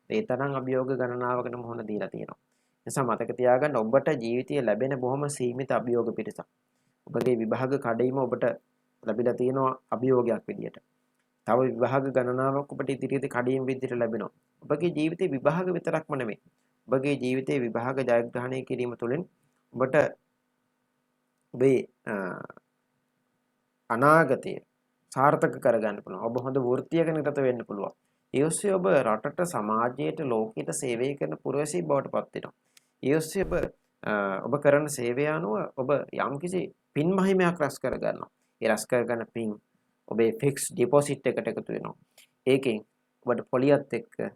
ඒ තරම් අභියෝග ගණනාවකට මුහුණ දීලා තියෙනවා. නිසා මතක තියාගන්න ඔබට ජීවිතයේ ලැබෙන බොහොම සීමිත අභියෝග පිටසක්. ඔබගේ විභාග කඩයිම ඔබට ලැබිලා තියෙනවා අභියෝගයක් විදියට. තව විභාග ගණනාවක් ඔබට ඉදිරියේදී කඩයිම විදියට ලැබෙනවා. ඔබගේ ජීවිතේ විභාග විතරක්ම නෙමෙයි. ඔබගේ ජීවිතේ විභාග ජයග්‍රහණය කිරීම තුළින් ඔබට ඔබේ අනාගතය සාර්ථක කරගන්න පුළුවන්. ඔබ හොඳ වෘත්තියක නිරත වෙන්න පුළුවන්. ඒ ඔස්සේ ඔබ රටට, සමාජයට, ලෝකයට සේවය කරන පුරවැසියෙක් බවට පත් වෙනවා. ඒ ඔස්සේ ඔබ කරන සේවය අනුව ඔබ යම්කිසි පින් මහිමයක් රැස් කරගන්නවා. ඒ රැස් කරගන්න පින් ඔබේ ෆික්ස් ඩිපොසිට් එකට එකතු වෙනවා. ඒකෙන් ඔබට පොලියත් එක්ක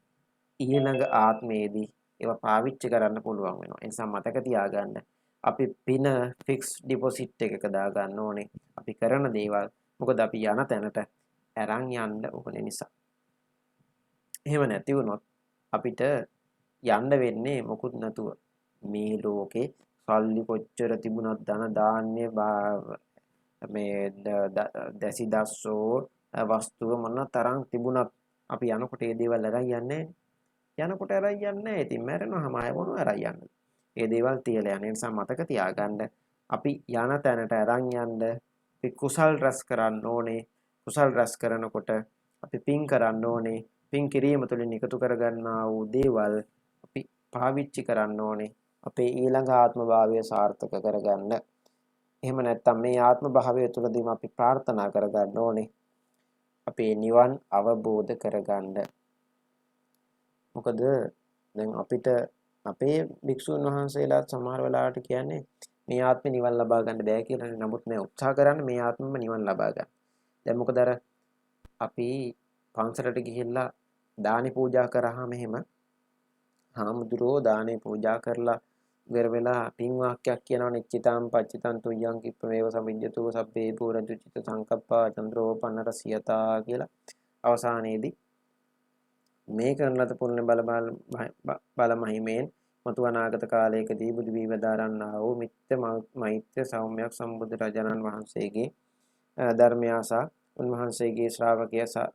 ඊළඟ ආත්මයේදී ඒවා පාවිච්චි කරන්න පුළුවන් වෙනවා. ඒ නිසා මතක තියාගන්න අපි පින ෆික්ස් ඩිපොසිට් එකක දාගන්න ඕනේ. අපි කරන දේවල් මොකද අපි යන තැනට අරන් යන්න ඕනේ නිසා. එහෙම නැති වුණොත් අපිට යන්න වෙන්නේ මොකුත් නැතුව. මේ ලෝකේ සල්ලි කොච්චර තිබුණත් ධන ධාන්‍ය මේ දැසි දස්සෝ වස්තුව මොන තරම් තිබුණත් අපි යනකොට ඒ දේවල් අරන් යන්නේ යනකොට අරන් යන්නේ. ඉතින් මැරෙනවාම ආය මොනව අරන් යන්නද? ඒ දේවල් තියලා යන නිසා මතක තියාගන්න අපි යන තැනට අරන් යන්න අපි කුසල් රැස් කරන්න ඕනේ. කුසල් රැස් කරනකොට අපි පින් කරන්න ඕනේ. පින් කිරීම තුළින් එකතු කරගන්නා වූ දේවල් අපි පාවිච්චි කරන්න ඕනේ. අපේ ඊළඟ ආත්ම භාවය සාර්ථක කරගන්න. එහෙම නැත්නම් මේ ආත්ම භාවය තුළදීම අපි ප්‍රාර්ථනා කරගන්න ඕනේ. අපේ නිවන් අවබෝධ කරගන්න. මොකද දැන් අපිට අපේ භික්ෂුන් වහන්සේලාත් සමහර වෙලාවට කියන්නේ මේ ආත්මේ නිවන් ලබා ගන්න බෑ කියලා. නමුත් මේ උත්සාහ කරන්න මේ ආත්මෙම නිවන් ලබා ගන්න. දැන් මොකද අර අපි පන්සලට ගිහිල්ලා දානි පූජා කරාම එහෙම හාමුදුරුවෝ දානේ පූජා කරලා ඉවර වෙලා පින් වාක්‍යයක් කියනවනේ චිතං පච්චිතං තුයං කිප්පමේව සමිජ්ජතු සබ්බේ පුරජු චිත්ත සංකප්පා චන්ද්‍රෝපන්නර සියතා කියලා අවසානයේදී මේ කරන ලද පුණ්‍ය බල මහිමෙන් මතු අනාගත කාලයකදී බුදු වී වදාරන්නා වූ මෛත්‍ර සෞම්‍යයක් සම්බුදු රජාණන් වහන්සේගේ ධර්මය ආසා උන්වහන්සේගේ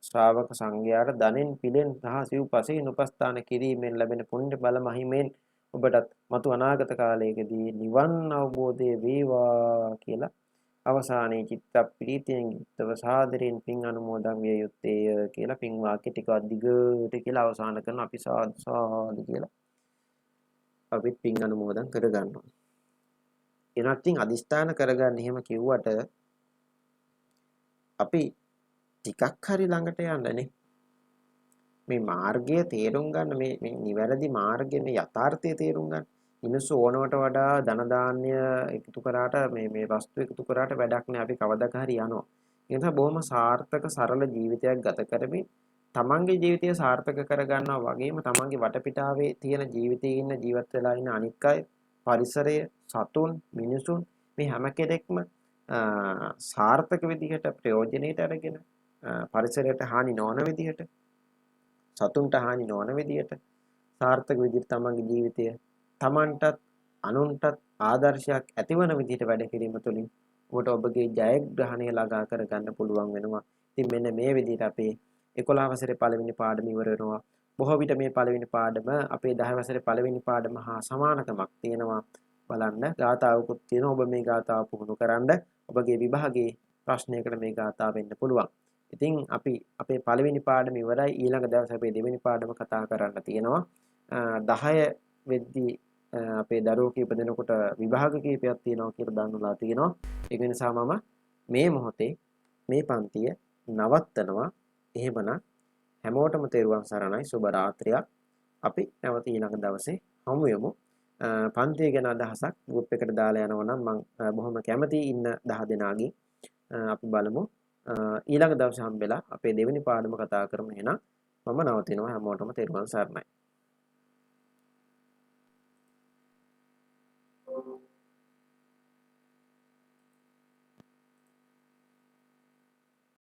ශ්‍රාවක සංඝයාට දනෙන් පිලෙන් සහ සිව්පසෙන් උපස්ථාන කිරීමෙන් ලැබෙන පුණ්‍ය බල මහිමෙන් ඔබටත් මතු අනාගත කාලයකදී නිවන් අවබෝධය වේවා කියලා අවසානයේ චිත්ත ප්‍රීතියෙන් යුක්තව සාදරයෙන් පින් අනුමෝදන් විය යුත්තේය කියලා පින් වාක්‍ය ටිකක් දිගට කියලා අවසන් කරන අපි සාදු කියලා අපි පින් අනුමෝදන් කරගන්නවා. එනත්ින් අදිස්ථාන කරගන්න එහෙම කිව්වට අපි ටිකක් හරි ළඟට යන්නනේ. මේ මාර්ගය තේරුම් ගන්න මේ නිවැරදි මාර්ගය මේ යථාර්ථය තේරුම් ගන්න. මිනිස්සු ඕනවට වඩා ධන දාන්‍ය එකතු කරාට මේ වස්තු එකතු කරාට වැඩක් නෑ. අපි කවදාක හරි යනවා. ඒ නිසා බොහොම සාර්ථක සරල ජීවිතයක් ගත කරමින් තමන්ගේ ජීවිතය සාර්ථක කරගන්නවා වගේම තමන්ගේ වටපිටාවේ තියෙන ජීවිතයේ ඉන්න ජීවත් වෙලා ඉන්න අනික් අය, පරිසරය, සතුන්, මිනිසුන් මේ හැම කෙනෙක්ම සාර්ථක විදිහට ප්‍රයෝජනෙට අරගෙන පරිසරයට හානි නොවන විදිහට සතුන්ට හානි නොවන විදිහට සාර්ථක විදිහට තමන්ගේ ජීවිතය තමන්ටත් අනුන්ටත් ආදර්ශයක් ඇතිවන විදිහට වැඩ කිරීම තුළින් ඔබට ඔබගේ ජයග්‍රහණය ළඟා කරගන්න පුළුවන් වෙනවා. ඉතින් මෙන්න මේ විදිහට අපේ 11 වසරේ පළවෙනි පාඩම ඉවර වෙනවා. බොහෝ විට මේ පළවෙනි පාඩම අපේ 10 වසරේ පළවෙනි පාඩම හා සමානකමක් තියෙනවා. බලන්න ගාථාවකුත් තියෙනවා. ඔබ මේ ගාථාව පුහුණු කරන්න ඔබගේ විභාගයේ ප්‍රශ්නයකට මේ ගාථාව වෙන්න පුළුවන්. ඉතින් අපි අපේ පළවෙනි පාඩම ඉවරයි. ඊළඟ දවසේ අපේ දෙවෙනි පාඩම කතා කරන්න තියෙනවා. 10 වෙද්දී අපේ දරුවෝ කීප දෙනෙකුට විභාග කීපයක් තියෙනවා කියලා දන්වලා තියෙනවා. ඒක නිසා මම මේ මොහොතේ මේ පන්තිය නවත්තනවා. එහෙමනම් හැමෝටම තෙරුවන් සරණයි. සුබ රාත්‍රියක්. අපි නැවත ඊළඟ දවසේ හමු වෙමු. පන්තිය ගැන අදහසක් ගෲප් එකට දාලා යනවා නම් මම බොහොම කැමතියි ඉන්න 10 දෙනාගෙන් අපි බලමු. ඊළඟ දවසේ හම්බෙලා අපේ දෙවෙනි පාඩම කතා කරමු. එහෙනම් මම නවතිනවා. හැමෝටම තෙරුවන් සරණයි.